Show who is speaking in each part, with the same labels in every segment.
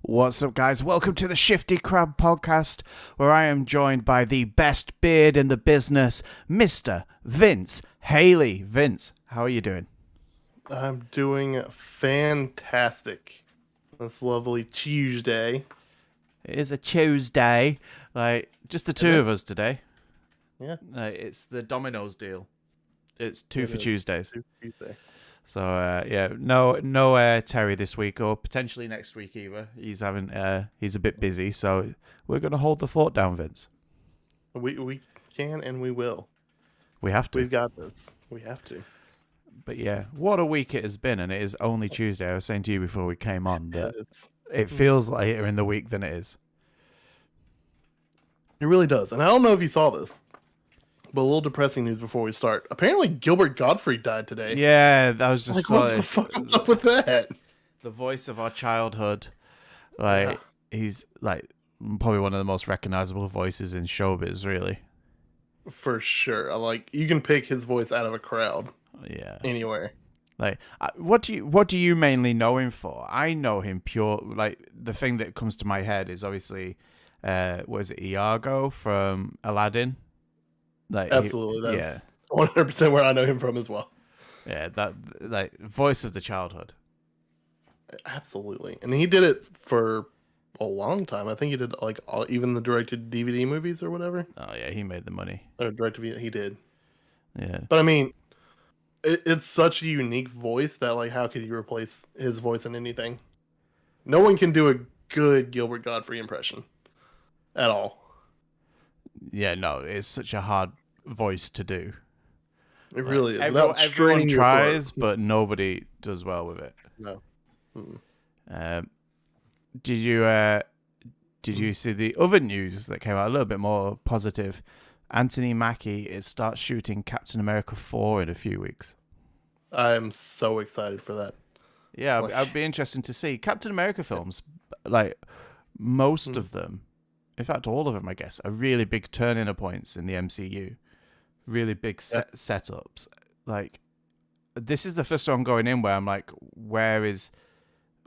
Speaker 1: What's up, guys? Welcome to the Shifty Crab podcast, where I am joined by the best beard in the business, Mr. Vince Haley. Vince, how are you doing?
Speaker 2: I'm doing fantastic. This lovely Tuesday.
Speaker 1: It is a Tuesday, just the two of us today.
Speaker 2: Yeah.
Speaker 1: It's the Domino's deal. It's two
Speaker 2: It
Speaker 1: for
Speaker 2: is
Speaker 1: Tuesdays.
Speaker 2: Tuesday.
Speaker 1: So no Terry this week, or potentially next week either. He's a bit busy, so we're gonna hold the fort down, Vince.
Speaker 2: We can and we will.
Speaker 1: We have to.
Speaker 2: We've got this. We have to.
Speaker 1: But yeah, what a week it has been, and it is only Tuesday. I was saying to you before we came on that it feels later in the week than it is.
Speaker 2: It really does. And I don't know if you saw this, but a little depressing news before we start. Apparently Gilbert Gottfried died today.
Speaker 1: Yeah, that was just
Speaker 2: What the fuck is up with that?
Speaker 1: The voice of our childhood. He's probably one of the most recognizable voices in showbiz, really.
Speaker 2: For sure. You can pick his voice out of a crowd.
Speaker 1: Yeah.
Speaker 2: Anywhere.
Speaker 1: What do you mainly know him for? I know him the thing that comes to my head is obviously was it Iago from Aladdin?
Speaker 2: Absolutely. That's 100% where I know him from as well.
Speaker 1: Yeah, that voice of the childhood.
Speaker 2: Absolutely. And he did it for a long time. I think he did even the directed DVD movies or whatever.
Speaker 1: Oh yeah, he made the money.
Speaker 2: Or directed he did.
Speaker 1: Yeah.
Speaker 2: But I mean, it's such a unique voice that how could you replace his voice in anything? No one can do a good Gilbert Gottfried impression at all.
Speaker 1: Yeah, no, it's such a hard voice to do.
Speaker 2: It really is.
Speaker 1: Everyone tries, but nobody does well with it.
Speaker 2: No.
Speaker 1: Did you see the other news that came out a little bit more positive? Anthony Mackie starts shooting Captain America 4 in a few weeks.
Speaker 2: I'm so excited for that.
Speaker 1: Yeah, I'd be interested to see Captain America films. Most of them, in fact, all of them, I guess, are really big turning points in the MCU. Really big setups. This is the first one going in where I'm like, where's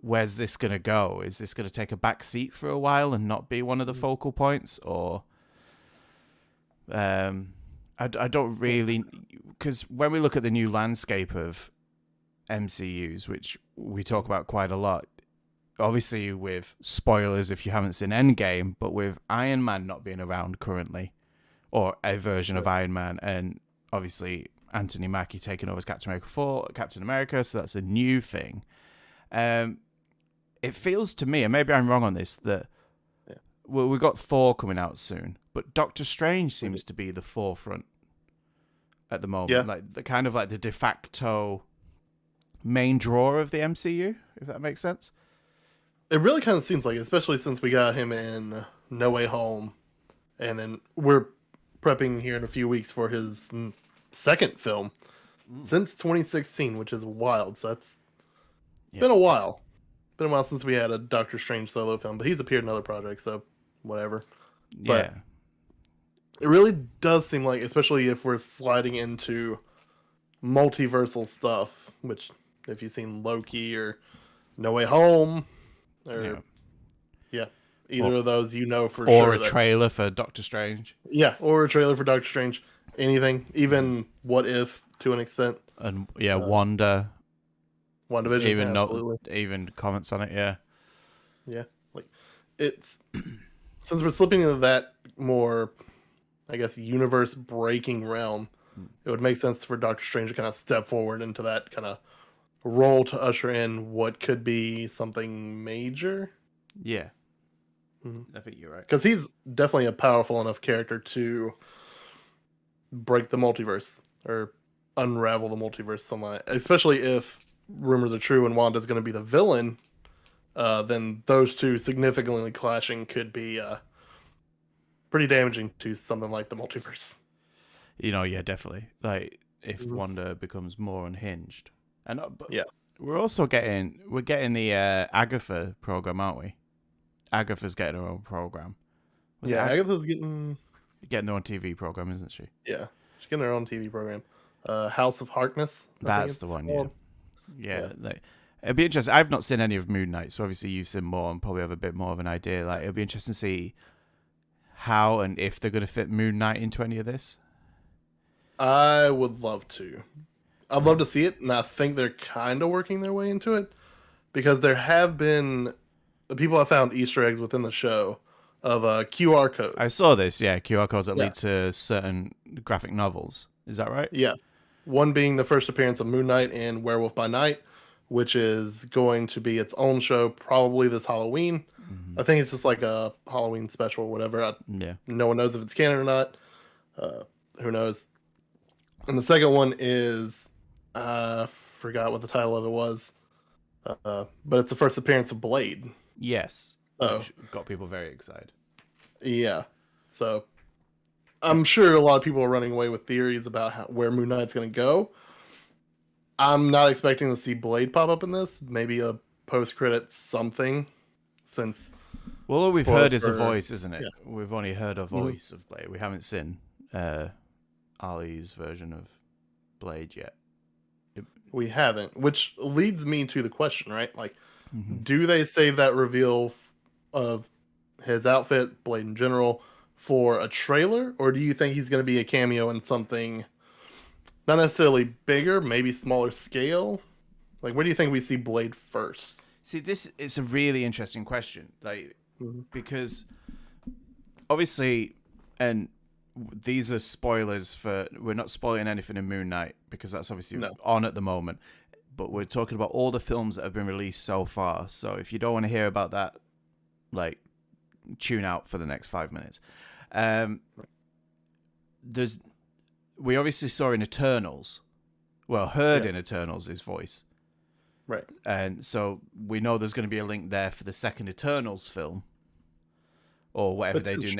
Speaker 1: this gonna go? Is this gonna take a back seat for a while and not be one of the focal points, or I don't really, because when we look at the new landscape of MCUs, which we talk about quite a lot, obviously with spoilers if you haven't seen Endgame, but with Iron Man not being around currently, or a version of Iron Man, and obviously Anthony Mackie taking over as Captain America, so that's a new thing. It feels to me, and maybe I'm wrong on this, that we've got Thor coming out soon, but Doctor Strange seems to be the forefront at the moment.
Speaker 2: Yeah.
Speaker 1: The de facto main draw of the MCU, if that makes sense.
Speaker 2: It really kind of seems like it, especially since we got him in No Way Home, and then we're prepping here in a few weeks for his second film since 2016, which is wild. So that's been a while. Been a while since we had a Doctor Strange solo film, but he's appeared in other projects, so whatever.
Speaker 1: Yeah.
Speaker 2: But it really does seem like, especially if we're sliding into multiversal stuff, which if you've seen Loki or No Way Home, or either of those, for sure.
Speaker 1: Or a trailer for Doctor Strange.
Speaker 2: Yeah, or a trailer for Doctor Strange. Anything, even What If to an extent.
Speaker 1: And Wanda.
Speaker 2: WandaVision,
Speaker 1: even comments on it, yeah.
Speaker 2: Yeah, it's since we're slipping into that more, I guess, universe breaking realm, it would make sense for Doctor Strange to kind of step forward into that kind of role to usher in what could be something major.
Speaker 1: Yeah. I think you're right.
Speaker 2: Because he's definitely a powerful enough character to break the multiverse or unravel the multiverse, especially if rumors are true and Wanda's going to be the villain. Then those two significantly clashing could be pretty damaging to something like the multiverse.
Speaker 1: Yeah, definitely. If Wanda becomes more unhinged, and we're getting the Agatha program, aren't we? Agatha's getting her own program.
Speaker 2: Agatha's getting
Speaker 1: their own TV program, isn't she?
Speaker 2: Yeah, she's getting her own TV program. House of Harkness.
Speaker 1: That's the one. Yeah. It'd be interesting. I've not seen any of Moon Knight, so obviously you've seen more and probably have a bit more of an idea. Like, it'll be interesting to see how and if they're going to fit Moon Knight into any of this.
Speaker 2: I would love to. I'd love to see it, and I think they're kind of working their way into it because there have been people have found Easter eggs within the show of QR codes.
Speaker 1: I saw this, yeah, QR codes that
Speaker 2: Yeah.
Speaker 1: lead to certain graphic novels. Is that right?
Speaker 2: Yeah. One being the first appearance of Moon Knight in Werewolf by Night, which is going to be its own show probably this Halloween. I think it's just like a Halloween special or whatever.
Speaker 1: Yeah.
Speaker 2: No one knows if it's canon or not. Who knows? And the second one is, I forgot what the title of it was, but it's the first appearance of Blade.
Speaker 1: Yes.
Speaker 2: Oh.
Speaker 1: Which got people very excited.
Speaker 2: Yeah. So I'm sure a lot of people are running away with theories about where Moon Knight's going to go. I'm not expecting to see Blade pop up in this. Maybe a post-credit something, since...
Speaker 1: Well, all we've
Speaker 2: Spoilers
Speaker 1: heard is a
Speaker 2: for-
Speaker 1: voice, isn't it?
Speaker 2: yeah.
Speaker 1: We've only heard a voice of Blade. We haven't seen Ali's version of Blade yet.
Speaker 2: We haven't, which leads me to the question, right? Like,
Speaker 1: Mm-hmm.
Speaker 2: do they save that reveal of his outfit, Blade in general, for a trailer? Or do you think he's going to be a cameo in something not necessarily bigger, maybe smaller scale? Like, where do you think we see Blade first?
Speaker 1: See, this is a really interesting question, like, because obviously, and these are spoilers for, we're not spoiling anything in Moon Knight because that's obviously
Speaker 2: No.
Speaker 1: on at the moment, but we're talking about all the films that have been released so far. So if you don't want to hear about that, like, tune out for the next 5 minutes. We obviously saw in Eternals, heard in Eternals his voice.
Speaker 2: Right.
Speaker 1: And so we know there's going to be a link there for the second Eternals film, or whatever they do.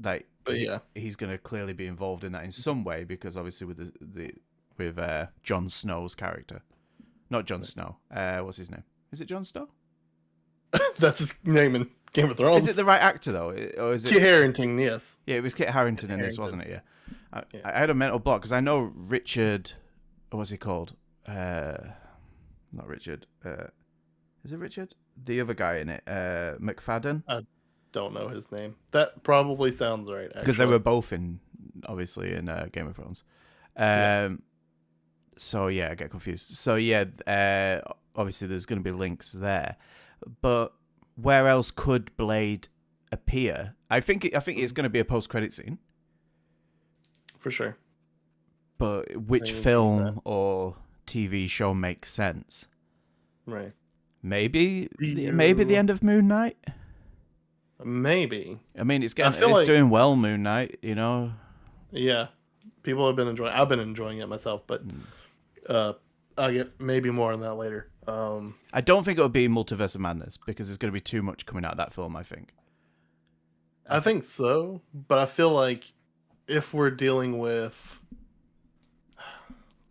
Speaker 1: Like,
Speaker 2: But yeah.
Speaker 1: he's going to clearly be involved in that in some way because obviously with Jon Snow's character, not Jon Snow. What's his name? Is it Jon Snow?
Speaker 2: That's his name in Game of Thrones.
Speaker 1: Is it the right actor though, or is it
Speaker 2: Kit Harington, yes.
Speaker 1: Yeah, it was Kit Harington in this, wasn't it? Yeah. I had a mental block because I know Richard. What's he called? Not Richard. Is it Richard? The other guy in it, McFadden.
Speaker 2: Don't know his name. That probably sounds right.
Speaker 1: Because they were both obviously in Game of Thrones. So yeah, I get confused. So yeah, obviously there's going to be links there, but where else could Blade appear? I think it's going to be a post-credit scene.
Speaker 2: For sure.
Speaker 1: But which film or TV show makes sense?
Speaker 2: Right.
Speaker 1: Maybe the end of Moon Knight.
Speaker 2: Maybe.
Speaker 1: I mean, it's
Speaker 2: like-
Speaker 1: doing well, Moon Knight. You know.
Speaker 2: Yeah. People have been enjoying. I've been enjoying it myself, but I'll get maybe more on that later.
Speaker 1: I don't think it'll be Multiverse of Madness because there's going to be too much coming out of that film. I think.
Speaker 2: I think so, but I feel like if we're dealing with,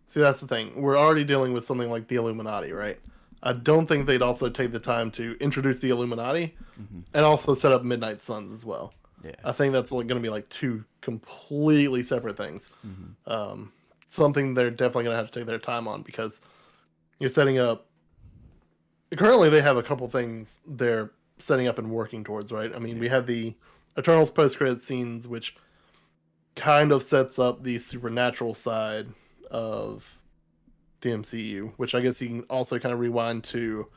Speaker 2: see, that's the thing. We're already dealing with something like the Illuminati, right? I don't think they'd also take the time to introduce the Illuminati and also set up Midnight Suns as well.
Speaker 1: Yeah.
Speaker 2: I think that's going to be like two completely separate things. Something they're definitely going to have to take their time on because you're setting up. Currently, they have a couple things they're setting up and working towards, right? I mean, we have the Eternals post-credit scenes, which kind of sets up the supernatural side of the MCU, which I guess you can also kind of rewind to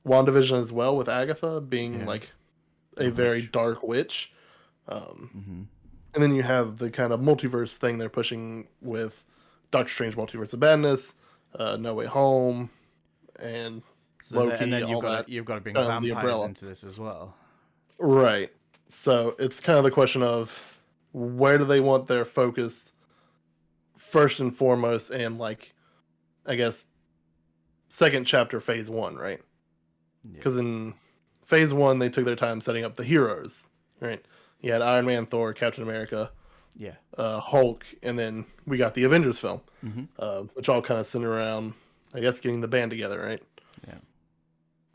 Speaker 2: WandaVision as well, with Agatha being like a very dark witch. And then you have the kind of multiverse thing they're pushing with Doctor Strange Multiverse of Madness, No Way Home, and Loki.
Speaker 1: And then
Speaker 2: all that.
Speaker 1: you've got to bring
Speaker 2: kind of the
Speaker 1: vampires
Speaker 2: umbrella.
Speaker 1: into this as well.
Speaker 2: Right. So it's kind of the question of where do they want their focus first and foremost, and like, I guess, second chapter, phase one, right? Because in phase one, they took their time setting up the heroes, right? You had Iron Man, Thor, Captain America, Hulk, and then we got the Avengers film, which all kind of centered around, I guess, getting the band together, right?
Speaker 1: Yeah.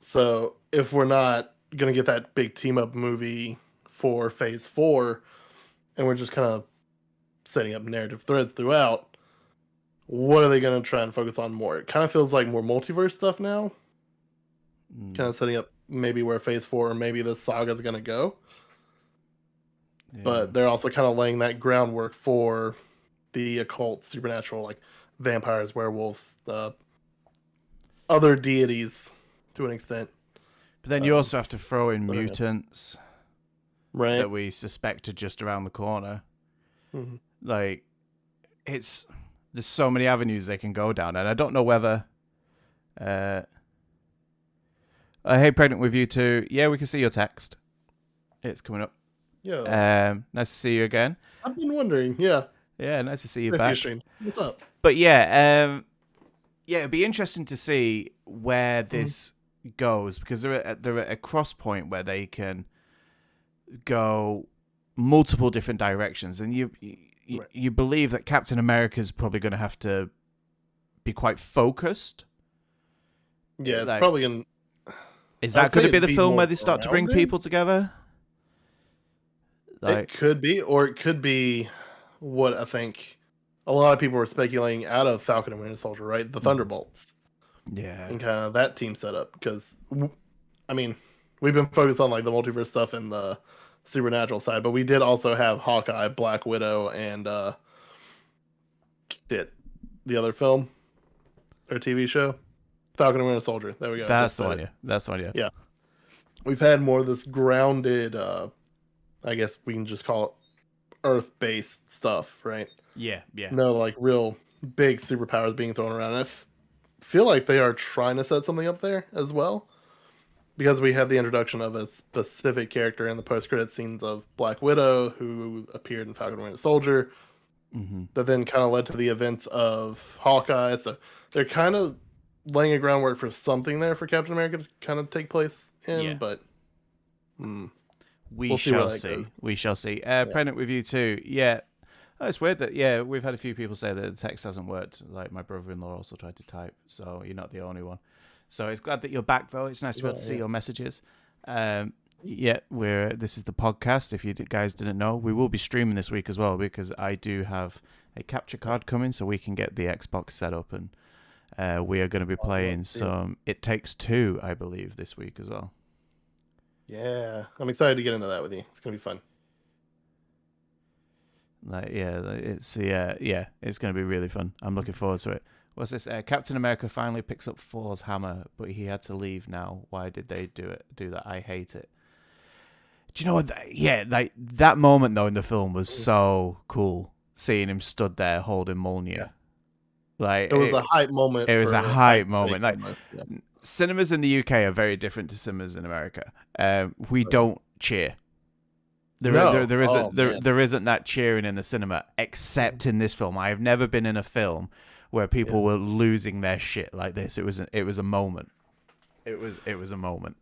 Speaker 2: So if we're not going to get that big team up movie for phase 4, and we're just kind of setting up narrative threads throughout, what are they going to try and focus on more? It kind of feels like more multiverse stuff now, kind of setting up maybe where Phase 4 or maybe this saga is going to go.
Speaker 1: Yeah.
Speaker 2: But they're also kind of laying that groundwork for the occult, supernatural, like vampires, werewolves, other deities to an extent.
Speaker 1: But then you also have to throw in mutants,
Speaker 2: right?
Speaker 1: That we suspect are just around the corner.
Speaker 2: Mm-hmm.
Speaker 1: Like, there's so many avenues they can go down, and I don't know whether. Hey, pregnant with you too. Yeah, we can see your text. It's coming up.
Speaker 2: Yeah.
Speaker 1: Nice to see you again.
Speaker 2: I've been wondering. Yeah.
Speaker 1: Yeah, nice to see you back.
Speaker 2: What's up?
Speaker 1: But yeah, it'd be interesting to see where this goes, because they're at a cross point where they can go multiple different directions, and you believe that Captain America's probably going to have to be quite focused.
Speaker 2: Yeah, it's probably going.
Speaker 1: Is that going to be the film where they start to bring people together?
Speaker 2: It could be, or it could be what I think a lot of people were speculating out of Falcon and Winter Soldier, right? The Thunderbolts.
Speaker 1: Yeah.
Speaker 2: And kind of that team setup. Because, I mean, we've been focused on like the multiverse stuff and the supernatural side, but we did also have Hawkeye, Black Widow, and the other film or TV show. Falcon and Winter Soldier. There we go.
Speaker 1: That's the one, yeah. That's the one, yeah.
Speaker 2: Yeah. We've had more of this grounded, I guess we can just call it Earth-based stuff, right?
Speaker 1: Yeah, yeah.
Speaker 2: No, like real big superpowers being thrown around. And I feel like they are trying to set something up there as well. Because we had the introduction of a specific character in the post-credit scenes of Black Widow, who appeared in Falcon and Winter Soldier.
Speaker 1: Mm-hmm.
Speaker 2: That then kind of led to the events of Hawkeye. So they're kind of laying a groundwork for something there for Captain America to kind of take place in, but
Speaker 1: we shall see. We shall see. Pregnant with you too. Yeah. Oh, it's weird that we've had a few people say that the text hasn't worked. Like my brother-in-law also tried to type, so you're not the only one. So it's glad that you're back though. It's nice to be able to see your messages. This is the podcast. If you guys didn't know, we will be streaming this week as well, because I do have a capture card coming, so we can get the Xbox set up, and we are going to be playing some It Takes Two, I believe, this week as well.
Speaker 2: Yeah, I'm excited to get into that with you. It's going to be fun.
Speaker 1: It's going to be really fun. I'm looking forward to it. What's this? Captain America finally picks up Thor's hammer, but he had to leave now. Why did they do that? I hate it. Do you know what? That moment though in the film was so cool. Seeing him stood there holding Mjolnir.
Speaker 2: Yeah.
Speaker 1: Like
Speaker 2: it was a hype moment.
Speaker 1: It was a hype moment. Like cinemas in the UK are very different to cinemas in America. We don't cheer. There isn't that cheering in the cinema, except in this film. I have never been in a film where people were losing their shit like this. It was a moment. It was a moment.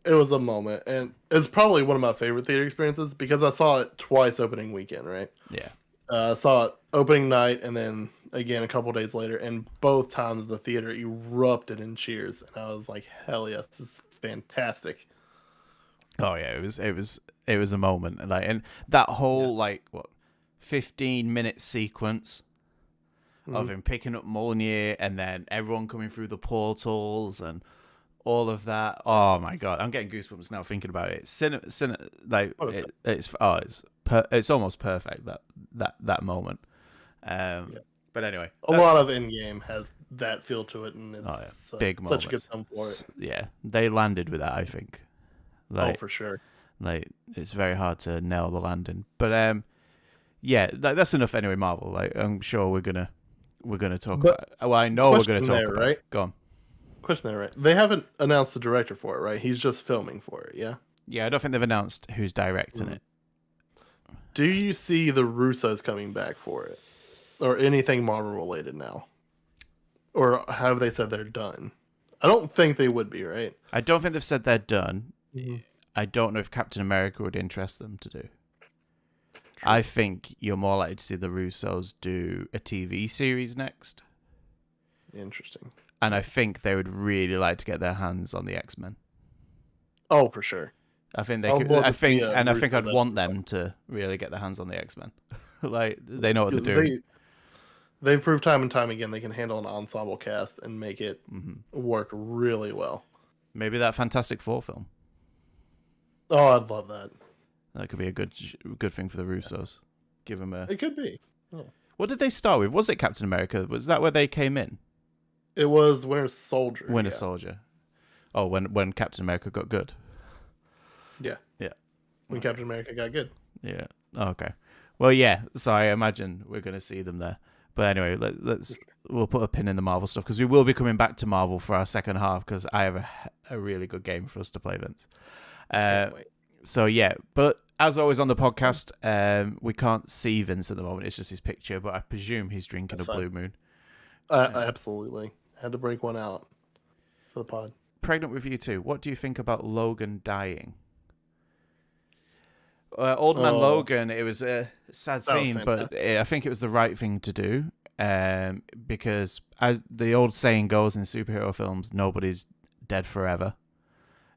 Speaker 2: It was a moment, and it's probably one of my favorite theater experiences because I saw it twice opening weekend, right?
Speaker 1: Yeah.
Speaker 2: I saw it opening night and then again a couple days later, and both times the theater erupted in cheers, and I was like, "Hell yes, this is fantastic!"
Speaker 1: Oh yeah, it was a moment, and that whole 15-minute sequence of him picking up Mjolnir and then everyone coming through the portals and all of that. Oh my god, I'm getting goosebumps now thinking about it. It's almost perfect that moment. But anyway,
Speaker 2: a lot of Endgame has that feel to it, and it's
Speaker 1: big
Speaker 2: such a good film for it.
Speaker 1: Yeah, they landed with that, I think.
Speaker 2: For sure.
Speaker 1: It's very hard to nail the landing, but that's enough anyway. Marvel, I'm sure we're gonna talk about. Well, I know we're gonna talk about.
Speaker 2: Right?
Speaker 1: Go on.
Speaker 2: Question there, right? They haven't announced the director for it, right? He's just filming for it, yeah.
Speaker 1: Yeah, I don't think they've announced who's directing it.
Speaker 2: Do you see the Russos coming back for it, or anything Marvel related now, or have they said they're done? I don't think they would be, right?
Speaker 1: I don't think they've said they're done.
Speaker 2: Mm-hmm.
Speaker 1: I don't know if Captain America would interest them to do. True. I think you're more likely to see the Russos do a TV series next.
Speaker 2: Interesting.
Speaker 1: And I think they would really like to get their hands on the X-Men.
Speaker 2: Oh, for sure.
Speaker 1: I think they could. I think I'd want them to really get their hands on the X-Men. They know what they're doing.
Speaker 2: They've proved time and time again they can handle an ensemble cast and make it work really well.
Speaker 1: Maybe that Fantastic Four film.
Speaker 2: Oh, I'd love that.
Speaker 1: That could be a good thing for the Russos. Give them a.
Speaker 2: It could be. Yeah.
Speaker 1: What did they start with? Was it Captain America? Was that where they came in?
Speaker 2: It was Winter Soldier.
Speaker 1: Winter Soldier. Oh, when Captain America got good.
Speaker 2: Yeah.
Speaker 1: Yeah.
Speaker 2: When Captain America got good.
Speaker 1: Yeah. Oh, okay. Well, yeah. So I imagine we're going to see them there. But anyway, we'll put a pin in the Marvel stuff because we will be coming back to Marvel for our second half because I have a really good game for us to play, Vince.
Speaker 2: Can't wait.
Speaker 1: So yeah, but as always on the podcast, we can't see Vince at the moment. It's just his picture, but I presume he's drinking
Speaker 2: That's
Speaker 1: a
Speaker 2: fine.
Speaker 1: Blue Moon.
Speaker 2: Absolutely. I had to break one out for the pod.
Speaker 1: Pregnant with You too. What do you think about Logan dying? Old Man Logan, it was a sad scene, but I think it was the right thing to do because as the old saying goes in superhero films, nobody's dead forever.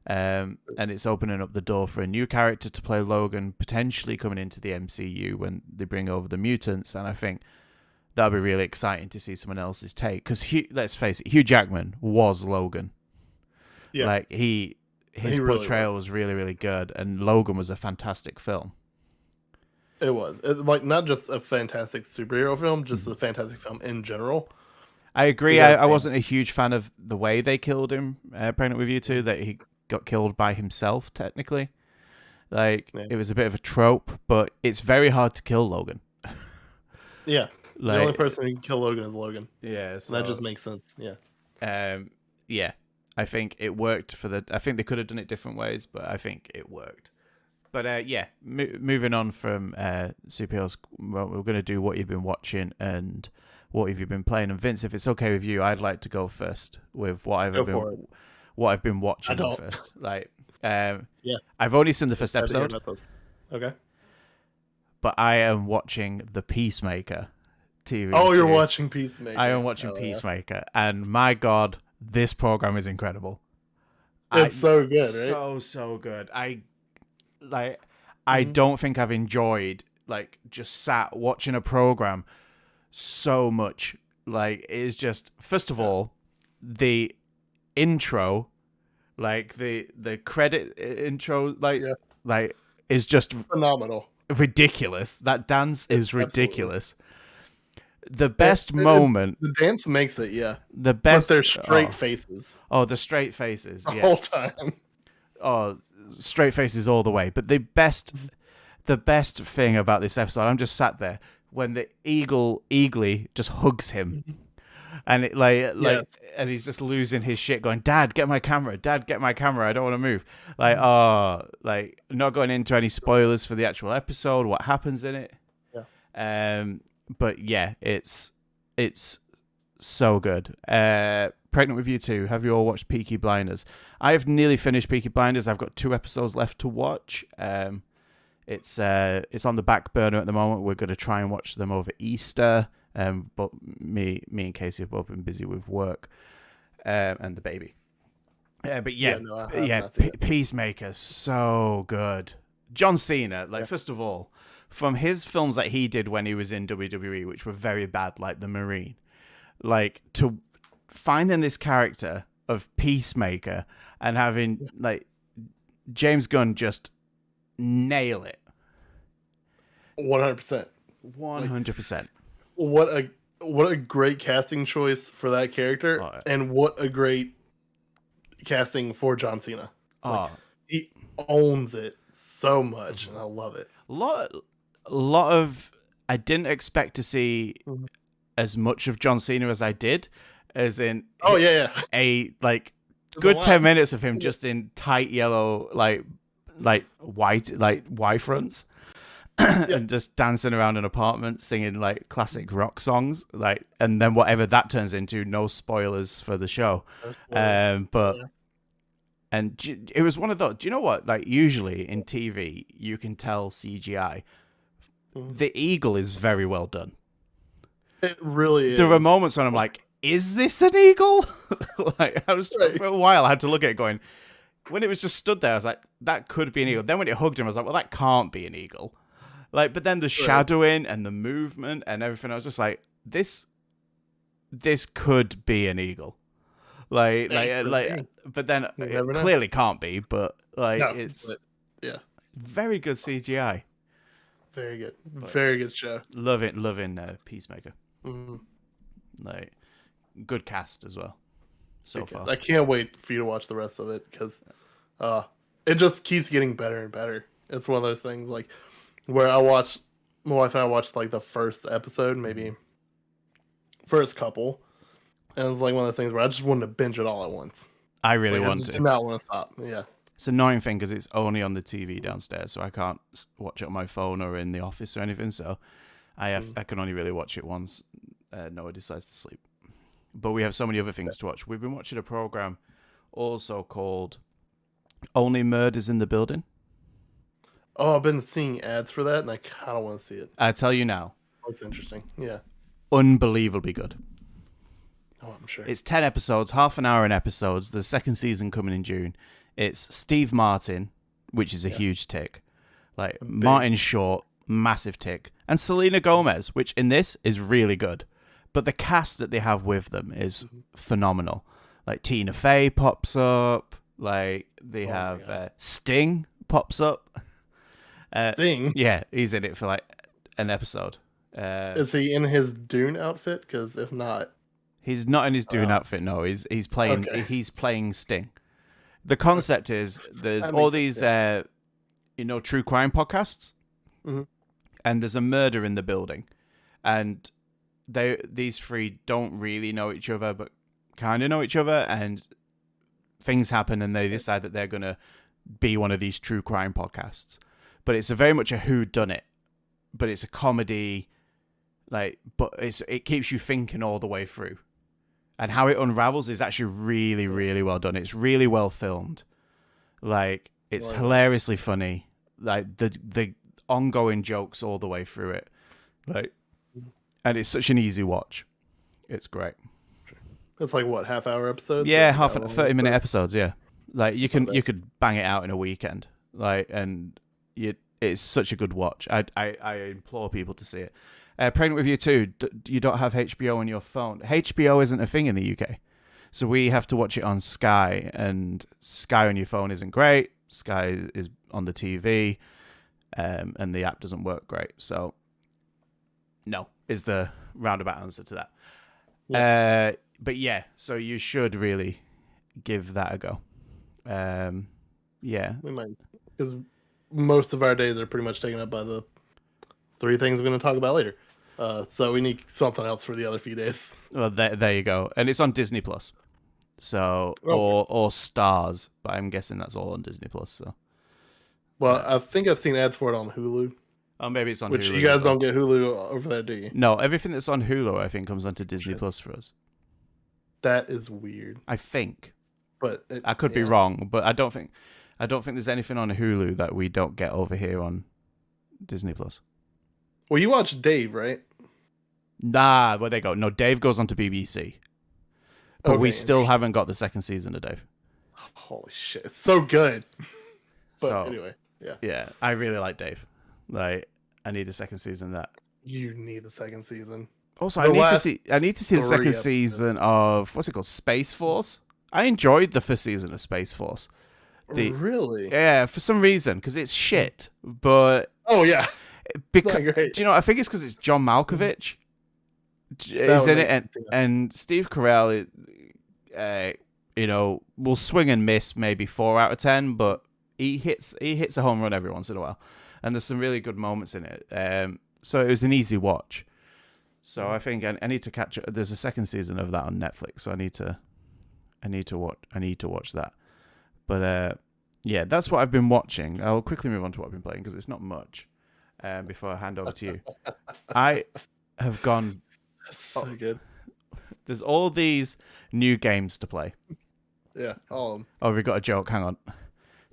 Speaker 1: And it's opening up the door for a new character to play Logan, potentially coming into the MCU when they bring over the mutants. And I think that'll be really exciting to see someone else's take. Because let's face it, Hugh Jackman was Logan.
Speaker 2: Yeah.
Speaker 1: Like his portrayal was really, really good, and Logan was a fantastic film.
Speaker 2: It was. Like not just a fantastic superhero film, just a fantastic film in general.
Speaker 1: I agree. I wasn't a huge fan of the way they killed him. Pregnant with You too, that he got killed by himself. Technically, it was a bit of a trope, but it's very hard to kill Logan.
Speaker 2: Yeah, the only person who can kill Logan is Logan.
Speaker 1: Yeah, so,
Speaker 2: that just makes sense. Yeah.
Speaker 1: Yeah. I think it worked I think they could have done it different ways, but I think it worked. But yeah, moving on from superheroes, well, we're going to do what you've been watching and what have you been playing. And Vince, if it's okay with you, I'd like to go first with what I've been watching first.
Speaker 2: Yeah,
Speaker 1: I've only seen the first episode.
Speaker 2: Okay.
Speaker 1: But I am watching The Peacemaker TV.
Speaker 2: Oh,
Speaker 1: series.
Speaker 2: you're watching Peacemaker.
Speaker 1: I am watching Peacemaker, and my God, this program is incredible.
Speaker 2: It's so good, right?
Speaker 1: So good. I don't think I've enjoyed just sat watching a program so much. It is just, first of all, the intro, the credit intro, is just
Speaker 2: phenomenal,
Speaker 1: ridiculous. That dance is ridiculous. Absolutely. The best moment.
Speaker 2: The dance makes it, yeah.
Speaker 1: The best.
Speaker 2: But they're straight faces.
Speaker 1: Oh, the straight faces.
Speaker 2: The whole time.
Speaker 1: Oh, straight faces all the way. But the best thing about this episode, I'm just sat there when the Eagly just hugs him, and it yes. And he's just losing his shit, going, "Dad, get my camera! Dad, get my camera! I don't want to move." Not going into any spoilers for the actual episode, what happens in it.
Speaker 2: Yeah.
Speaker 1: But yeah, it's so good. Pregnant with You too. Have you all watched Peaky Blinders? I have nearly finished Peaky Blinders. I've got 2 episodes left to watch. It's on the back burner at the moment. We're going to try and watch them over Easter. But me and Casey have both been busy with work and the baby. But Peacemaker, so good. John Cena, first of all, from his films that he did when he was in WWE, which were very bad, like The Marine, to finding this character of Peacemaker and having James Gunn just nail it.
Speaker 2: 100%.
Speaker 1: 100%.
Speaker 2: What a great casting choice for that character, and what a great casting for John Cena. He owns it so much, and I love it.
Speaker 1: A lot of I didn't expect to see as much of John Cena as I did, as in a good 10 minutes of him just in tight yellow white Y fronts. And just dancing around an apartment singing classic rock songs, and then whatever that turns into, no spoilers for the show. And it was one of those. Do you know what? Usually in TV you can tell CGI. The eagle is very well done.
Speaker 2: It really is.
Speaker 1: There were moments when I'm like, is this an eagle? I was for a while I had to look at it going, when it was just stood there I was like, that could be an eagle. Then when it hugged him I was like, well, that can't be an eagle. But then the shadowing and the movement and everything, I was just like, this could be an eagle. But then
Speaker 2: You
Speaker 1: it
Speaker 2: never know.
Speaker 1: clearly can't be. But like,
Speaker 2: No,
Speaker 1: it's
Speaker 2: but, yeah,
Speaker 1: very good CGI.
Speaker 2: very good, very good show.
Speaker 1: Loving Peacemaker.
Speaker 2: Mm-hmm.
Speaker 1: Like, good cast as well. So far,
Speaker 2: I can't wait for you to watch the rest of it because it just keeps getting better and better. It's one of those things like where my wife and I watched like the first episode, maybe first couple, and it's like one of those things where I just wanted to binge it all at once.
Speaker 1: I really
Speaker 2: Like, I
Speaker 1: want
Speaker 2: just
Speaker 1: to.
Speaker 2: did not want to stop. Yeah,
Speaker 1: It's an annoying thing because it's only on the TV downstairs, so I can't watch it on my phone or in the office or anything. So I can only really watch it once Noah decides to sleep. But we have so many other things to watch. We've been watching a program also called Only Murders in the Building.
Speaker 2: Oh, I've been seeing ads for that, and I kind of want to see it.
Speaker 1: I tell you now,
Speaker 2: Looks interesting. Yeah.
Speaker 1: unbelievably good.
Speaker 2: Oh, I'm sure.
Speaker 1: It's 10 episodes, half an hour in episodes. The second season coming in June. It's Steve Martin, which is a huge tick. Like, Martin Short, massive tick. And Selena Gomez, which in this is really good. But the cast that they have with them is phenomenal. Like, Tina Fey pops up. Like, they have Sting pops up.
Speaker 2: Sting?
Speaker 1: Yeah, he's in it for like an episode.
Speaker 2: Is he in his Dune outfit? Because if not,
Speaker 1: he's not in his Dune outfit. No, he's playing Sting. The concept is there's all these true crime podcasts, and there's a murder in the building, and these three don't really know each other, but kind of know each other, and things happen, and they decide that they're gonna be one of these true crime podcasts. But it's very much a whodunit, but it's a comedy, but it keeps you thinking all the way through, and how it unravels is actually really, really well done. It's really well filmed, like it's hilariously funny, like the ongoing jokes all the way through it, like, and it's such an easy watch. It's great.
Speaker 2: It's like what, half-hour episodes?
Speaker 1: Yeah, 30-minute episodes. Yeah, like you could bang it out in a weekend, like, and it's such a good watch. I implore people to see it. Pregnant with You too. You don't have HBO on your phone. HBO isn't a thing in the UK, so we have to watch it on Sky, and Sky on your phone isn't great. Sky is on the TV, and the app doesn't work great. So, no is the roundabout answer to that. Yeah. But yeah, so you should really give that a go. Yeah,
Speaker 2: we might, because most of our days are pretty much taken up by the three things we're going to talk about later. So we need something else for the other few days.
Speaker 1: Well, there you go, and it's on Disney Plus, so or Stars, but I'm guessing that's all on Disney Plus. So,
Speaker 2: well, I think I've seen ads for it on Hulu.
Speaker 1: Oh, maybe it's on
Speaker 2: Which
Speaker 1: Hulu.
Speaker 2: You guys don't get Hulu over there, do you?
Speaker 1: No, everything that's on Hulu, I think, comes onto Disney Plus for us.
Speaker 2: That is weird.
Speaker 1: I think,
Speaker 2: but
Speaker 1: I could be wrong. But I don't think there's anything on Hulu that we don't get over here on Disney Plus.
Speaker 2: Well, you watch Dave, right?
Speaker 1: Nah, where they go? No, Dave goes onto BBC, but we still haven't got the second season of Dave.
Speaker 2: Holy shit, it's so good. But
Speaker 1: so,
Speaker 2: anyway,
Speaker 1: yeah, I really like Dave. Like, I need a second season of that.
Speaker 2: You need the second season.
Speaker 1: Also, I need to see the second season of what's it called, Space Force. I enjoyed the first season of Space Force.
Speaker 2: Really?
Speaker 1: Yeah, for some reason, because it's shit. But
Speaker 2: yeah,
Speaker 1: because do you know? I think it's because it's John Malkovich is in it, and Steve Carell. Will swing and miss maybe 4 out of 10, but he hits a home run every once in a while, and there's some really good moments in it. So it was an easy watch. So I think I need to catch. There's a second season of that on Netflix, so I need to watch that. But yeah, that's what I've been watching. I'll quickly move on to what I've been playing because it's not much. Before I hand over to you, I have gone.
Speaker 2: So good.
Speaker 1: There's all these new games to play.
Speaker 2: Yeah, all of them.
Speaker 1: Oh, we got a joke. Hang on.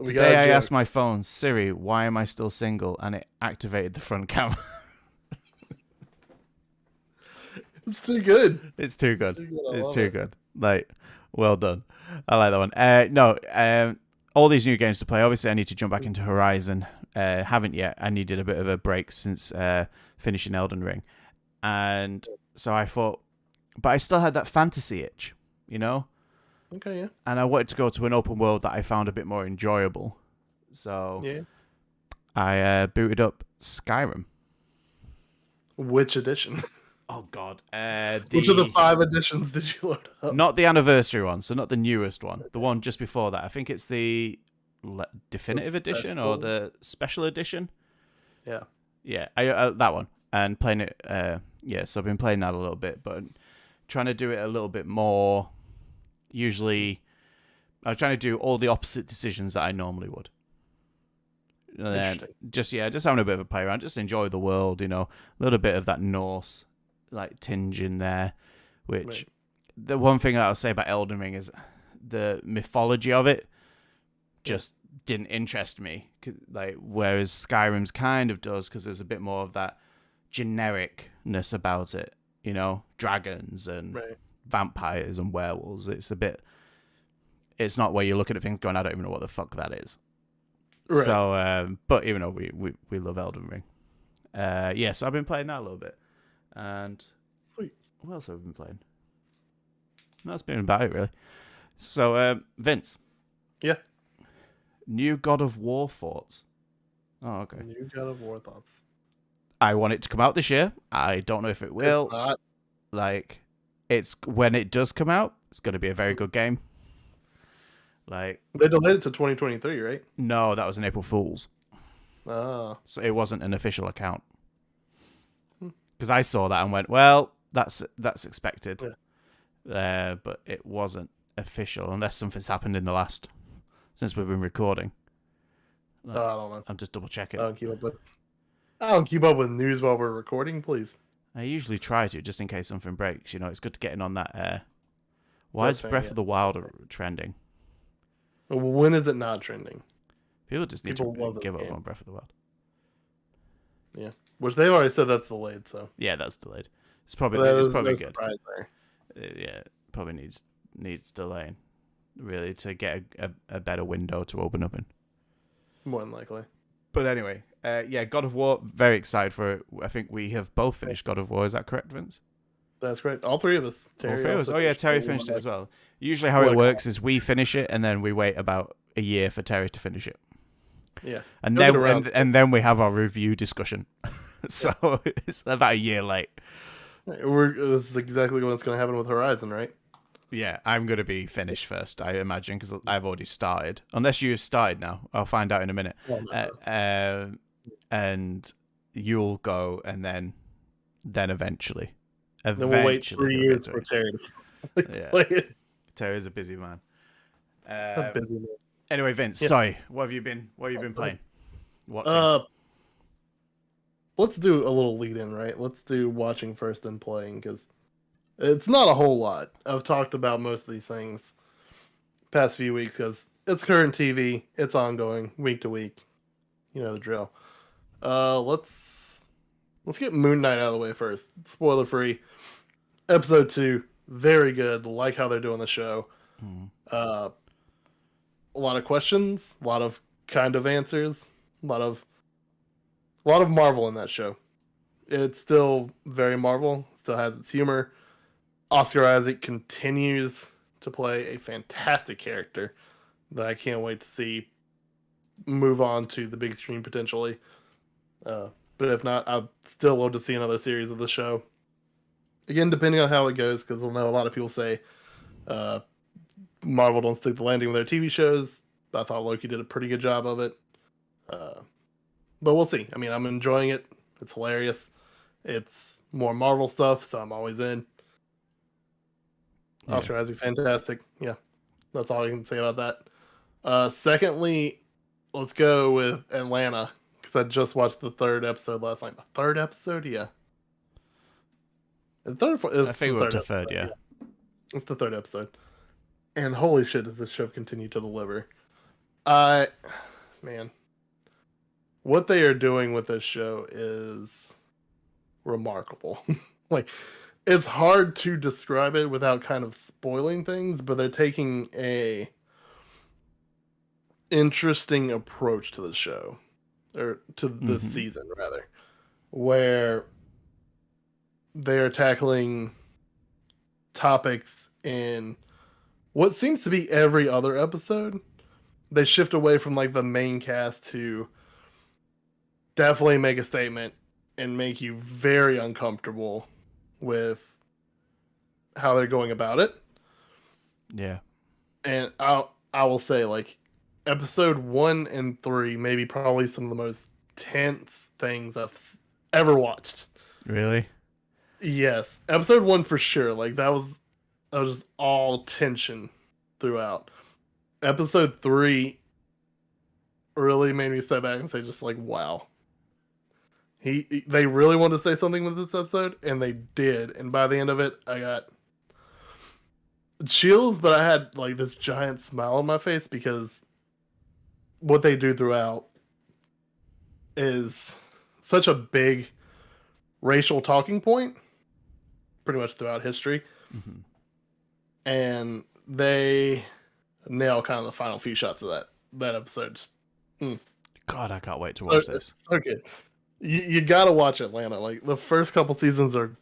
Speaker 1: Today I asked my phone, Siri, why am I still single? And it activated the front camera.
Speaker 2: It's too good.
Speaker 1: It's too good. It's too good. Like, well done. I like that one. All these new games to play. Obviously, I need to jump back into Horizon. Haven't yet. I needed a bit of a break since finishing Elden Ring. And so I thought, but I still had that fantasy itch, you know?
Speaker 2: Okay, yeah.
Speaker 1: And I wanted to go to an open world that I found a bit more enjoyable. So
Speaker 2: Yeah.
Speaker 1: I booted up Skyrim.
Speaker 2: Which edition?
Speaker 1: Oh God,
Speaker 2: Which of the 5 editions did you load up?
Speaker 1: not the anniversary one, so not the newest one. The one just before that. I think it's the definitive edition or the special edition.
Speaker 2: Yeah.
Speaker 1: Yeah, I that one. And playing it. Yeah, so I've been playing that a little bit, but trying to do it a little bit more. Usually, I was trying to do all the opposite decisions that I normally would. And just having a bit of a play around, just enjoy the world, a little bit of that Norse like tinge in there, which the one thing that I'll say about Elden Ring is the mythology of it just didn't interest me, like whereas Skyrim's kind of does, because there's a bit more of that genericness about it, dragons and vampires and werewolves. It's not where you're looking at things going, I don't even know what the fuck that is. Right. So, but even though we love Elden Ring, so I've been playing that a little bit. And
Speaker 2: sweet.
Speaker 1: What else have we been playing? That's been about it, really. So, Vince.
Speaker 2: Yeah.
Speaker 1: New God of War thoughts. Oh, okay.
Speaker 2: New God of War thoughts.
Speaker 1: I want it to come out this year. I don't know if it will.
Speaker 2: It's not.
Speaker 1: Like, it's when it does come out, it's going to be a very good game. Like,
Speaker 2: they delayed it to 2023, right?
Speaker 1: No, that was an April Fool's.
Speaker 2: Oh.
Speaker 1: So it wasn't an official account. Because I saw that and went, well, that's expected.
Speaker 2: Yeah.
Speaker 1: But it wasn't official, unless something's happened in the last, since we've been recording.
Speaker 2: I don't know.
Speaker 1: I'm just double checking.
Speaker 2: I don't keep up with news while we're recording, please.
Speaker 1: I usually try to, just in case something breaks. It's good to get in on that. Why is Breath of the Wild trending?
Speaker 2: When is it not trending?
Speaker 1: People just need to give up on Breath of the Wild.
Speaker 2: Yeah, which they've already said that's delayed. So
Speaker 1: yeah, that's delayed. It's probably good. Yeah, probably needs delaying, really, to get a better window to open up in.
Speaker 2: More than likely.
Speaker 1: But anyway, God of War. Very excited for it. I think we have both finished God of War. Is that correct, Vince?
Speaker 2: That's correct. All three of us.
Speaker 1: Terry finished it as well. Usually how it works is we finish it and then we wait about a year for Terry to finish it.
Speaker 2: Yeah.
Speaker 1: And then we have our review discussion. So it's about a year late.
Speaker 2: This is exactly what's going to happen with Horizon, right?
Speaker 1: Yeah, I'm going to be finished first, I imagine, because I've already started. Unless you've started now. I'll find out in a minute. And you'll go, and then eventually.
Speaker 2: Then we'll wait 3 years for Terry to play it.
Speaker 1: Terry's a busy man.
Speaker 2: A busy man.
Speaker 1: Anyway, Vince, sorry. What have you been playing? Watching?
Speaker 2: Let's do a little lead in, right? Let's do watching first and playing, because it's not a whole lot. I've talked about most of these things past few weeks because it's current TV, it's ongoing week to week. You know the drill. Let's get Moon Knight out of the way first. Spoiler free. Episode 2, very good. Like how they're doing the show. A lot of questions, a lot of kind of answers, a lot of Marvel in that show. It's still very Marvel. Still has its humor. Oscar Isaac continues to play a fantastic character that I can't wait to see move on to the big screen potentially. But if not, I'd still love to see another series of the show. Again, depending on how it goes, because I know a lot of people say Marvel don't stick the landing with their TV shows. I thought Loki did a pretty good job of it. But we'll see. I mean, I'm enjoying it. It's hilarious. It's more Marvel stuff, so I'm always in. Yeah. Oscar Isaac, fantastic. Yeah, that's all I can say about that. Secondly, let's go with Atlanta, because I just watched the 3rd episode last night. The 3rd episode? Yeah. I think we're up to 3rd, yeah. It's the 3rd episode. And holy shit, does this show continue to deliver. Man. What they are doing with this show is remarkable. Like, it's hard to describe it without kind of spoiling things, but they're taking a interesting approach to the show, or to this season rather, where they are tackling topics in what seems to be every other episode, they shift away from like the main cast to definitely make a statement and make you very uncomfortable with how they're going about it.
Speaker 1: Yeah.
Speaker 2: And I will say, like, episode 1 and 3, maybe probably some of the most tense things I've ever watched.
Speaker 1: Really?
Speaker 2: Yes, episode 1 for sure. Like that was just all tension throughout. Episode 3 really made me step back and say, just like, wow. They really wanted to say something with this episode, and they did. And by the end of it, I got chills, but I had like this giant smile on my face because what they do throughout is such a big racial talking point, pretty much throughout history.
Speaker 1: Mm-hmm.
Speaker 2: And they nail kind of the final few shots of that episode.
Speaker 1: God, I can't wait to watch this.
Speaker 2: So good. You gotta watch Atlanta. Like the first couple seasons are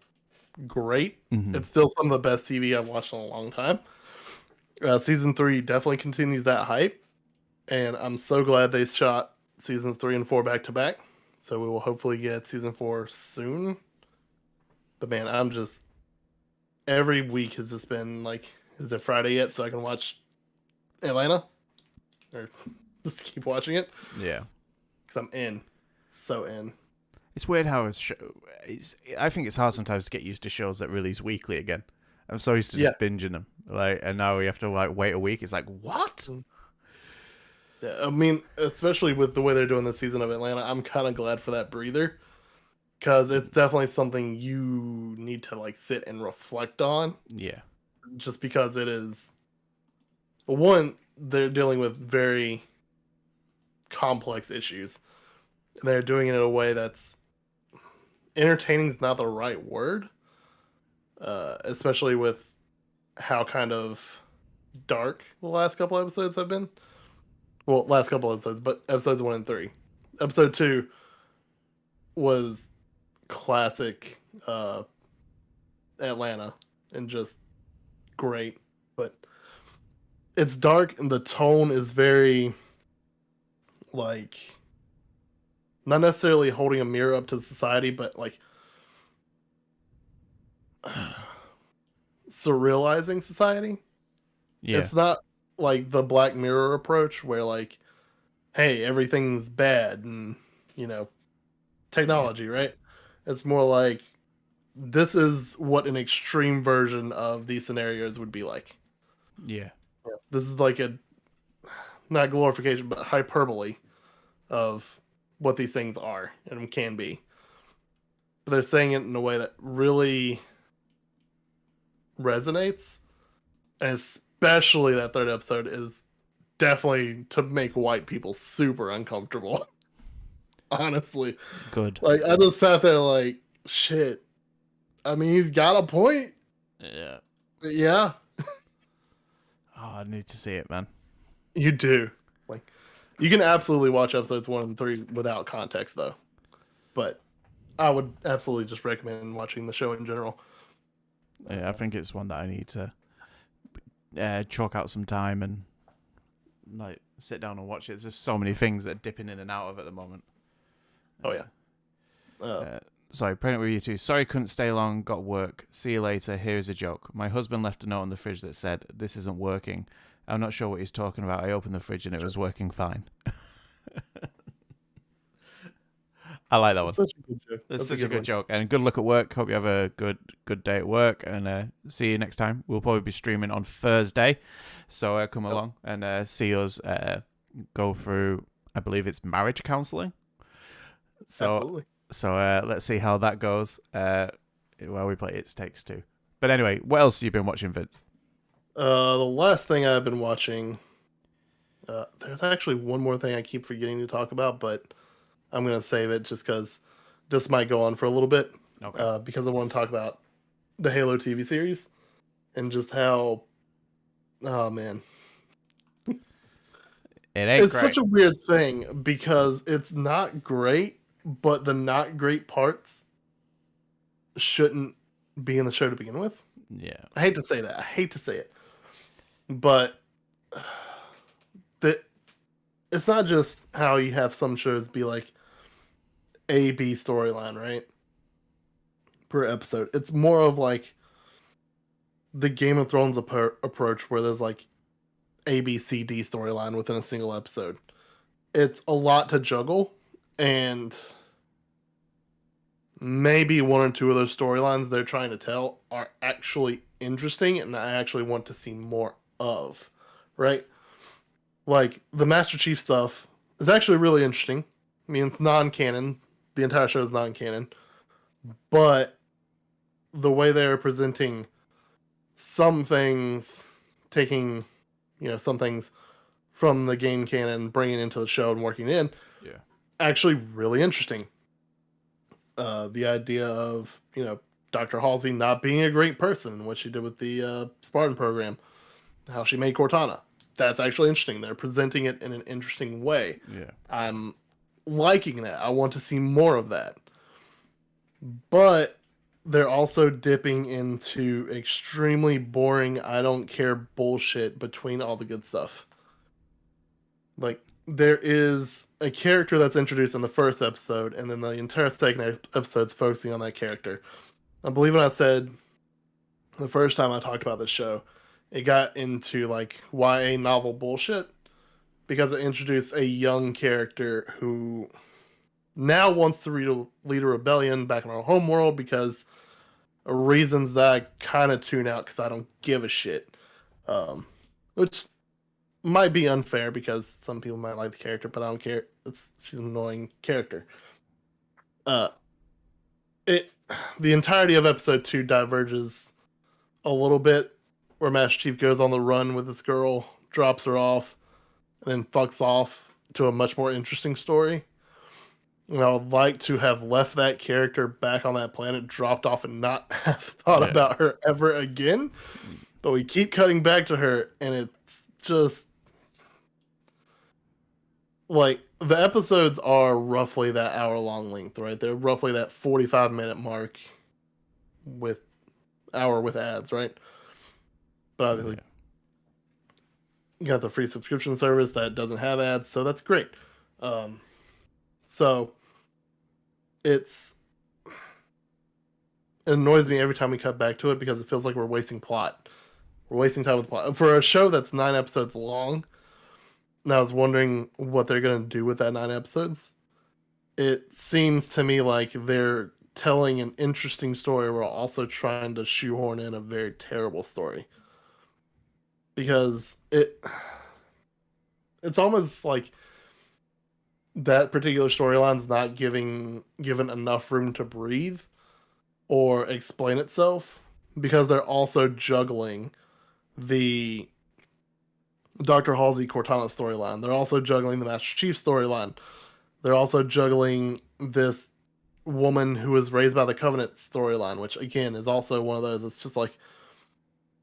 Speaker 2: great.
Speaker 1: Mm-hmm.
Speaker 2: It's still some of the best TV I've watched in a long time. Season 3 definitely continues that hype, and I'm so glad they shot seasons 3 and 4 back to back. So we will hopefully get season 4 soon. But man, I'm just every week has just been like, is it Friday yet? So I can watch Atlanta, or just keep watching it.
Speaker 1: Yeah,
Speaker 2: because I'm in, so in.
Speaker 1: It's weird how I think it's hard sometimes to get used to shows that release weekly again. I'm so used to just binging them, like, and now we have to like wait a week. It's like, what?
Speaker 2: Yeah, I mean, especially with the way they're doing this season of Atlanta, I'm kind of glad for that breather, because it's definitely something you need to like sit and reflect on.
Speaker 1: Yeah,
Speaker 2: just because it is, one, they're dealing with very complex issues, and they're doing it in a way that's entertaining is not the right word, especially with how kind of dark the last couple episodes have been. Well, last couple episodes, but episodes 1 and 3. Episode 2 was classic Atlanta and just great, but it's dark and the tone is very like not necessarily holding a mirror up to society, but like surrealizing society.
Speaker 1: yeah.
Speaker 2: It's not like the Black Mirror approach where like, hey, everything's bad and technology, right? It's more like this is what an extreme version of these scenarios would be like.
Speaker 1: Yeah.
Speaker 2: This is like a not glorification, but hyperbole of what these things are and can be. But they're saying it in a way that really resonates, and especially that third episode is definitely to make white people super uncomfortable. Honestly,
Speaker 1: Good.
Speaker 2: like I just sat there like, shit. I mean, he's got a point.
Speaker 1: Yeah.
Speaker 2: Yeah.
Speaker 1: Oh, I need to see it, man.
Speaker 2: You do. Like, you can absolutely watch episodes 1 and 3 without context, though. But I would absolutely just recommend watching the show in general.
Speaker 1: Yeah, I think it's one that I need to chalk out some time and like sit down and watch it. There's just so many things that are dipping in and out of at the moment.
Speaker 2: Oh yeah.
Speaker 1: Sorry, pregnant with you too. Sorry, couldn't stay long. Got work. See you later. Here's a joke. My husband left a note on the fridge that said, "This isn't working." I'm not sure what he's talking about. I opened the fridge and it was working fine. I like that one.
Speaker 2: Such a good joke.
Speaker 1: That's such a good joke. And good luck at work. Hope you have a good day at work. And see you next time. We'll probably be streaming on Thursday. So come along and see us go through, I believe it's marriage counseling. So,
Speaker 2: Absolutely.
Speaker 1: So let's see how that goes while we play It Takes Two. But anyway, what else have you been watching, Vince?
Speaker 2: The last thing I've been watching, there's actually one more thing I keep forgetting to talk about, but I'm going to save it just because this might go on for a little bit.
Speaker 1: Okay.
Speaker 2: Because I want to talk about the Halo TV series and just how, oh man.
Speaker 1: It ain't
Speaker 2: It's
Speaker 1: great.
Speaker 2: such a weird thing because it's not great, but the not great parts shouldn't be in the show to begin with.
Speaker 1: Yeah.
Speaker 2: I hate to say that. I hate to say it. But the, it's not just how you have some shows be like A B storyline, right? Per episode. It's more of like the Game of Thrones approach where there's like A B C D storyline within a single episode. It's a lot to juggle, and maybe one or two of those storylines they're trying to tell are actually interesting and I actually want to see more of, right? Like the Master Chief stuff is actually really interesting. I mean, it's non-canon. The entire show is non-canon, but the way they're presenting some things, taking some things from the game canon, bringing it into the show and working it in,
Speaker 1: Yeah.
Speaker 2: actually really interesting. The idea of Dr. Halsey not being a great person, what she did with the Spartan program, how she made Cortana. That's actually interesting. They're presenting it in an interesting way.
Speaker 1: Yeah.
Speaker 2: I'm liking that. I want to see more of that. But they're also dipping into extremely boring, I don't care bullshit between all the good stuff. Like, there is a character that's introduced in the first episode, and then the entire second episode's focusing on that character. I believe when I said the first time I talked about this show, it got into like YA novel bullshit because it introduced a young character who now wants to lead a rebellion back in our home world because of reasons that I kind of tune out because I don't give a shit. Which might be unfair because some people might like the character, but I don't care. She's an annoying character. The entirety of episode 2 diverges a little bit, where Master Chief goes on the run with this girl, drops her off, and then fucks off to a much more interesting story. And I would like to have left that character back on that planet, dropped off, and not have thought about her ever again. But we keep cutting back to her, and it's just like the episodes are roughly that hour-long length, right? They're roughly that 45-minute mark with ads, right? But obviously, you got the free subscription service that doesn't have ads, so that's great. So it annoys me every time we cut back to it because it feels like we're wasting plot. We're wasting time with plot. For a show that's 9 episodes long, and I was wondering what they're going to do with that 9 episodes. It seems to me like they're telling an interesting story while also trying to shoehorn in a very terrible story. Because it's almost like that particular storyline's not given enough room to breathe or explain itself, because they're also juggling the Dr. Halsey Cortana storyline. They're also juggling the Master Chief storyline. They're also juggling this woman who was raised by the Covenant storyline, which again is also one of those. It's just like,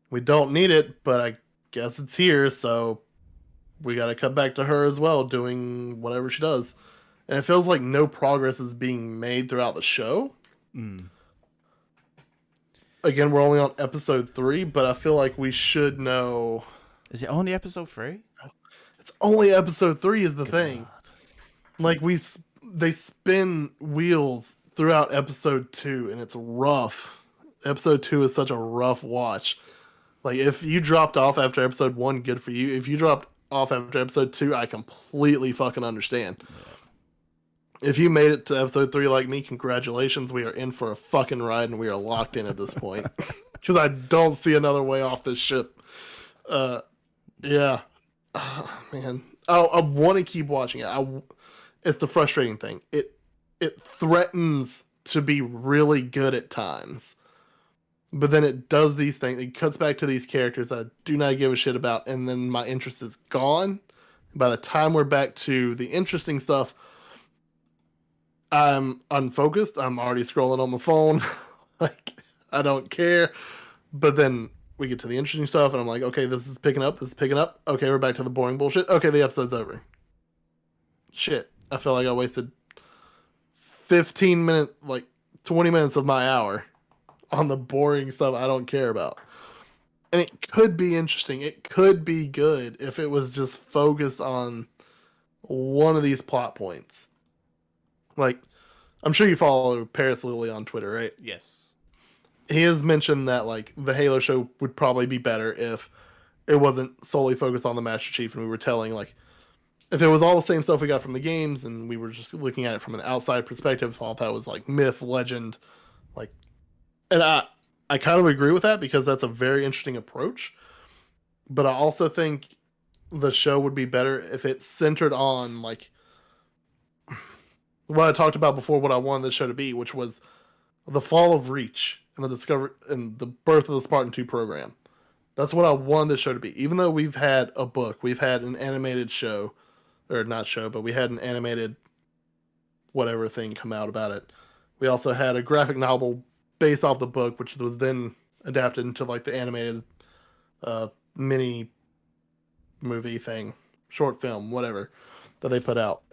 Speaker 2: we don't need it, but I guess it's here, so we got to cut back to her as well, doing whatever she does. And it feels like no progress is being made throughout the show. Again, we're only on episode 3, but I feel like we should know.
Speaker 1: Is it only episode 3?
Speaker 2: It's only episode 3 is the thing. Like, they spin wheels throughout episode 2, and it's rough. Episode 2 is such a rough watch. Like, if you dropped off after episode 1, good for you. If you dropped off after episode 2, I completely fucking understand. If you made it to episode 3 like me, congratulations. We are in for a fucking ride, and we are locked in at this point. Because I don't see another way off this ship. Yeah. Man. I want to keep watching it. It's the frustrating thing. It threatens to be really good at times. But then it does these things. It cuts back to these characters that I do not give a shit about, and then my interest is gone. By the time we're back to the interesting stuff, I'm unfocused. I'm already scrolling on my phone. Like, I don't care. But then we get to the interesting stuff, and I'm like, okay, this is picking up. Okay, we're back to the boring bullshit. Okay, the episode's over. Shit. I feel like I wasted 15 minutes, like 20 minutes of my hour on the boring stuff I don't care about. And it could be interesting. It could be good if it was just focused on one of these plot points. Like, I'm sure you follow Paris Lilly on Twitter, right?
Speaker 1: Yes.
Speaker 2: He has mentioned that like the Halo show would probably be better if it wasn't solely focused on the Master Chief and we were telling like if it was all the same stuff we got from the games and we were just looking at it from an outside perspective, all that was like myth, legend, like, and I kind of agree with that because that's a very interesting approach. But I also think the show would be better if it centered on like what I talked about before, what I wanted the show to be, which was the fall of Reach and the discovery and the birth of the Spartan 2 program. That's what I wanted the show to be. Even though we've had a book, we've had an animated show, or not show, but we had an animated whatever thing come out about it. We also had a graphic novel based off the book, which was then adapted into like the animated mini movie thing, short film, whatever, that they put out.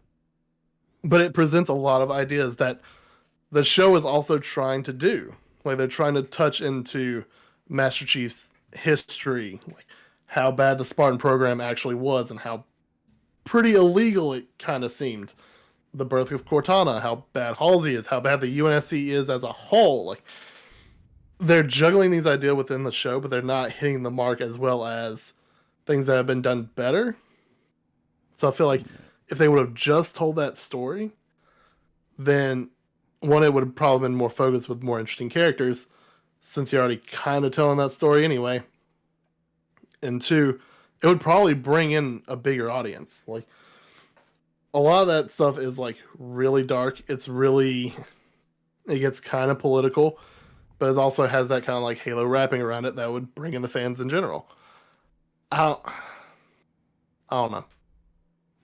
Speaker 2: But it presents a lot of ideas that the show is also trying to do. Like they're trying to touch into Master Chief's history, like how bad the Spartan program actually was and how pretty illegal it kind of seemed. The birth of Cortana, how bad Halsey is, how bad the UNSC is as a whole. Like they're juggling these ideas within the show, but they're not hitting the mark as well as things that have been done better. So I feel like if they would have just told that story, then one, it would have probably been more focused with more interesting characters, since you're already kind of telling that story anyway. And two, it would probably bring in a bigger audience. Like a lot of that stuff is like really dark. It gets kind of political, but it also has that kind of like Halo wrapping around it that would bring in the fans in general. I don't know.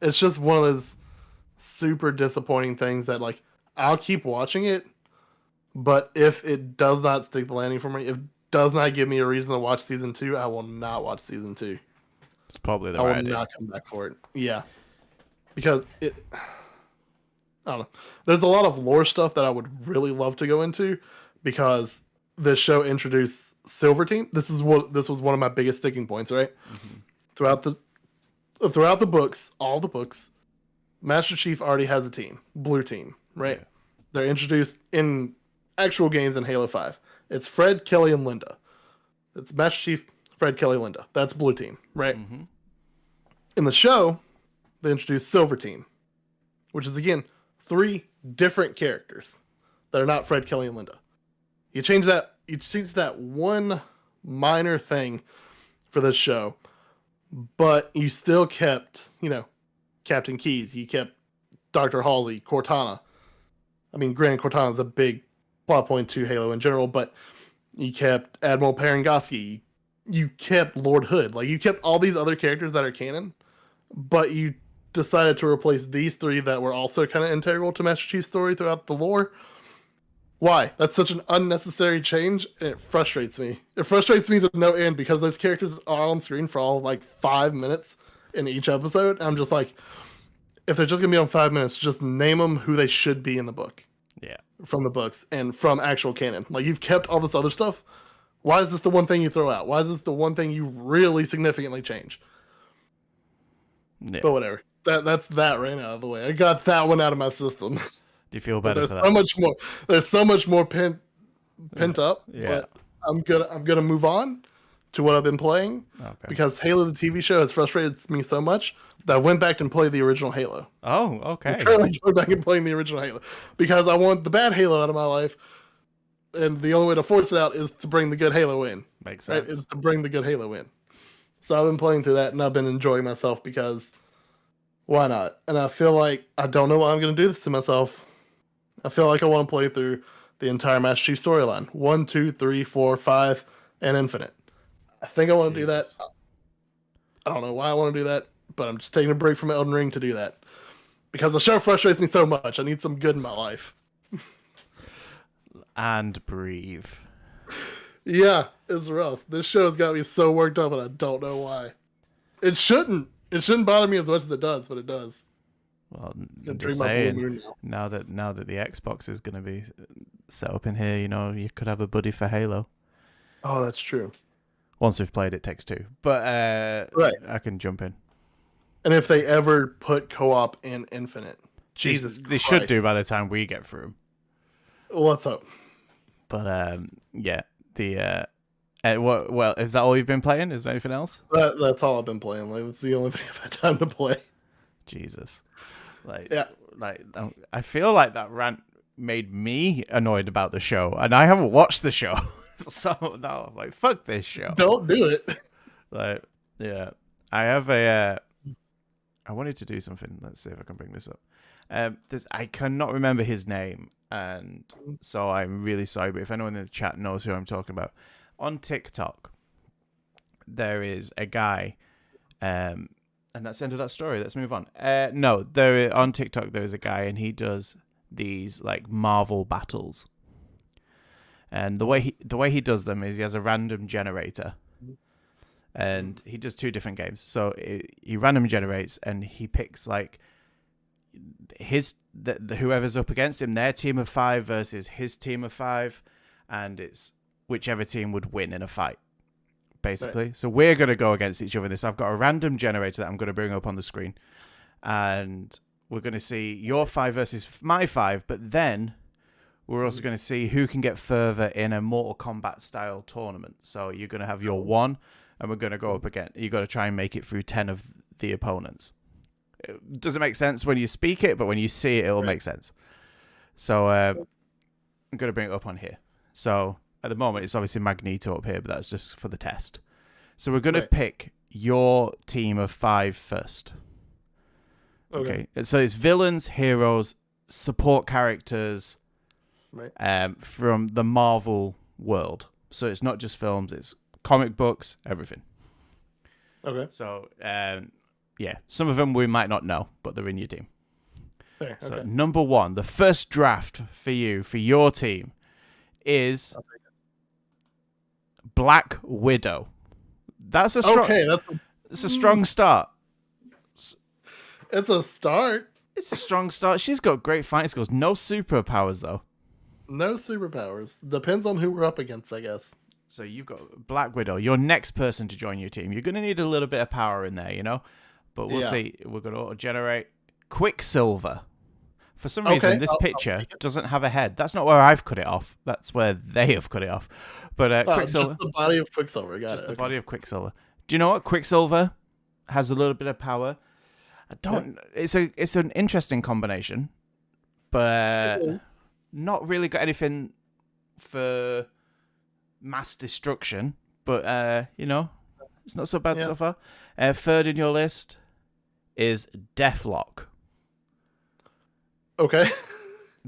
Speaker 2: It's just one of those super disappointing things that like I'll keep watching it, but if it does not stick the landing for me, if it does not give me a reason to watch season 2, I will not watch season 2.
Speaker 1: It's probably the
Speaker 2: I will
Speaker 1: right idea.
Speaker 2: not come back for it. Yeah. Because I don't know. There's a lot of lore stuff that I would really love to go into because this show introduced Silver Team. This was one of my biggest sticking points, right? Mm-hmm. Throughout the books, all the books, Master Chief already has a team, Blue Team, right? Yeah. They're introduced in actual games in Halo 5. It's Fred, Kelly, and Linda. It's Master Chief, Fred, Kelly, Linda. That's Blue Team, right? Mm-hmm. In the show, they introduced Silver Team, which is, again, 3 different characters that are not Fred, Kelly, and Linda. You change that one minor thing for this show, but you still kept, Captain Keyes. You kept Dr. Halsey, Cortana. I mean, granted, Cortana's a big plot point to Halo in general, but you kept Admiral Parangoski. You kept Lord Hood. Like, you kept all these other characters that are canon, but you decided to replace these 3 that were also kind of integral to Master Chief's story throughout the lore. Why? That's such an unnecessary change, and it frustrates me. It frustrates me to no end because those characters are on screen for all like 5 minutes in each episode. I'm just like, if they're just gonna be on 5 minutes, just name them who they should be in the book.
Speaker 1: Yeah. From
Speaker 2: the books and from actual canon. Like, you've kept all this other stuff. Why is this the one thing you throw out? Why is this the one thing you really significantly change? Yeah. But whatever. That's that right out of the way. I got that one out of my system.
Speaker 1: Do you feel better
Speaker 2: there's
Speaker 1: for that?
Speaker 2: So much more. There's so much more pent up.
Speaker 1: Yeah.
Speaker 2: But I'm gonna move on to what I've been playing. Okay. Because Halo the TV show has frustrated me so much that I went back and played the original Halo.
Speaker 1: Oh, okay.
Speaker 2: I'm currently going back and playing the original Halo because I want the bad Halo out of my life, and the only way to force it out is to bring the good Halo in.
Speaker 1: Makes sense.
Speaker 2: Right? Is to bring the good Halo in. So I've been playing through that, and I've been enjoying myself because why not? And I feel like I don't know why I'm going to do this to myself. I feel like I want to play through the entire Master Chief storyline. 1, 2, 3, 4, 5, and Infinite. I think I want to do that. I don't know why I want to do that, but I'm just taking a break from Elden Ring to do that. Because the show frustrates me so much. I need some good in my life.
Speaker 1: And breathe.
Speaker 2: Yeah, it's rough. This show's got me so worked up, and I don't know why. It shouldn't bother me as much as it does, but it does.
Speaker 1: Well, I'm just saying, now that the Xbox is going to be set up in here, you could have a buddy for Halo.
Speaker 2: Oh, that's true.
Speaker 1: Once we've played It Takes Two. But
Speaker 2: Right.
Speaker 1: I can jump in.
Speaker 2: And if they ever put co-op in Infinite, Jesus
Speaker 1: They
Speaker 2: Christ.
Speaker 1: should do by the time we get through 'em.
Speaker 2: Let's hope.
Speaker 1: But yeah, well, is that all you've been playing? Is there anything else?
Speaker 2: That's all I've been playing. Like, it's the only thing I've had time to play.
Speaker 1: Jesus,
Speaker 2: Yeah.
Speaker 1: I feel like that rant made me annoyed about the show, and I haven't watched the show, so now I'm like, fuck this show.
Speaker 2: Don't do it.
Speaker 1: Like, yeah, I wanted to do something. Let's see if I can bring this up. I cannot remember his name, and so I'm really sorry. But if anyone in the chat knows who I'm talking about, on TikTok, there is a guy, and that's the end of that story. Let's move on. No, on TikTok there is a guy, and he does these like Marvel battles, and the way he does them is he has a random generator. And he does 2 different games. So he random generates, and he picks like whoever's up against him, their team of 5 versus his team of 5, and it's whichever team would win in a fight, basically. Right. So we're going to go against each other in this. I've got a random generator that I'm going to bring up on the screen, and we're going to see your 5 versus my 5, but then we're also going to see who can get further in a Mortal Kombat style tournament. So you're going to have your 1, and we're going to go up again. You got to try and make it through 10 of the opponents. It doesn't make sense when you speak it, but when you see it, it'll make sense. So I'm going to bring it up on here. So at the moment, it's obviously Magneto up here, but that's just for the test. So we're going to pick your team of 5 first. Okay. So it's villains, heroes, support characters from the Marvel world. So it's not just films, it's comic books, everything. Okay. So, yeah, some of them we might not know, but they're in your team. Okay. So, number 1, the first draft for your team, is Black Widow. That's a strong. Okay, it's a strong start.
Speaker 2: It's a start.
Speaker 1: It's a strong start. She's got great fighting skills. No superpowers though.
Speaker 2: No superpowers. Depends on who we're up against, I guess.
Speaker 1: So you've got Black Widow. Your next person to join your team. You're going to need a little bit of power in there, you know? But we'll see. We're going to auto-generate Quicksilver. For some reason, this picture doesn't have a head. That's not where I've cut it off. That's where they have cut it off. But Quicksilver.
Speaker 2: Just the body of Quicksilver.
Speaker 1: Just the body of Quicksilver. Do you know what? Quicksilver has a little bit of power. I don't. Yeah. It's an interesting combination, but not really got anything for mass destruction, but you know, it's not so bad so far. Third in your list is Deathlock.
Speaker 2: Okay.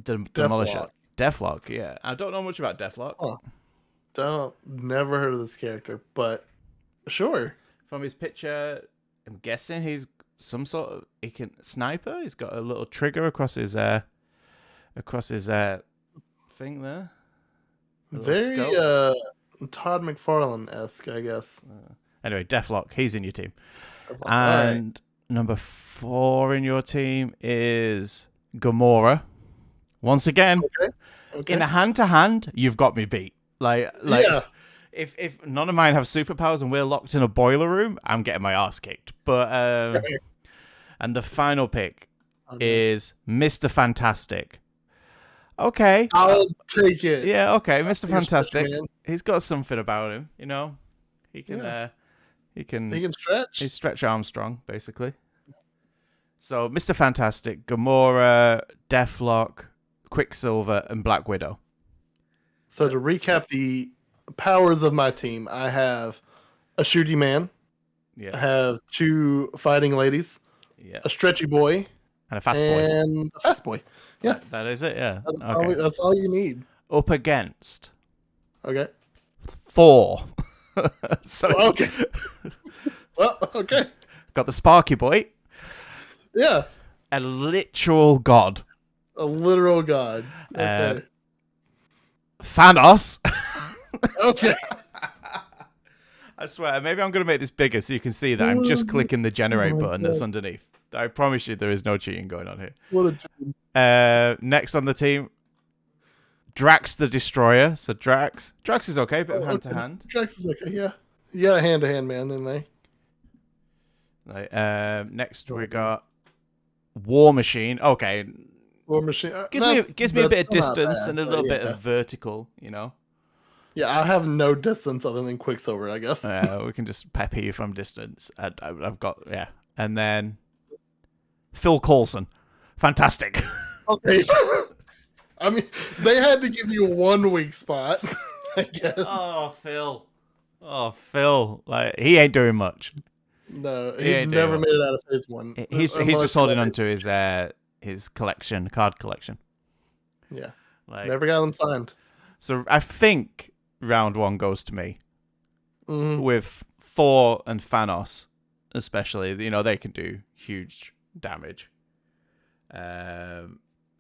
Speaker 1: Demolisher. Deathlock, yeah. I don't know much about Deathlock.
Speaker 2: Oh, never heard of this character, but sure.
Speaker 1: From his picture, I'm guessing he's some sort of sniper. He's got a little trigger across his thing there.
Speaker 2: Very Todd McFarlane-esque, I guess.
Speaker 1: Anyway, Deathlock, he's in your team. And number 4 in your team is Gamora. Once again, in a hand-to-hand, you've got me beat. Like if none of mine have superpowers and we're locked in a boiler room, I'm getting my ass kicked. But and the final pick is Mr. Fantastic. Okay.
Speaker 2: I'll take it.
Speaker 1: Yeah, okay. Mr. Fantastic. He's got something about him, you know. He can he can
Speaker 2: stretch.
Speaker 1: He's Stretch Armstrong, basically. So Mr. Fantastic, Gamora, Deathlock, Quicksilver, and Black Widow.
Speaker 2: So to recap the powers of my team, I have a shooty man. Yeah. I have 2 fighting ladies. Yeah. A stretchy boy.
Speaker 1: And a fast boy.
Speaker 2: And a fast boy. Yeah.
Speaker 1: That is it, yeah.
Speaker 2: That's all you need.
Speaker 1: Up against.
Speaker 2: Okay.
Speaker 1: Thor.
Speaker 2: Well, okay.
Speaker 1: Got the Sparky boy.
Speaker 2: Yeah.
Speaker 1: A literal god.
Speaker 2: A literal god. Okay.
Speaker 1: Thanos.
Speaker 2: Okay.
Speaker 1: I swear, maybe I'm going to make this bigger so you can see that I'm just clicking the generate button that's underneath. I promise you there is no cheating going on here.
Speaker 2: What a team.
Speaker 1: Next on the team, Drax the Destroyer. So Drax is okay, but hand to hand.
Speaker 2: Drax is okay, yeah. You got a hand-to-hand man in there.
Speaker 1: Like, next we got War Machine. Okay,
Speaker 2: War Machine.
Speaker 1: gives me a bit of
Speaker 2: that's not
Speaker 1: distance
Speaker 2: bad,
Speaker 1: and a
Speaker 2: but
Speaker 1: little bit
Speaker 2: yeah.
Speaker 1: of vertical. You know,
Speaker 2: Yeah, I have no distance other than Quicksilver, I guess.
Speaker 1: we can just pepper you from distance. I've got and then Phil Coulson, fantastic.
Speaker 2: Okay. I mean, they had to give you one weak spot, I guess.
Speaker 1: Oh, Phil. Like, he ain't doing much.
Speaker 2: No,
Speaker 1: He
Speaker 2: he
Speaker 1: ain't
Speaker 2: never
Speaker 1: doing
Speaker 2: made it out of phase one.
Speaker 1: He's just holding on to his card collection.
Speaker 2: Yeah,
Speaker 1: Like,
Speaker 2: never got them signed.
Speaker 1: so I think round one goes to me
Speaker 2: Mhm.
Speaker 1: with Thor and Thanos, especially. You know, they can do huge damage.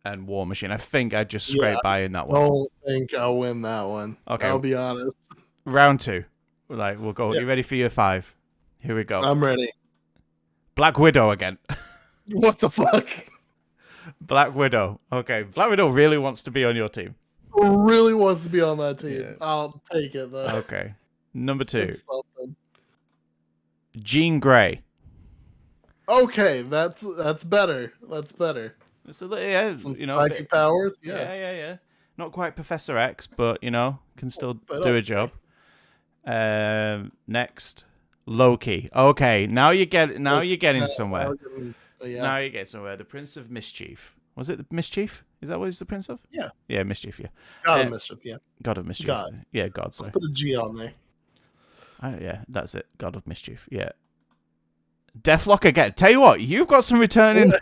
Speaker 1: And War Machine. I think I just scraped by in that
Speaker 2: I
Speaker 1: one.
Speaker 2: don't think I'll win that one.
Speaker 1: Okay.
Speaker 2: I'll be honest.
Speaker 1: Round two. Like, we'll go.
Speaker 2: Yeah.
Speaker 1: You ready for your 5? Here we go.
Speaker 2: I'm ready.
Speaker 1: Black Widow again.
Speaker 2: What the fuck?
Speaker 1: Black Widow. Okay, Black Widow really wants to be on your team.
Speaker 2: Really wants to be on my team.
Speaker 1: Yeah.
Speaker 2: I'll take it though.
Speaker 1: Okay. Number 2,
Speaker 2: It's something.
Speaker 1: Jean Grey.
Speaker 2: Okay, that's better. That's better.
Speaker 1: It's a little,
Speaker 2: Some
Speaker 1: you know,
Speaker 2: psychic powers. Yeah.
Speaker 1: yeah. Not quite Professor X, but you know, can still
Speaker 2: But
Speaker 1: do a job. Next, Loki. Okay, now you're getting somewhere.
Speaker 2: Yeah.
Speaker 1: Now you get somewhere. The Prince of Mischief. Was it the Mischief? Is that what he's the Prince of?
Speaker 2: Yeah.
Speaker 1: Yeah, Mischief. Yeah.
Speaker 2: God of Mischief. Yeah.
Speaker 1: God of Mischief.
Speaker 2: God.
Speaker 1: Yeah, God. Sorry.
Speaker 2: Let's put a G on there.
Speaker 1: Yeah, that's it. God of Mischief. Yeah. Deathlock again. Tell you what, you've got some returning.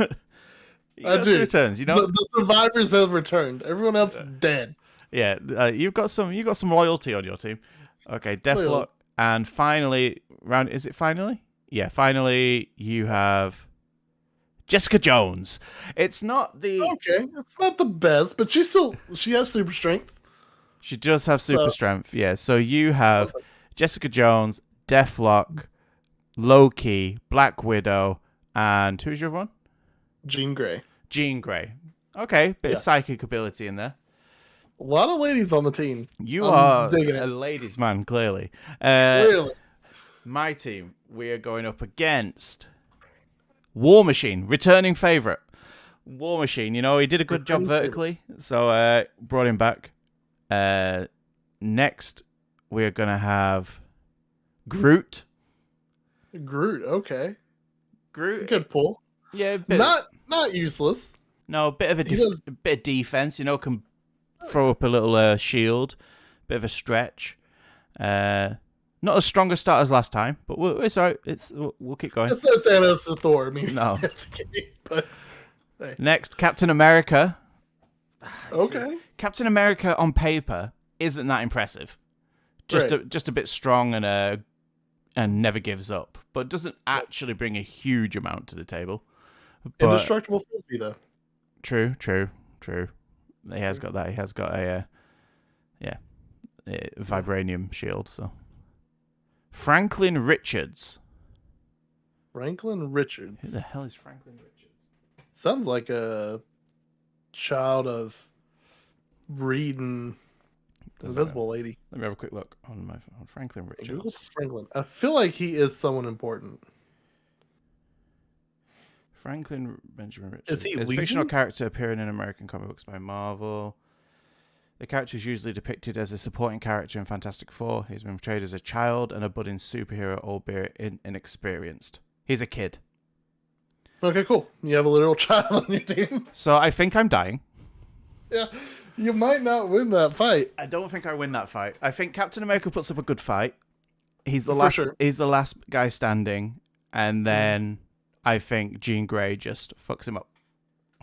Speaker 2: I do.
Speaker 1: Some returns. You know,
Speaker 2: The survivors have returned. Everyone else is dead.
Speaker 1: yeah. You've got some loyalty on your team. Okay, Deathlock, and finally, is it finally? Yeah, finally you have Jessica Jones. It's not the.
Speaker 2: Okay, it's not the best, but she has super strength.
Speaker 1: She does have super strength. Yeah. So you have Jessica Jones, Deathlock, Loki, Black Widow, and who's your other one?
Speaker 2: Jean Grey.
Speaker 1: Jean Grey. Okay, bit of psychic ability in there.
Speaker 2: A lot of ladies on the team.
Speaker 1: You
Speaker 2: I'm
Speaker 1: are
Speaker 2: digging it.
Speaker 1: a ladies' man, clearly.
Speaker 2: Clearly.
Speaker 1: My team, we are going up against War Machine, returning favourite. War Machine, you know, he did a good job vertically, so brought him back. Next, we're going to have Groot.
Speaker 2: Groot, okay.
Speaker 1: Groot.
Speaker 2: Good pull.
Speaker 1: Yeah,
Speaker 2: not useless.
Speaker 1: No, a bit of a bit of defense. You know, can throw up a little shield, bit of a stretch. Not as strong a start as last time, but it's alright. We'll keep going.
Speaker 2: It's not Thanos or Thor. I mean,
Speaker 1: No.
Speaker 2: but hey.
Speaker 1: Next, Captain America.
Speaker 2: Okay.
Speaker 1: Captain America on paper isn't that impressive. Just
Speaker 2: Right.
Speaker 1: a bit strong and never gives up, but doesn't actually bring a huge amount to the table. But,
Speaker 2: Indestructible frisbee though.
Speaker 1: True. He has got that. He has got a vibranium shield. So Franklin Richards.
Speaker 2: Franklin Richards.
Speaker 1: Who the hell is Franklin Richards?
Speaker 2: Sounds like a child of Reed and the Invisible Lady.
Speaker 1: Let me have a quick look on Franklin
Speaker 2: Google
Speaker 1: Richards.
Speaker 2: Franklin. I feel like he is someone important.
Speaker 1: Franklin Benjamin Richards.
Speaker 2: Is he
Speaker 1: a fictional
Speaker 2: Legion?
Speaker 1: character appearing in American comic books by Marvel. The character is usually depicted as a supporting character in Fantastic Four. He's been portrayed as a child and a budding superhero, albeit inexperienced. He's a kid.
Speaker 2: Okay, cool. You have a literal child on your team.
Speaker 1: So I think I'm dying.
Speaker 2: Yeah, you might not win that fight.
Speaker 1: I don't think I win that fight. I think Captain America puts up a good fight. He's the
Speaker 2: For
Speaker 1: last.
Speaker 2: sure.
Speaker 1: He's the last guy standing, and then I think Jean Grey just fucks him up,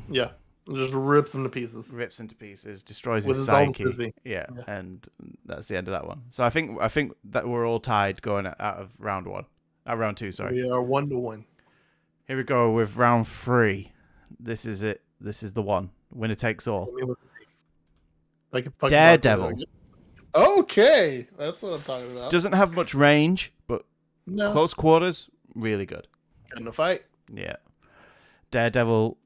Speaker 2: Yeah, just rips him to pieces.
Speaker 1: rips into pieces, destroys
Speaker 2: With
Speaker 1: his
Speaker 2: his own
Speaker 1: psyche.
Speaker 2: frisbee.
Speaker 1: Yeah,
Speaker 2: Yeah.
Speaker 1: and that's the end of that one. So I think that we're all tied going out of round one. Round two, sorry.
Speaker 2: We are 1-1.
Speaker 1: Here we go with round 3. This is it. This is the one. Winner takes all.
Speaker 2: Hit me with the T. Like a fucking
Speaker 1: Daredevil.
Speaker 2: Rocket. Okay, that's what I'm talking about.
Speaker 1: Doesn't have much range, but
Speaker 2: no,
Speaker 1: close quarters, really good.
Speaker 2: good in a fight.
Speaker 1: Yeah. Daredevil,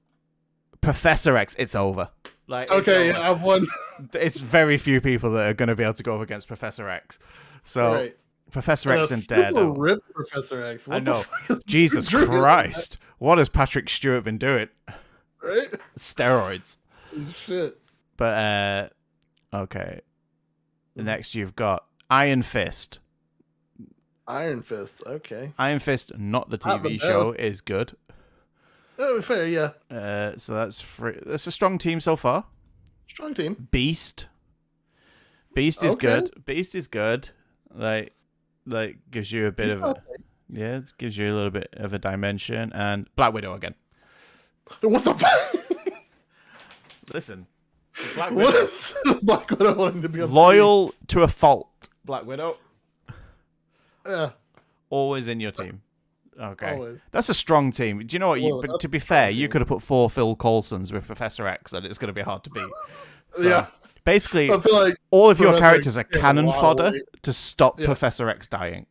Speaker 1: Professor X, it's over. Like, it's
Speaker 2: Okay,
Speaker 1: over.
Speaker 2: I've won.
Speaker 1: It's very few people that are going to be able to go up against Professor X. So
Speaker 2: Right.
Speaker 1: Professor X and
Speaker 2: super
Speaker 1: Daredevil.
Speaker 2: ripped Professor X. What
Speaker 1: I
Speaker 2: the
Speaker 1: know.
Speaker 2: fuck is
Speaker 1: Jesus
Speaker 2: Drew doing?
Speaker 1: Christ. What has Patrick Stewart been doing?
Speaker 2: Right?
Speaker 1: Steroids.
Speaker 2: Shit.
Speaker 1: But, okay. Next, you've got Iron Fist.
Speaker 2: Iron Fist. Okay.
Speaker 1: Iron Fist, not the
Speaker 2: Not the
Speaker 1: TV show,
Speaker 2: best.
Speaker 1: is good.
Speaker 2: Oh, fair. Yeah.
Speaker 1: So that's a strong team so far.
Speaker 2: Strong team.
Speaker 1: Beast. Beast is
Speaker 2: Okay.
Speaker 1: good. Beast is good. Like gives you a bit of a, yeah, gives you a little bit of a dimension. And Black Widow again.
Speaker 2: What the fuck?
Speaker 1: Listen, Black
Speaker 2: What
Speaker 1: Widow,
Speaker 2: is Black Widow wanting to be on
Speaker 1: loyal to a fault. Black Widow,
Speaker 2: TV? Yeah.
Speaker 1: always in your team. Okay,
Speaker 2: Always.
Speaker 1: that's a strong team. Do you know what?
Speaker 2: Well,
Speaker 1: But
Speaker 2: that's
Speaker 1: to be
Speaker 2: a
Speaker 1: fair,
Speaker 2: strong
Speaker 1: you
Speaker 2: team.
Speaker 1: could have put 4 Phil Coulsons with Professor X, and it's going to be hard to beat. So,
Speaker 2: Yeah.
Speaker 1: Basically,
Speaker 2: I feel like.
Speaker 1: all of your
Speaker 2: Professor
Speaker 1: characters are
Speaker 2: X came a
Speaker 1: cannon
Speaker 2: lot of
Speaker 1: fodder
Speaker 2: weight.
Speaker 1: to stop
Speaker 2: Yeah.
Speaker 1: Professor X dying.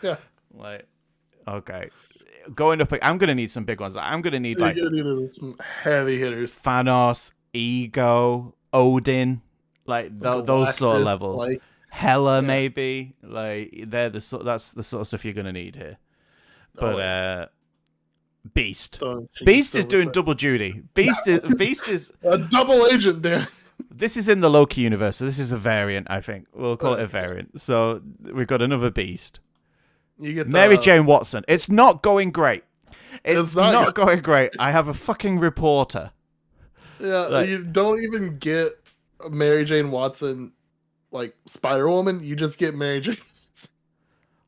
Speaker 2: Yeah.
Speaker 1: Like, okay, going up. I'm going to need some big ones. I'm going to need like
Speaker 2: You're gonna need some heavy hitters.
Speaker 1: Thanos, Ego, Odin, like those sort of
Speaker 2: Galactus,
Speaker 1: levels.
Speaker 2: like,
Speaker 1: Hela,
Speaker 2: yeah.
Speaker 1: maybe. Like that's the sort of stuff you're gonna need here. But Beast. Beast is doing double duty. Beast is
Speaker 2: a double agent, Dan.
Speaker 1: this is in the Loki universe, so this is a variant, I think. We'll call it a variant. So we've got another Beast.
Speaker 2: You get
Speaker 1: Mary Jane Watson. It's not going great. It's
Speaker 2: not
Speaker 1: not going great. I have a fucking reporter.
Speaker 2: Yeah,
Speaker 1: like-
Speaker 2: you don't even get Mary Jane Watson like Spider Woman. You just get Mary Jane.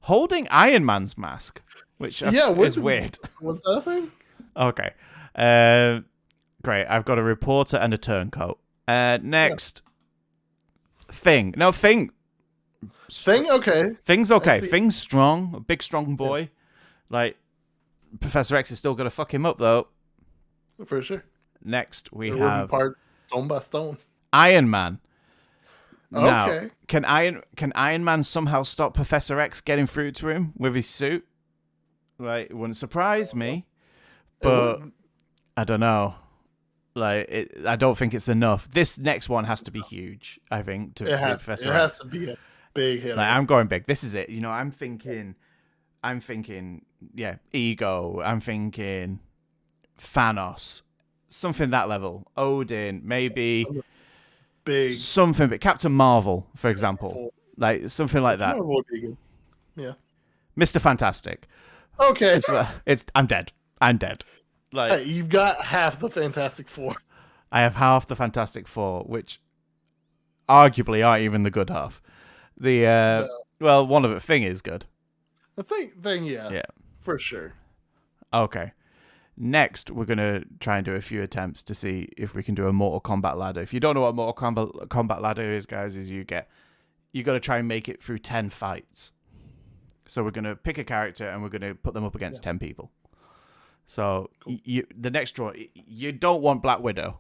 Speaker 1: Holding Iron Man's mask, which is weird.
Speaker 2: What's that thing?
Speaker 1: Okay. Great. I've got a reporter and a turncoat. Next. Thing. No, Thing.
Speaker 2: Thing? Okay.
Speaker 1: Thing's okay.
Speaker 2: see.
Speaker 1: Thing's strong. A big, strong boy. Like, Professor X is still going to fuck him up, though.
Speaker 2: For sure.
Speaker 1: Next, we
Speaker 2: It would be
Speaker 1: have
Speaker 2: part stone by stone.
Speaker 1: Iron Man. Now,
Speaker 2: Okay.
Speaker 1: can Iron Man somehow stop Professor X getting through to him with his suit? Like, it wouldn't surprise me, but I don't know. Like, I don't think it's enough. This next one has to be huge, I think, to
Speaker 2: It
Speaker 1: beat
Speaker 2: has,
Speaker 1: Professor
Speaker 2: it
Speaker 1: X.
Speaker 2: has to be a big hit.
Speaker 1: Like, I'm going big. This is it. You know, I'm thinking, yeah, Ego. I'm thinking Thanos. Something that level. Odin, maybe
Speaker 2: big.
Speaker 1: something, but Captain Marvel, for example. Like, something like that.
Speaker 2: Marvel would be good. Yeah.
Speaker 1: Mr. Fantastic.
Speaker 2: Okay.
Speaker 1: I'm dead. Like,
Speaker 2: Hey, you've got half the Fantastic Four.
Speaker 1: I have half the Fantastic Four, which arguably aren't even the good half. The well, one of it, Thing, is good.
Speaker 2: The thing, yeah.
Speaker 1: Yeah.
Speaker 2: For sure.
Speaker 1: Okay. Next, we're gonna try and do a few attempts to see if we can do a Mortal Kombat ladder. If you don't know what Mortal Kombat ladder is, guys, you got to try and make it through 10 fights. So we're gonna pick a character and we're gonna put them up against 10 people. So the next draw, you don't want Black Widow.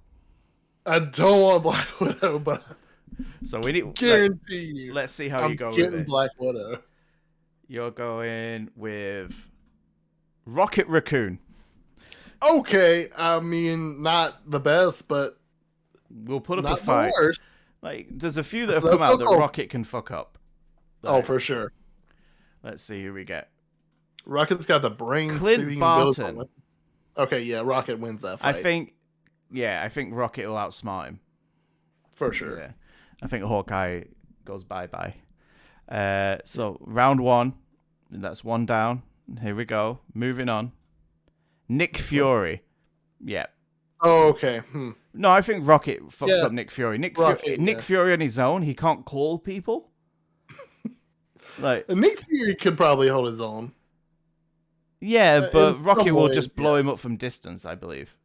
Speaker 2: I don't want Black Widow, but
Speaker 1: So we need.
Speaker 2: guarantee you.
Speaker 1: Let's see how
Speaker 2: I'm
Speaker 1: you go with
Speaker 2: getting
Speaker 1: this.
Speaker 2: Black Widow.
Speaker 1: You're going with Rocket Raccoon.
Speaker 2: Okay, I mean, not the best, but
Speaker 1: We'll put up
Speaker 2: not
Speaker 1: a fight.
Speaker 2: the worst.
Speaker 1: Like, there's a few that have
Speaker 2: So
Speaker 1: come out that
Speaker 2: cool.
Speaker 1: Rocket can fuck up.
Speaker 2: Oh,
Speaker 1: Like,
Speaker 2: for sure.
Speaker 1: let's see who we get.
Speaker 2: Rocket's got the brains.
Speaker 1: Clint
Speaker 2: so he can
Speaker 1: Barton.
Speaker 2: go okay, yeah, Rocket wins that fight.
Speaker 1: I think Rocket will outsmart him.
Speaker 2: for sure.
Speaker 1: Yeah. I think Hawkeye goes bye-bye. So round 1, that's 1 down. Here we go. Moving on. Nick Fury. Yeah.
Speaker 2: Oh, okay.
Speaker 1: No, I think Rocket fucks
Speaker 2: Yeah.
Speaker 1: up Nick Fury. Nick
Speaker 2: Rocket,
Speaker 1: Fury on his own, he can't call people. Like,
Speaker 2: And Nick Fury could probably hold his own.
Speaker 1: yeah, but
Speaker 2: in
Speaker 1: Rocket
Speaker 2: some
Speaker 1: will
Speaker 2: ways,
Speaker 1: just blow him up from distance, I believe.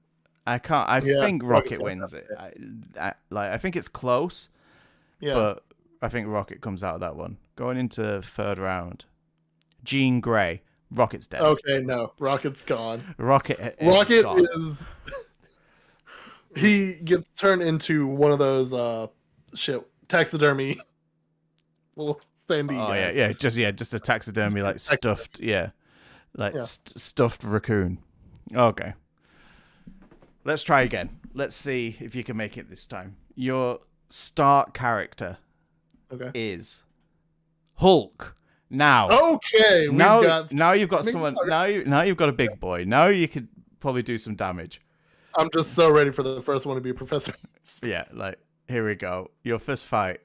Speaker 1: I
Speaker 2: Yeah,
Speaker 1: think
Speaker 2: Rocket's
Speaker 1: Rocket
Speaker 2: gonna
Speaker 1: wins
Speaker 2: have
Speaker 1: it. I think it's close,
Speaker 2: Yeah.
Speaker 1: but I think Rocket comes out of that one. Going into the 3rd round. Jean Grey. Rocket's dead.
Speaker 2: Okay, no. Rocket's gone.
Speaker 1: Rocket
Speaker 2: Rocket
Speaker 1: gone.
Speaker 2: is. He gets turned into one of those taxidermy little standee
Speaker 1: Oh
Speaker 2: guys.
Speaker 1: yeah, just a taxidermy, like stuffed, stuffed raccoon. Okay, let's try again. Let's see if you can make it this time. Your start character
Speaker 2: Okay.
Speaker 1: is Hulk, Now,
Speaker 2: Okay,
Speaker 1: now you've got
Speaker 2: Makes
Speaker 1: someone.
Speaker 2: it
Speaker 1: Now you've got a big boy. Now you could probably do some damage.
Speaker 2: I'm just so ready for the first one to be Professor.
Speaker 1: Yeah, like here we go. Your first fight.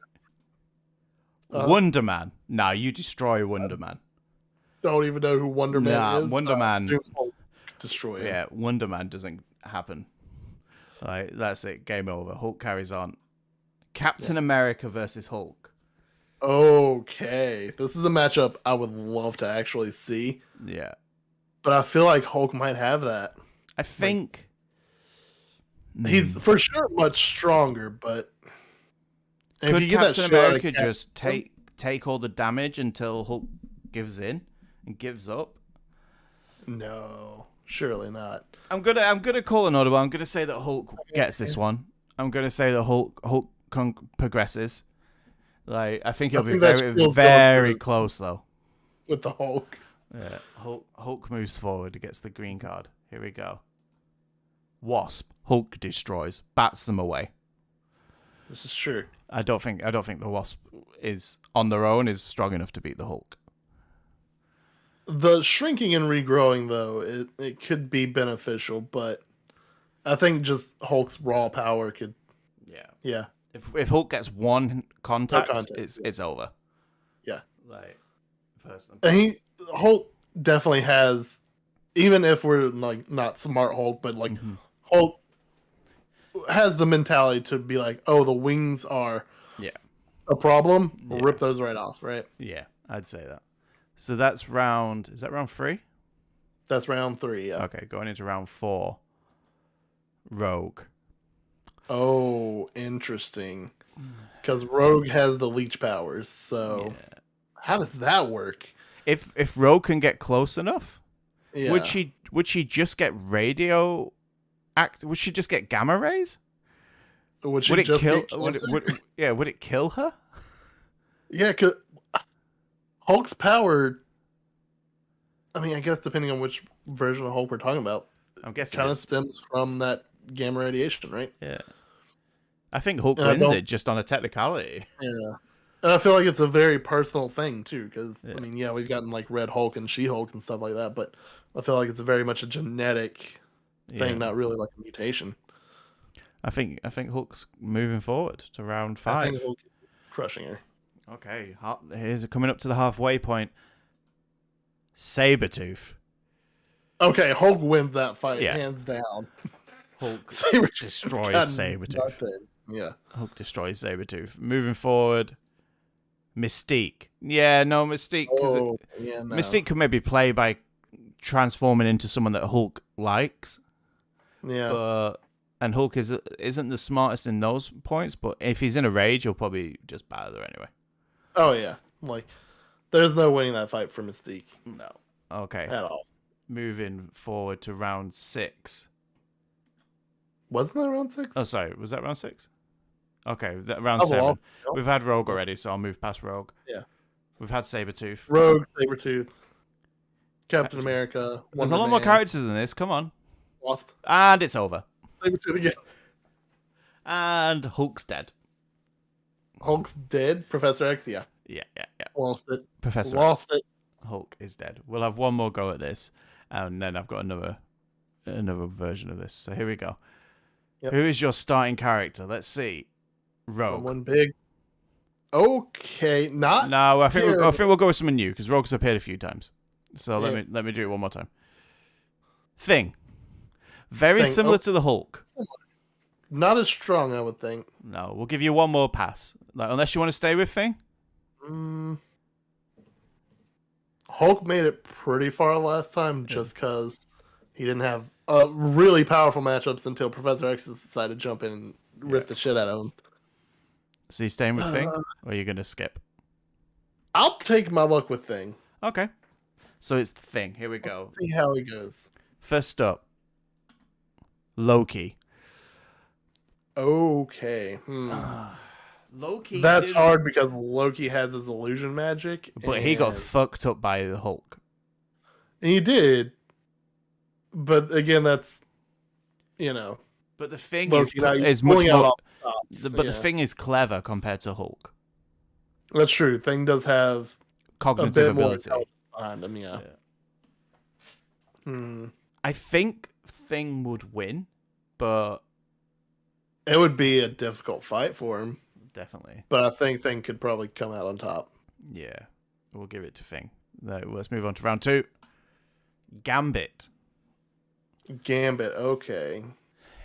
Speaker 2: Uh,
Speaker 1: Wonder Man. Nah, you destroy Wonder Man.
Speaker 2: Don't even know who Wonder Man
Speaker 1: Nah,
Speaker 2: is.
Speaker 1: Wonder Man.
Speaker 2: Doom Hulk destroy him.
Speaker 1: Yeah, Wonder Man doesn't happen. Like that's it. Game over. Hulk carries on. Captain America versus Hulk.
Speaker 2: Okay, this is a matchup I would love to actually see,
Speaker 1: Yeah,
Speaker 2: but I feel like Hulk might have that.
Speaker 1: I think
Speaker 2: He's for sure much stronger, but if
Speaker 1: could
Speaker 2: you get that
Speaker 1: Captain
Speaker 2: shit out of
Speaker 1: America
Speaker 2: Cap-
Speaker 1: just take all the damage until Hulk gives in and gives up?
Speaker 2: No, surely not.
Speaker 1: I'm gonna call an audible. I'm gonna say that Hulk gets this one. I'm gonna say that Hulk progresses. Like I think it'll be
Speaker 2: that
Speaker 1: very
Speaker 2: shield's
Speaker 1: very
Speaker 2: going
Speaker 1: close though.
Speaker 2: With the Hulk.
Speaker 1: Yeah, Hulk moves forward, gets the green card. Here we go. Wasp, Hulk destroys, bats them away.
Speaker 2: This is true.
Speaker 1: I don't think the Wasp is on their own is strong enough to beat the Hulk.
Speaker 2: The shrinking and regrowing, though, it could be beneficial, but I think just Hulk's raw power could. Yeah.
Speaker 1: If Hulk gets one contact,
Speaker 2: contact,
Speaker 1: it's over.
Speaker 2: Yeah.
Speaker 1: Like personally.
Speaker 2: And Hulk definitely has, even if we're like not smart Hulk, but like Hulk has the mentality to be like, oh, the wings are a problem. We'll rip those right off, right?
Speaker 1: Yeah, I'd say that. So that's round. Is that round 3?
Speaker 2: That's round 3. Yeah.
Speaker 1: Okay, going into round 4. Rogue.
Speaker 2: Oh, interesting. Because Rogue has the leech powers. So how does that work?
Speaker 1: If Rogue can get close enough,
Speaker 2: Yeah.
Speaker 1: would she just get radio would she just get gamma rays?
Speaker 2: Would
Speaker 1: it
Speaker 2: just
Speaker 1: kill
Speaker 2: get cancer?
Speaker 1: would it kill her?
Speaker 2: Yeah, because Hulk's power, I mean, I guess depending on which version of Hulk we're talking about,
Speaker 1: I'm guessing
Speaker 2: kind of stems from that gamma radiation, right?
Speaker 1: Yeah. I think Hulk
Speaker 2: And I
Speaker 1: wins
Speaker 2: don't-
Speaker 1: it just on a technicality.
Speaker 2: Yeah. And I feel like it's a very personal thing, too, because, I mean, we've gotten, like, Red Hulk and She-Hulk and stuff like that, but I feel like it's very much a genetic thing, not really like a mutation.
Speaker 1: I think Hulk's moving forward to round 5.
Speaker 2: I think Hulk is crushing her.
Speaker 1: Okay, here's coming up to the halfway point. Sabretooth.
Speaker 2: Okay, Hulk wins that fight,
Speaker 1: Yeah.
Speaker 2: hands down.
Speaker 1: Hulk
Speaker 2: Sabretooth
Speaker 1: destroys
Speaker 2: got
Speaker 1: Sabretooth.
Speaker 2: nothing. Yeah.
Speaker 1: Hulk destroys Sabretooth. Moving forward, Mystique. Yeah, no, Mystique.
Speaker 2: No.
Speaker 1: Mystique could maybe play by transforming into someone that Hulk likes.
Speaker 2: Yeah.
Speaker 1: And Hulk isn't the smartest in those points, but if he's in a rage, he'll probably just batter her anyway.
Speaker 2: Oh, yeah. Like, there's no winning that fight for Mystique.
Speaker 1: No. Okay.
Speaker 2: At all.
Speaker 1: Moving forward to round 6.
Speaker 2: Wasn't that round 6?
Speaker 1: Oh, sorry. Was that round 6? Okay, round 7. We've had Rogue already, so I'll move past Rogue.
Speaker 2: Yeah.
Speaker 1: We've had Sabretooth.
Speaker 2: Rogue, Sabretooth, Captain America.
Speaker 1: There's a lot more characters than this. Come on.
Speaker 2: Wasp.
Speaker 1: And it's over.
Speaker 2: Sabretooth again.
Speaker 1: And Hulk's dead.
Speaker 2: Hulk's dead. Professor X, yeah.
Speaker 1: Yeah.
Speaker 2: Lost it.
Speaker 1: Professor
Speaker 2: Lost it.
Speaker 1: Hulk is dead. We'll have one more go at this, and then I've got another version of this. So here we go.
Speaker 2: Yep.
Speaker 1: Who is your starting character? Let's see. Rogue.
Speaker 2: Someone big. Okay, not.
Speaker 1: No, I think we'll go with someone new because Rogue's appeared a few times. So let me do it one more time. Thing. Very similar to the Hulk.
Speaker 2: Not as strong, I would think.
Speaker 1: No, we'll give you one more pass. Like, unless you want to stay with Thing.
Speaker 2: Hulk made it pretty far last time just because he didn't have really powerful matchups until Professor X decided to jump in and rip the shit out of him.
Speaker 1: So you staying with Thing, or are you gonna skip?
Speaker 2: I'll take my luck with Thing.
Speaker 1: Okay. So it's Thing. Here we go.
Speaker 2: See how he goes.
Speaker 1: First up, Loki.
Speaker 2: Okay.
Speaker 1: Loki.
Speaker 2: That's hard because Loki has his illusion magic.
Speaker 1: But he got fucked up by the Hulk.
Speaker 2: And he did. But again, that's,
Speaker 1: But the Thing
Speaker 2: Loki,
Speaker 1: is much more.
Speaker 2: Stops,
Speaker 1: But the Thing is clever compared to Hulk.
Speaker 2: That's true. Thing does have
Speaker 1: cognitive
Speaker 2: bit more
Speaker 1: ability.
Speaker 2: intelligence behind him. Yeah.
Speaker 1: I think Thing would win, but
Speaker 2: It would be a difficult fight for him,
Speaker 1: definitely,
Speaker 2: but I think Thing could probably come out on top.
Speaker 1: yeah, we'll give it to Thing. Let's move on to round 2. Gambit.
Speaker 2: Gambit, okay.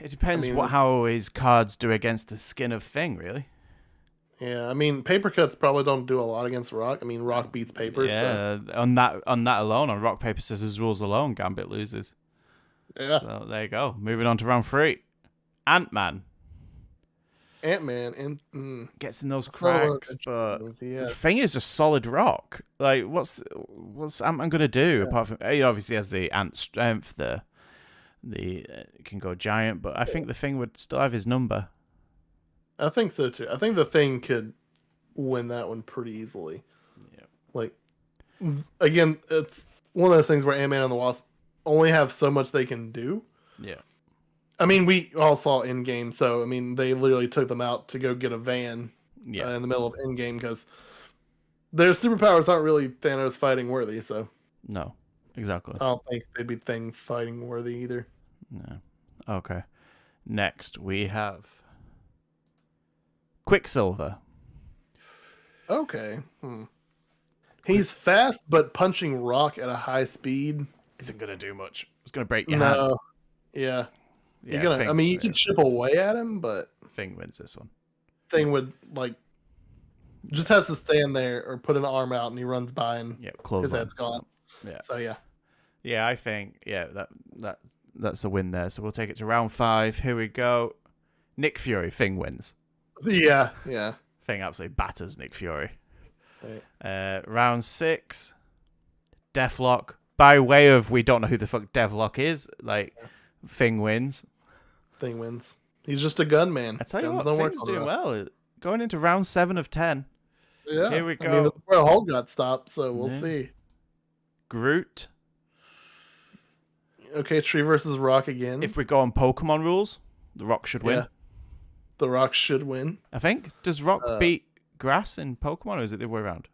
Speaker 1: It depends
Speaker 2: I mean,
Speaker 1: how his cards do against the skin of Thing, really.
Speaker 2: Yeah, I mean, paper cuts probably don't do a lot against Rock. I mean, Rock beats paper.
Speaker 1: Yeah, on that alone, on rock paper scissors rules alone, Gambit loses.
Speaker 2: Yeah.
Speaker 1: So there you go. Moving on to round 3. Ant-Man
Speaker 2: Ant-Man and
Speaker 1: gets in those cracks, but
Speaker 2: yeah.
Speaker 1: Thing is just solid rock. Like, what's Ant-Man gonna do apart from he obviously has the ant strength, the can go giant, but I think the Thing would still have his number.
Speaker 2: I think so too. I think the Thing could win that one pretty easily.
Speaker 1: Yeah.
Speaker 2: Like, again, it's one of those things where Ant-Man and the Wasp only have so much they can do.
Speaker 1: Yeah.
Speaker 2: I mean, we all saw Endgame, so I mean, they literally took them out to go get a van in the middle of Endgame because their superpowers aren't really Thanos fighting worthy. So
Speaker 1: No, exactly.
Speaker 2: I don't think they'd be Thing fighting worthy either.
Speaker 1: No. Okay. Next we have Quicksilver.
Speaker 2: Okay. He's fast, but punching rock at a high speed
Speaker 1: Isn't gonna do much. It's gonna break your hand.
Speaker 2: No. Yeah.
Speaker 1: Yeah,
Speaker 2: You're gonna. I mean, you can chip away at him, but
Speaker 1: Thing wins this one.
Speaker 2: Thing would just has to stand there or put an arm out, and he runs by, and
Speaker 1: Close.
Speaker 2: his head's gone.
Speaker 1: Yeah.
Speaker 2: So yeah.
Speaker 1: Yeah, I think that's a win there. So we'll take it to round 5. Here we go. Nick Fury. Thing wins.
Speaker 2: Yeah. Yeah.
Speaker 1: Thing absolutely batters Nick Fury.
Speaker 2: Right.
Speaker 1: Round 6. Deathlock. By way of we don't know who the fuck Deathlock is. Like, Thing wins.
Speaker 2: Thing wins. He's just a gunman.
Speaker 1: I tell you
Speaker 2: Guns
Speaker 1: what,
Speaker 2: don't work
Speaker 1: Thing's
Speaker 2: on
Speaker 1: doing
Speaker 2: us.
Speaker 1: well. Going into round 7 of 10.
Speaker 2: Yeah.
Speaker 1: Here we
Speaker 2: I mean,
Speaker 1: go.
Speaker 2: that's where Hulk got stopped, so we'll
Speaker 1: Yeah.
Speaker 2: see.
Speaker 1: Groot.
Speaker 2: Okay, Tree versus Rock again.
Speaker 1: If we go on Pokemon rules, the Rock should win.
Speaker 2: Yeah. The Rock should win.
Speaker 1: I think. Does Rock beat Grass in Pokemon, or is it the other way around?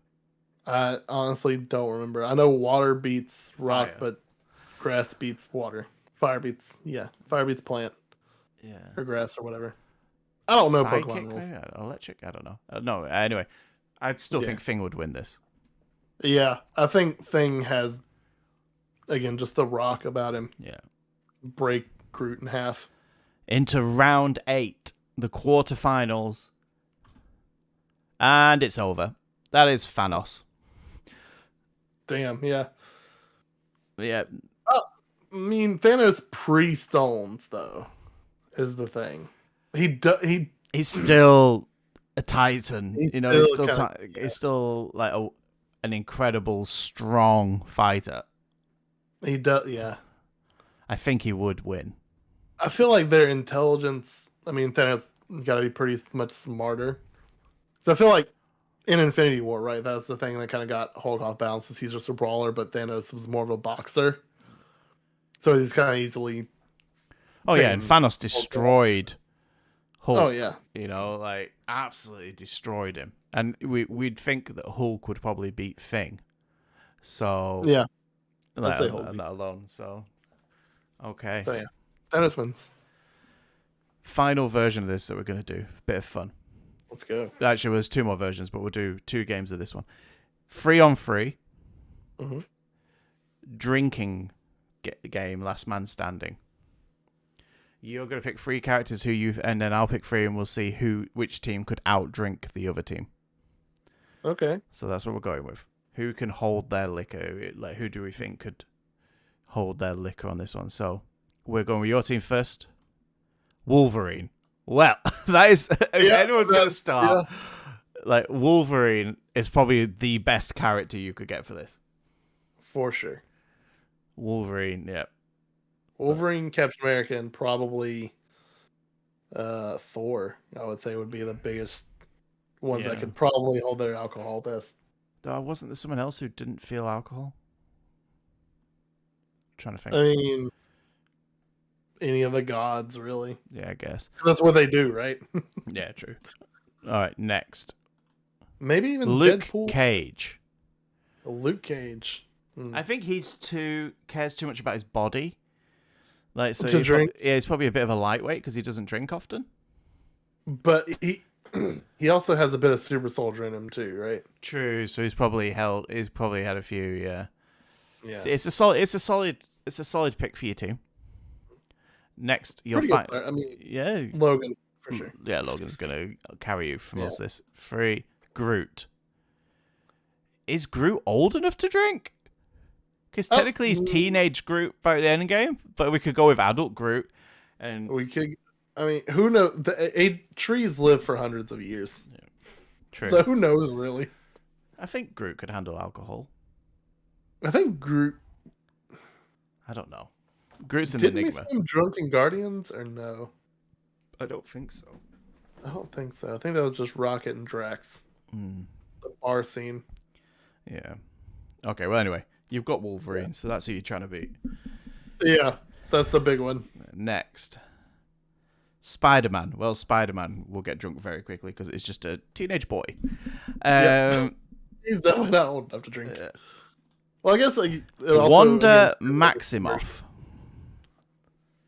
Speaker 2: I honestly don't remember. I know water beats rock,
Speaker 1: Fire.
Speaker 2: but grass beats water. Fire beats plant
Speaker 1: Yeah.
Speaker 2: or grass or whatever. I don't know
Speaker 1: Psychic,
Speaker 2: Pokemon rules.
Speaker 1: maybe? Electric? I don't know. No, anyway. I still
Speaker 2: Yeah.
Speaker 1: think Thing would win this.
Speaker 2: Yeah, I think Thing has, again, just the rock about him.
Speaker 1: Yeah.
Speaker 2: Break Groot in half.
Speaker 1: Into round 8, the quarterfinals. And it's over. That is Thanos.
Speaker 2: Damn, yeah.
Speaker 1: Yeah.
Speaker 2: I mean, Thanos pre-stones, though, is the thing.
Speaker 1: He's still a titan.
Speaker 2: He's
Speaker 1: He's
Speaker 2: still
Speaker 1: still
Speaker 2: kinda-
Speaker 1: he's still like an incredible strong fighter.
Speaker 2: He does, yeah.
Speaker 1: I think he would win.
Speaker 2: I feel like their intelligence, I mean, Thanos got to be pretty much smarter. So I feel like in Infinity War, right, that's the thing that kind of got Hulk off balance, is he's just a brawler, but Thanos was more of a boxer. So he's kind of easily...
Speaker 1: Oh yeah, and Thanos destroyed Hulk.
Speaker 2: Oh, yeah.
Speaker 1: Like absolutely destroyed him. And we'd think that Hulk would probably beat Thing. So
Speaker 2: Yeah.
Speaker 1: Like,
Speaker 2: say Hulk
Speaker 1: and that alone. So okay.
Speaker 2: So yeah, Thanos wins.
Speaker 1: Final version of this that we're gonna do. Bit of fun.
Speaker 2: Let's go.
Speaker 1: Actually, there's 2 more versions, but we'll do 2 games of this one. 3-on-3.
Speaker 2: Mm-hmm.
Speaker 1: Drinking game. Last man standing. You're gonna pick 3 characters and then I'll pick 3, and we'll see which team could outdrink the other team.
Speaker 2: Okay.
Speaker 1: So that's what we're going with. Who can hold their liquor? Like, who do we think could hold their liquor on this one? So we're going with your team first. Wolverine. Well, that is if anyone's gonna start.
Speaker 2: Yeah.
Speaker 1: Like, Wolverine is probably the best character you could get for this.
Speaker 2: For sure.
Speaker 1: Wolverine, yeah.
Speaker 2: Wolverine, Captain America, and probably Thor, I would say, would be the biggest ones that could probably hold their alcohol best.
Speaker 1: Wasn't there someone else who didn't feel alcohol? I'm trying to think.
Speaker 2: I mean, any of the gods, really.
Speaker 1: Yeah, I guess.
Speaker 2: That's what they do, right?
Speaker 1: Yeah, true. All right, next.
Speaker 2: Maybe even
Speaker 1: Luke
Speaker 2: Deadpool.
Speaker 1: Cage.
Speaker 2: Luke Cage.
Speaker 1: I think cares too much about his body. Like, so
Speaker 2: To drink?
Speaker 1: he's probably a bit of a lightweight because he doesn't drink often.
Speaker 2: But he also has a bit of super soldier in him too, right?
Speaker 1: True. So he's probably had a few. Yeah.
Speaker 2: Yeah.
Speaker 1: So it's a solid pick for you team. Next, you'll
Speaker 2: Pretty
Speaker 1: find.
Speaker 2: good. I mean,
Speaker 1: Yeah.
Speaker 2: Logan for sure.
Speaker 1: Yeah, Logan's gonna carry you for most of this. 3, Groot. Is Groot old enough to drink? Because technically he's teenage Groot by the end game, but we could go with adult Groot. And
Speaker 2: We could. I mean, who knows? Trees live for hundreds of years,
Speaker 1: true.
Speaker 2: so who knows really?
Speaker 1: I think Groot could handle alcohol.
Speaker 2: I think Groot.
Speaker 1: I don't know. Groot's an
Speaker 2: Didn't we
Speaker 1: enigma.
Speaker 2: see him drunk in Guardians or no?
Speaker 1: I don't think so.
Speaker 2: I don't think so. I think that was just Rocket and Drax. The bar scene.
Speaker 1: Yeah. Okay. Well, anyway, you've got Wolverine, so that's who you're trying to beat.
Speaker 2: Yeah, that's the big one.
Speaker 1: Next, Spider-Man. Well, Spider-Man will get drunk very quickly because it's just a teenage boy.
Speaker 2: He's definitely not old enough to drink. Well, I guess like
Speaker 1: Wanda Maximoff.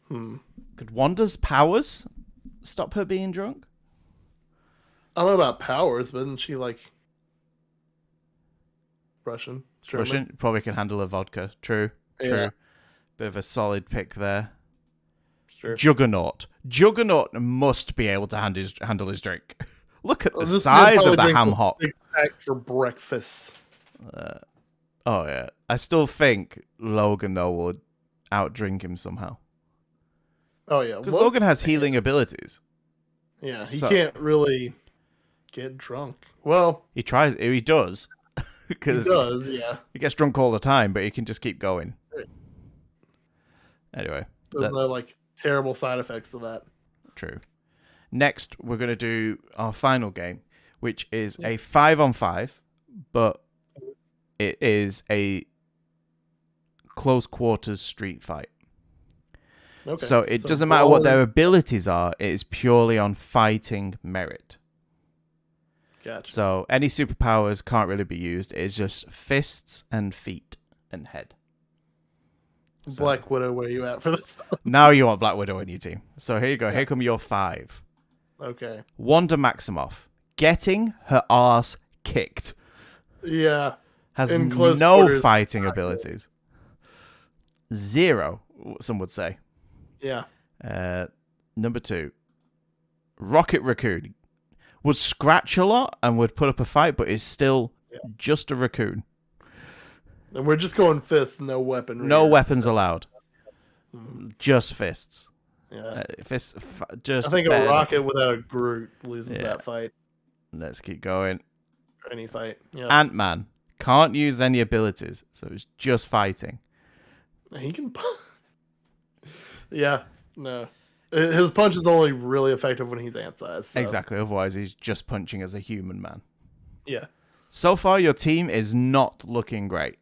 Speaker 1: Could Wanda's powers stop her being drunk?
Speaker 2: I don't know about powers, but isn't she like Russian? German?
Speaker 1: Russian probably can handle a vodka. True.
Speaker 2: Yeah.
Speaker 1: Bit of a solid pick there.
Speaker 2: Sure.
Speaker 1: Juggernaut. Juggernaut must be able to handle his drink. Look at the
Speaker 2: This
Speaker 1: size
Speaker 2: man
Speaker 1: of the
Speaker 2: probably
Speaker 1: ham
Speaker 2: drinks a
Speaker 1: hock.
Speaker 2: 6-pack for breakfast.
Speaker 1: Oh yeah, I still think Logan though would outdrink him somehow
Speaker 2: Oh yeah,
Speaker 1: because Logan has healing abilities.
Speaker 2: Yeah, he
Speaker 1: So-
Speaker 2: can't really get drunk. Well,
Speaker 1: He tries. He does
Speaker 2: he
Speaker 1: because
Speaker 2: does. Yeah,
Speaker 1: he gets drunk all the time, but he can just keep going. Anyway,
Speaker 2: there's
Speaker 1: that's
Speaker 2: no like terrible side effects of that.
Speaker 1: true. Next, we're gonna do our final game, which is a 5-on-5, but it is a close quarters street fight.
Speaker 2: Okay.
Speaker 1: So it doesn't matter what
Speaker 2: brawling-
Speaker 1: their abilities are, it is purely on fighting merit.
Speaker 2: Gotcha.
Speaker 1: So any superpowers can't really be used. It's just fists and feet and head. So
Speaker 2: Black Widow, where you at for this?
Speaker 1: now you want Black Widow on your team. So here you go. Here come your 5.
Speaker 2: Okay.
Speaker 1: Wanda Maximoff. Getting her ass kicked.
Speaker 2: Yeah.
Speaker 1: Has
Speaker 2: In close
Speaker 1: no
Speaker 2: quarters,
Speaker 1: fighting
Speaker 2: not good.
Speaker 1: abilities. 0, some would say.
Speaker 2: Yeah.
Speaker 1: Number 2. Rocket Raccoon. Would scratch a lot and would put up a fight, but is still just a raccoon.
Speaker 2: And we're just going fists, no weaponry.
Speaker 1: No
Speaker 2: or
Speaker 1: weapons
Speaker 2: stuff.
Speaker 1: allowed. Just fists.
Speaker 2: Yeah.
Speaker 1: Just
Speaker 2: I think
Speaker 1: better.
Speaker 2: a rocket without a Groot loses
Speaker 1: Yeah.
Speaker 2: that fight.
Speaker 1: Let's keep going.
Speaker 2: Or any fight. Yeah.
Speaker 1: Ant-Man. Can't use any abilities, so it's just fighting.
Speaker 2: He can. Yeah. No. His punch is only really effective when he's ant-sized. So.
Speaker 1: Exactly. Otherwise, he's just punching as a human man.
Speaker 2: Yeah.
Speaker 1: So far, your team is not looking great.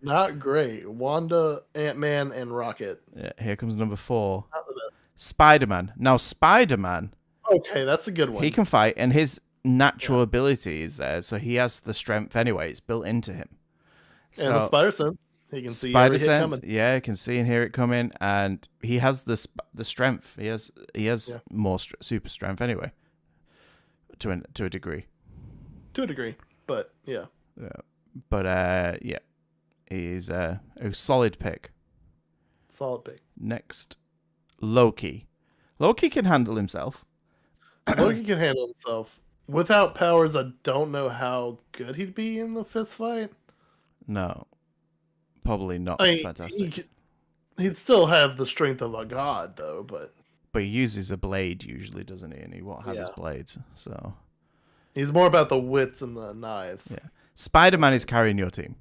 Speaker 2: Not great. Wanda, Ant-Man, and Rocket.
Speaker 1: Yeah, here comes number 4.
Speaker 2: Not the best.
Speaker 1: Spider-Man. Now, Spider-Man,
Speaker 2: Okay, that's a good one.
Speaker 1: he can fight, and his natural ability is there, so he has the strength anyway. It's built into him.
Speaker 2: And the
Speaker 1: So,
Speaker 2: spider sense. He can see
Speaker 1: spider
Speaker 2: every hit
Speaker 1: sense,
Speaker 2: coming.
Speaker 1: yeah, he can see and hear it coming, and he has the strength. He has more super strength anyway, to a degree.
Speaker 2: To a degree. But, yeah.
Speaker 1: Yeah, but yeah, he's a solid pick.
Speaker 2: Solid pick.
Speaker 1: Next, Loki. Loki can handle himself.
Speaker 2: Loki can handle himself. Without powers, I don't know how good he'd be in the fist fight.
Speaker 1: No, probably not
Speaker 2: I mean,
Speaker 1: fantastic.
Speaker 2: he'd still have the strength of a god, though, but
Speaker 1: But he uses a blade usually, doesn't he? And he won't have his
Speaker 2: Yeah.
Speaker 1: blades. So
Speaker 2: he's more about the wits and the knives.
Speaker 1: yeah, Spider-Man is carrying your team.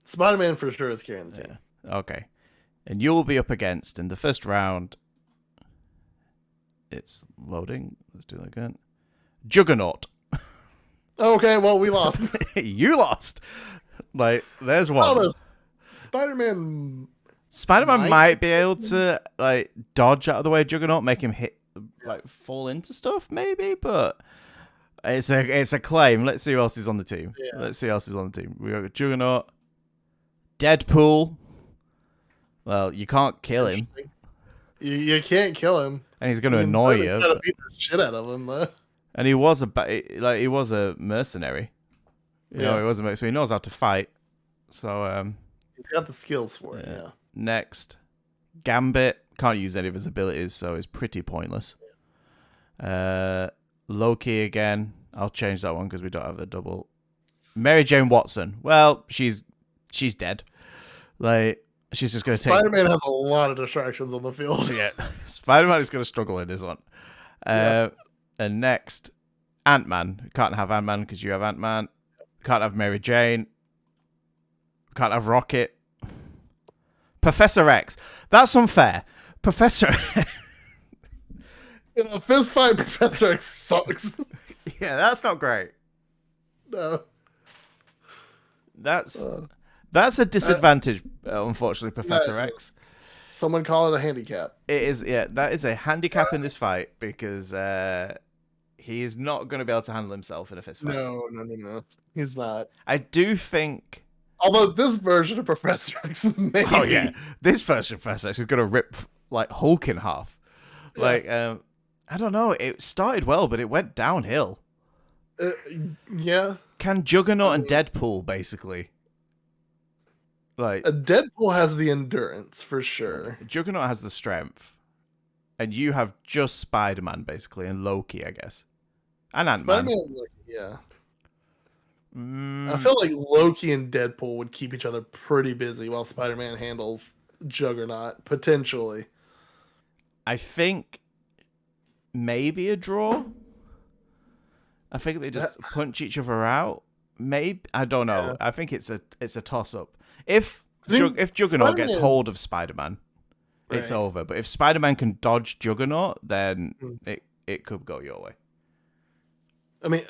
Speaker 2: Spider-Man for sure is carrying the team.
Speaker 1: Yeah. Okay, and you'll be up against in the first round. It's loading. Let's do that again. Juggernaut.
Speaker 2: Okay, well, we lost.
Speaker 1: You lost. Like, there's
Speaker 2: I don't
Speaker 1: one.
Speaker 2: know. Spider-Man...
Speaker 1: Spider-Man
Speaker 2: Might-
Speaker 1: might be able to like dodge out of the way of Juggernaut, make him hit, like fall into stuff, maybe. But It's a claim. Let's see who else is on the team.
Speaker 2: Yeah.
Speaker 1: Let's see who else is on the team. We got Juggernaut, Deadpool. Well, you can't kill him,
Speaker 2: You can't kill him.
Speaker 1: and he's going to annoy you.
Speaker 2: Try to beat the shit out of him though.
Speaker 1: And he was a mercenary. You know, he was so he knows how to fight. So
Speaker 2: He's got the skills for it. Yeah.
Speaker 1: next, Gambit can't use any of his abilities, so it's pretty pointless. Loki again. I'll change that one because we don't have the double. Mary Jane Watson. Well, she's dead. Like she's just going to take.
Speaker 2: Spider-Man has a lot of distractions on the field.
Speaker 1: Yeah, Spider-Man is going to struggle in this one. And next, Ant-Man. Can't have Ant-Man because you have Ant-Man. Can't have Mary Jane. Can't have Rocket. Professor X. That's unfair. Professor.
Speaker 2: In a fist fight, Professor X sucks.
Speaker 1: Yeah, that's not great.
Speaker 2: No.
Speaker 1: That's a disadvantage, unfortunately, Professor
Speaker 2: Yeah.
Speaker 1: X.
Speaker 2: Someone call it a handicap.
Speaker 1: It is, yeah, that is a handicap in this fight because he is not going to be able to handle himself in a fist fight.
Speaker 2: No. He's not.
Speaker 1: I do think.
Speaker 2: Although this version of Professor X, maybe.
Speaker 1: Oh yeah, this version of Professor X is going to rip like Hulk in half.
Speaker 2: Yeah.
Speaker 1: Like, I don't know. It started well, but it went downhill.
Speaker 2: Yeah.
Speaker 1: Can Juggernaut and Deadpool basically? Like,
Speaker 2: Deadpool has the endurance for sure.
Speaker 1: Juggernaut has the strength, and you have just Spider-Man basically, and Loki, I guess, and Ant-Man.
Speaker 2: Spider-Man, yeah. I feel like Loki and Deadpool would keep each other pretty busy while Spider-Man handles Juggernaut, potentially.
Speaker 1: I think maybe a draw. I think they just punch each other out. Maybe, I don't know.
Speaker 2: Yeah.
Speaker 1: I think it's a toss up. If Juggernaut gets hold of Spider-Man, it's
Speaker 2: Right.
Speaker 1: over. But if Spider-Man can dodge Juggernaut, then it could go your way.
Speaker 2: I mean,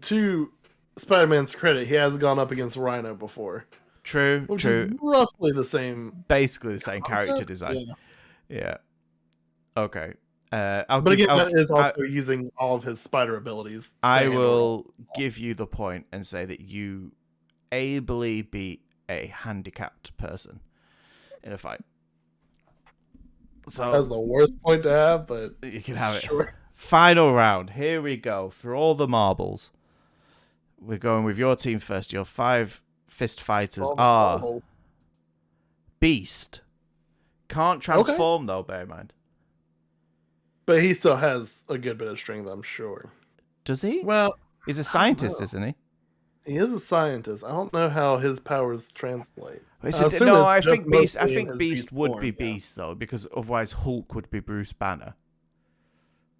Speaker 2: to Spider-Man's credit, he has gone up against Rhino before.
Speaker 1: True.
Speaker 2: Which is roughly the same.
Speaker 1: Basically the same character design. Yeah. Okay. But
Speaker 2: that is also using all of his spider abilities.
Speaker 1: I will give you the point and say that you ably beat a handicapped person in a fight. So
Speaker 2: that's the worst point to have, but
Speaker 1: you can have it.
Speaker 2: Sure.
Speaker 1: Final round. Here we go. For all the marbles, we're going with your team first. Your 5 fist fighters are Beast. Can't transform though, bear in mind.
Speaker 2: But he still has a good bit of strength, I'm sure.
Speaker 1: Does he?
Speaker 2: Well,
Speaker 1: he's a scientist, isn't he?
Speaker 2: He is a scientist. I don't know how his powers translate.
Speaker 1: I think Beast would be Beast though, because otherwise Hulk would be Bruce Banner.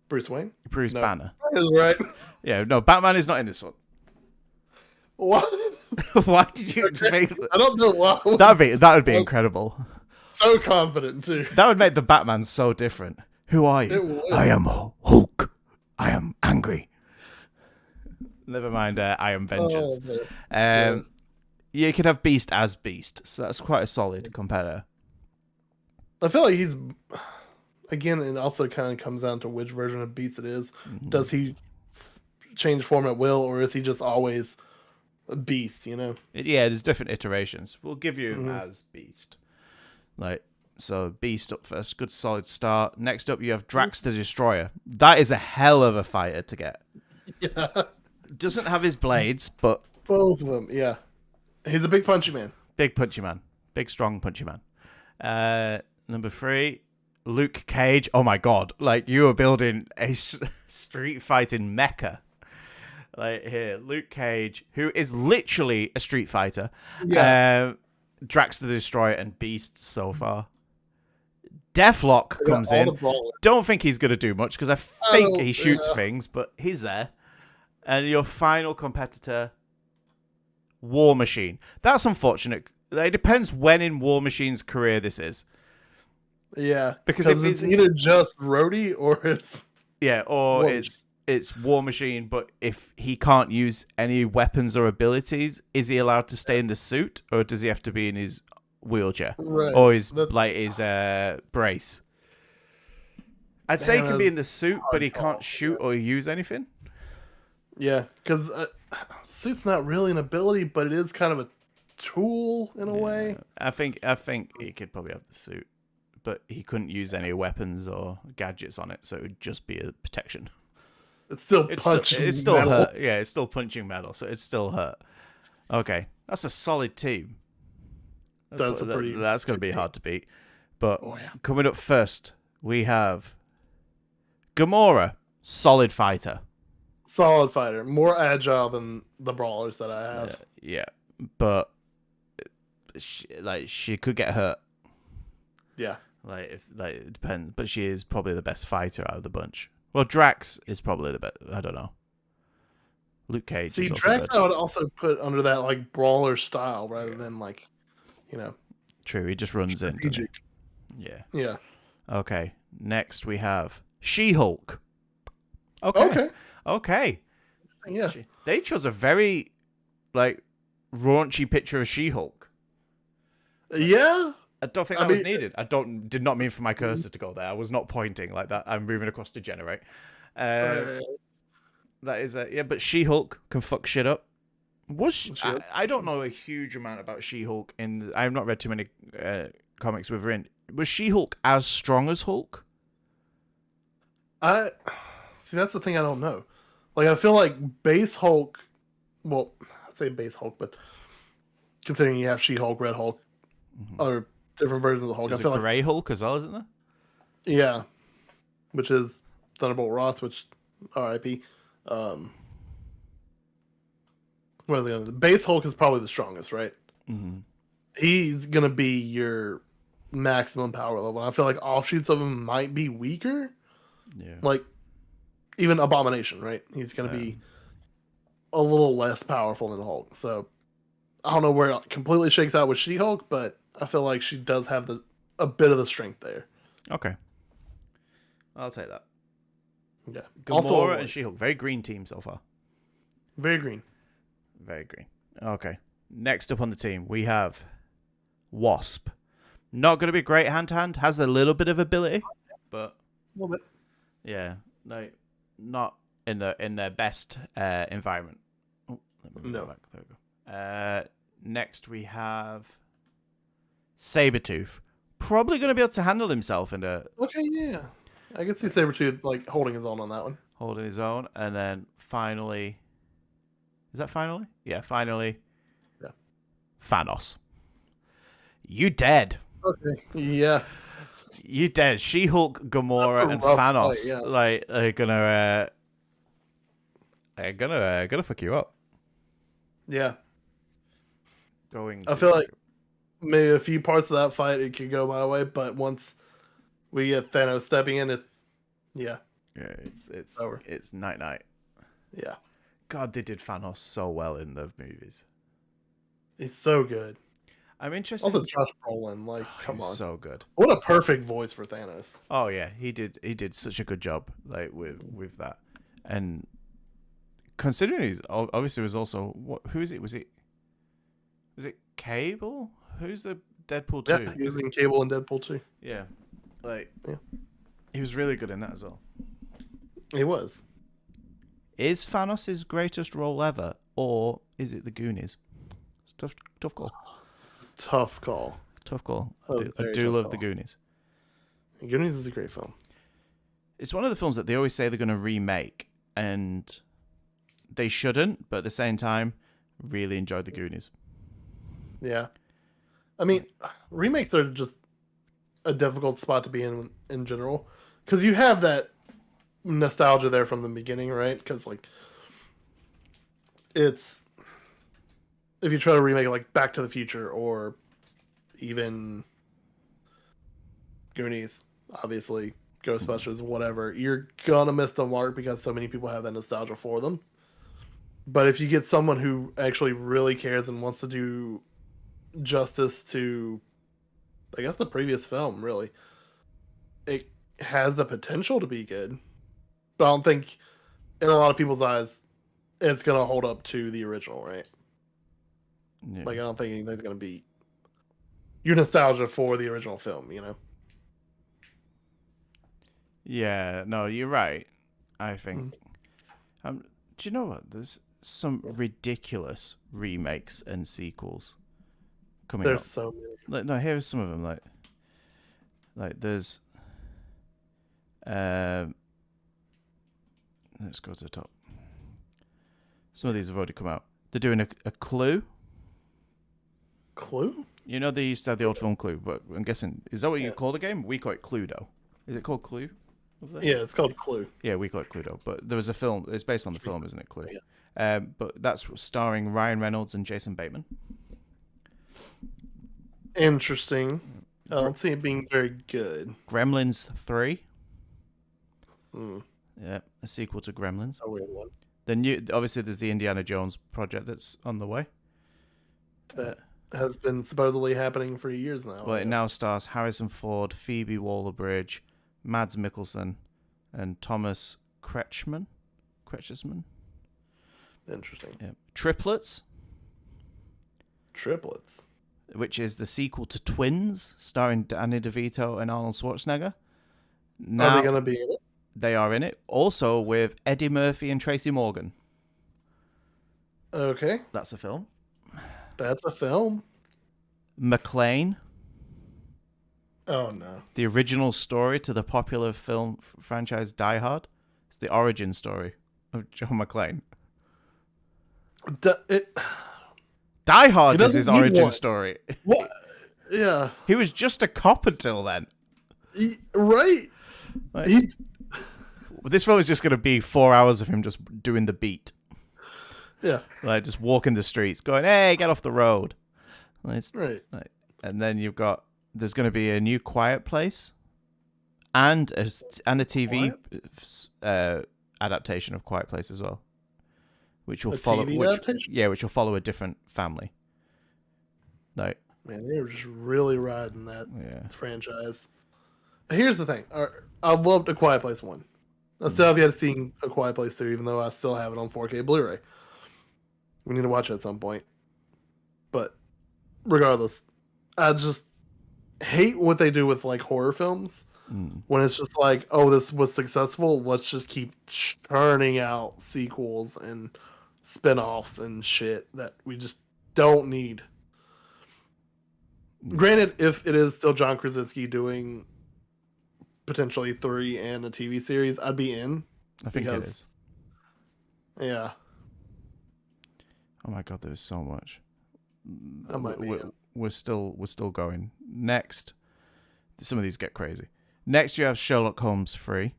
Speaker 2: Bruce Wayne?
Speaker 1: Bruce Banner.
Speaker 2: That is right.
Speaker 1: Yeah, no, Batman is not in this one.
Speaker 2: What?
Speaker 1: Why did you make
Speaker 2: I don't know why.
Speaker 1: That would be incredible.
Speaker 2: So confident too.
Speaker 1: That would make the Batman so different. Who are you? I am Hulk. I am angry. Never mind, I am vengeance. You could have Beast as Beast, so that's quite a solid competitor.
Speaker 2: I feel like he's, again, it also kind of comes down to which version of Beast it is. Mm-hmm. Does he change form at will, or is he just always a Beast, you know?
Speaker 1: Yeah, there's different iterations. We'll give you as Beast. So Beast up first, good solid start. Next up, you have Drax the Destroyer. That is a hell of a fighter to get.
Speaker 2: Yeah.
Speaker 1: Doesn't have his blades, but
Speaker 2: both of them, yeah. He's a big punchy man.
Speaker 1: Big punchy man. Big strong punchy man. Number 3, Luke Cage. Oh my god. Like, you are building a street fighting mecha. Like, here, Luke Cage, who is literally a street fighter. Yeah. Drax the Destroyer and Beast so far. Deathlock comes in. Don't think he's going to do much because I think he shoots things, but he's there. And your final competitor, War Machine. That's unfortunate. It depends when in War Machine's career this is.
Speaker 2: Yeah,
Speaker 1: because
Speaker 2: if it's either just Rhodey or it's
Speaker 1: it's War Machine. But if he can't use any weapons or abilities, is he allowed to stay in the suit, or does he have to be in his wheelchair or his brace? I'd say he can be in the suit, but he can't shoot or use anything.
Speaker 2: Yeah, because suit's not really an ability, but it is kind of a tool in a way.
Speaker 1: I think he could probably have the suit, but he couldn't use any weapons or gadgets on it, so it would just be a protection.
Speaker 2: It's still
Speaker 1: It's still
Speaker 2: punching
Speaker 1: it's still
Speaker 2: metal.
Speaker 1: hurt. Yeah, it's still punching metal, so it's still hurt. Okay, that's a solid team. That's going to be hard to beat. But coming up first, we have Gamora, solid fighter.
Speaker 2: Solid fighter, more agile than the brawlers that I have.
Speaker 1: Yeah, but she could get hurt.
Speaker 2: Yeah,
Speaker 1: It depends, but she is probably the best fighter out of the bunch. Well, Drax is probably the best. I don't know. Luke Cage.
Speaker 2: see,
Speaker 1: is also
Speaker 2: Drax
Speaker 1: good.
Speaker 2: I would also put under that like brawler style rather than like,
Speaker 1: True, he just runs in. doesn't he?
Speaker 2: strategic.
Speaker 1: Yeah.
Speaker 2: Yeah.
Speaker 1: Okay. Next we have She-Hulk. Okay.
Speaker 2: Yeah.
Speaker 1: They chose a very raunchy picture of She-Hulk.
Speaker 2: Yeah.
Speaker 1: I don't think that was needed. Did not mean for my cursor to go there. I was not pointing like that. I'm moving across to generate. That is but She-Hulk can fuck shit up. I don't know a huge amount about She-Hulk I have not read too many comics with her in. Was She-Hulk as strong as Hulk?
Speaker 2: I see. That's the thing I don't know. Like, I feel like base Hulk. Well, I say base Hulk, but considering you have She-Hulk, Red Hulk, other different versions of the Hulk,
Speaker 1: There's
Speaker 2: I feel
Speaker 1: a
Speaker 2: like
Speaker 1: Grey Hulk as well, isn't there?
Speaker 2: yeah, which is Thunderbolt Ross, which R.I.P. What is it gonna? The base Hulk is probably the strongest, right?
Speaker 1: Mm-hmm.
Speaker 2: He's gonna be your maximum power level. I feel like offshoots of him might be weaker.
Speaker 1: Yeah.
Speaker 2: Like even Abomination, right? He's gonna be a little less powerful than Hulk. So I don't know where it completely shakes out with She-Hulk, but I feel like she does have a bit of the strength there.
Speaker 1: Okay. I'll take that.
Speaker 2: Yeah.
Speaker 1: Gamora and She-Hulk. Very green team so far.
Speaker 2: Very green.
Speaker 1: Very green. Okay. Next up on the team, we have Wasp. Not going to be great hand-to-hand. Has a little bit of ability, but
Speaker 2: A little bit.
Speaker 1: yeah, no, not in their best environment. Oh, let me go back. There we go. Next, we have Sabretooth. Probably going to be able to handle himself in a
Speaker 2: Okay, yeah. I can see Sabretooth like holding his own on that one.
Speaker 1: holding his own, and then finally, is that finally? Yeah, finally.
Speaker 2: Yeah.
Speaker 1: Thanos. You dead.
Speaker 2: Okay. Yeah.
Speaker 1: You dead. She-Hulk, Gamora, and
Speaker 2: rough
Speaker 1: Thanos
Speaker 2: fight, yeah.
Speaker 1: are gonna fuck you up.
Speaker 2: Yeah.
Speaker 1: Going.
Speaker 2: I feel like maybe a few parts of that fight it could go my way, but once we get Thanos stepping in,
Speaker 1: it's
Speaker 2: over.
Speaker 1: It's night.
Speaker 2: Yeah.
Speaker 1: God, they did Thanos so well in the movies.
Speaker 2: He's so good.
Speaker 1: I'm interested.
Speaker 2: Also, Josh Brolin, like, come on,
Speaker 1: so good.
Speaker 2: What a perfect voice for Thanos.
Speaker 1: Oh yeah, he did such a good job with that, and considering he's obviously was also who is it? Was it Cable? Who's the Deadpool 2?
Speaker 2: Yeah, he was in Cable and Deadpool 2.
Speaker 1: Yeah, he was really good in that as well.
Speaker 2: He was.
Speaker 1: Is Thanos his greatest role ever, or is it the Goonies? It's tough call.
Speaker 2: Tough call.
Speaker 1: Tough call.
Speaker 2: Oh,
Speaker 1: I do love the Goonies.
Speaker 2: Goonies is a great film.
Speaker 1: It's one of the films that they always say they're going to remake, and they shouldn't, but at the same time, really enjoyed the Goonies.
Speaker 2: Yeah. I mean, remakes are just a difficult spot to be in general, because you have that nostalgia there from the beginning, right? Because like, it's if you try to remake it like Back to the Future or even Goonies, obviously Ghostbusters, whatever, you're gonna miss the mark because so many people have that nostalgia for them. But if you get someone who actually really cares and wants to do justice to, I guess, the previous film, really, it has the potential to be good. But I don't think, in a lot of people's eyes, it's gonna hold up to the original, right?
Speaker 1: Yeah.
Speaker 2: Like, I don't think anything's gonna be your nostalgia for the original film, you know?
Speaker 1: Yeah, no, you're right. I think I'm Do you know what? There's some ridiculous remakes and sequels coming
Speaker 2: There's
Speaker 1: up.
Speaker 2: so many.
Speaker 1: Like, no, here's some of them. Like there's. Let's go to the top. Some of these have already come out. They're doing a Clue.
Speaker 2: Clue?
Speaker 1: You know they used to have the old film Clue, but I'm guessing is that what you call the game? We call it Cluedo. Is it called Clue?
Speaker 2: Yeah, it's called Clue.
Speaker 1: Yeah, we call it Cluedo. But there was a film. It's based on the film, isn't it? Clue.
Speaker 2: Yeah.
Speaker 1: But that's starring Ryan Reynolds and Jason Bateman.
Speaker 2: Interesting. I don't see it being very good.
Speaker 1: Gremlins 3.
Speaker 2: Hmm.
Speaker 1: Yeah, a sequel to Gremlins.
Speaker 2: A weird one.
Speaker 1: The new, obviously, there's the Indiana Jones project that's on the way.
Speaker 2: That has been supposedly happening for years now.
Speaker 1: Well, it now stars Harrison Ford, Phoebe Waller-Bridge, Mads Mikkelsen, and Thomas Kretschmann.
Speaker 2: Interesting.
Speaker 1: Yeah. Triplets,
Speaker 2: Triplets.
Speaker 1: which is the sequel to Twins, starring Danny DeVito and Arnold Schwarzenegger. Now,
Speaker 2: Are they going to be in it?
Speaker 1: They are in it. Also with Eddie Murphy and Tracy Morgan.
Speaker 2: Okay.
Speaker 1: That's a film.
Speaker 2: That's a film.
Speaker 1: McClane,
Speaker 2: Oh, no.
Speaker 1: the original story to the popular film franchise Die Hard. It's the origin story of John McClane. Die Hard is his origin story.
Speaker 2: What? Yeah.
Speaker 1: He was just a cop until then.
Speaker 2: Right.
Speaker 1: Like, this film is just going to be 4 hours of him just doing the beat.
Speaker 2: Yeah.
Speaker 1: Like, just walking the streets, going, hey, get off the road. Like,
Speaker 2: Right.
Speaker 1: and then there's going to be a new Quiet Place and a TV adaptation of Quiet Place as well. Which will follow, which will follow a different family. Like,
Speaker 2: man, they were just really riding that franchise. Here's the thing: I loved A Quiet Place 1. I still have yet to see A Quiet Place 2, even though I still have it on 4K Blu-ray. We need to watch it at some point. But regardless, I just hate what they do with like horror films. When it's just like, oh, this was successful, let's just keep churning out sequels and spin-offs and shit that we just don't need. Granted, if it is still John Krasinski doing potentially 3 and a TV series, I'd be in.
Speaker 1: I think it is.
Speaker 2: Yeah.
Speaker 1: Oh my god, there's so much.
Speaker 2: I might be in.
Speaker 1: We're still going. Next, some of these get crazy. Next, you have Sherlock Holmes 3.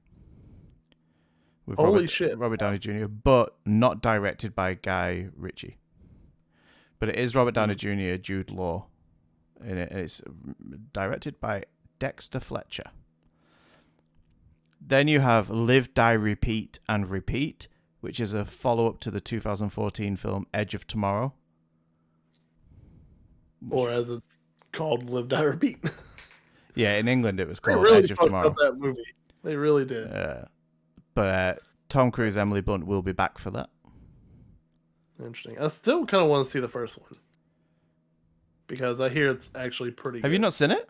Speaker 1: With Robert Downey Jr., but not directed by Guy Ritchie. But it is Robert Downey Jr., Jude Law in it, and it's directed by Dexter Fletcher. Then you have Live, Die, Repeat, and Repeat, which is a follow-up to the 2014 film Edge of Tomorrow.
Speaker 2: Or as it's called, Live, Die, Repeat.
Speaker 1: Yeah, in England it was called
Speaker 2: really
Speaker 1: Edge of Tomorrow.
Speaker 2: Up that movie. They really did.
Speaker 1: But Tom Cruise, Emily Blunt will be back for that.
Speaker 2: Interesting. I still kind of want to see the first one. Because I hear it's actually pretty good.
Speaker 1: Have you not seen it?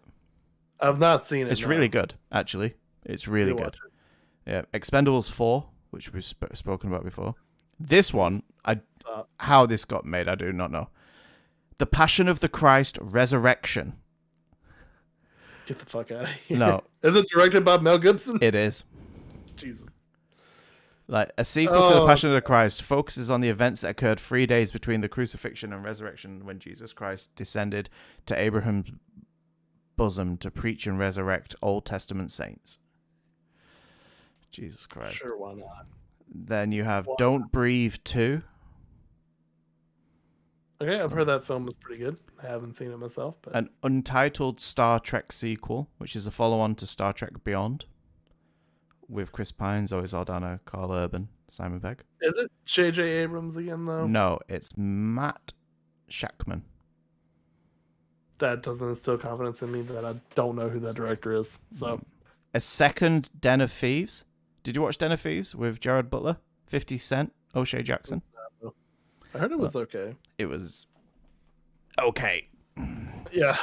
Speaker 2: I've not seen it.
Speaker 1: It's really good, actually. It's really good. Yeah, Expendables 4, which we've spoken about before. This one, how this got made, I do not know. The Passion of the Christ Resurrection.
Speaker 2: Get the fuck out of here.
Speaker 1: No.
Speaker 2: Is it directed by Mel Gibson?
Speaker 1: It is.
Speaker 2: Jesus.
Speaker 1: Like, a sequel to The Passion of the Christ focuses on the events that occurred 3 days between the crucifixion and resurrection when Jesus Christ descended to Abraham's bosom to preach and resurrect Old Testament saints. Jesus Christ.
Speaker 2: Sure, why not?
Speaker 1: Then you have Don't Breathe 2.
Speaker 2: Okay, I've heard that film is pretty good. I haven't seen it myself. But...
Speaker 1: An untitled Star Trek sequel, which is a follow-on to Star Trek Beyond. With Chris Pine, Zoe Saldana, Carl Urban, Simon Pegg.
Speaker 2: Is it J.J. Abrams again, though?
Speaker 1: No, it's Matt Shakman.
Speaker 2: That doesn't instill confidence in me that I don't know who that director is. So,
Speaker 1: a second Den of Thieves. Did you watch Den of Thieves with Jared Butler, 50 Cent, O'Shea Jackson?
Speaker 2: I heard it was okay.
Speaker 1: It was okay.
Speaker 2: Yeah,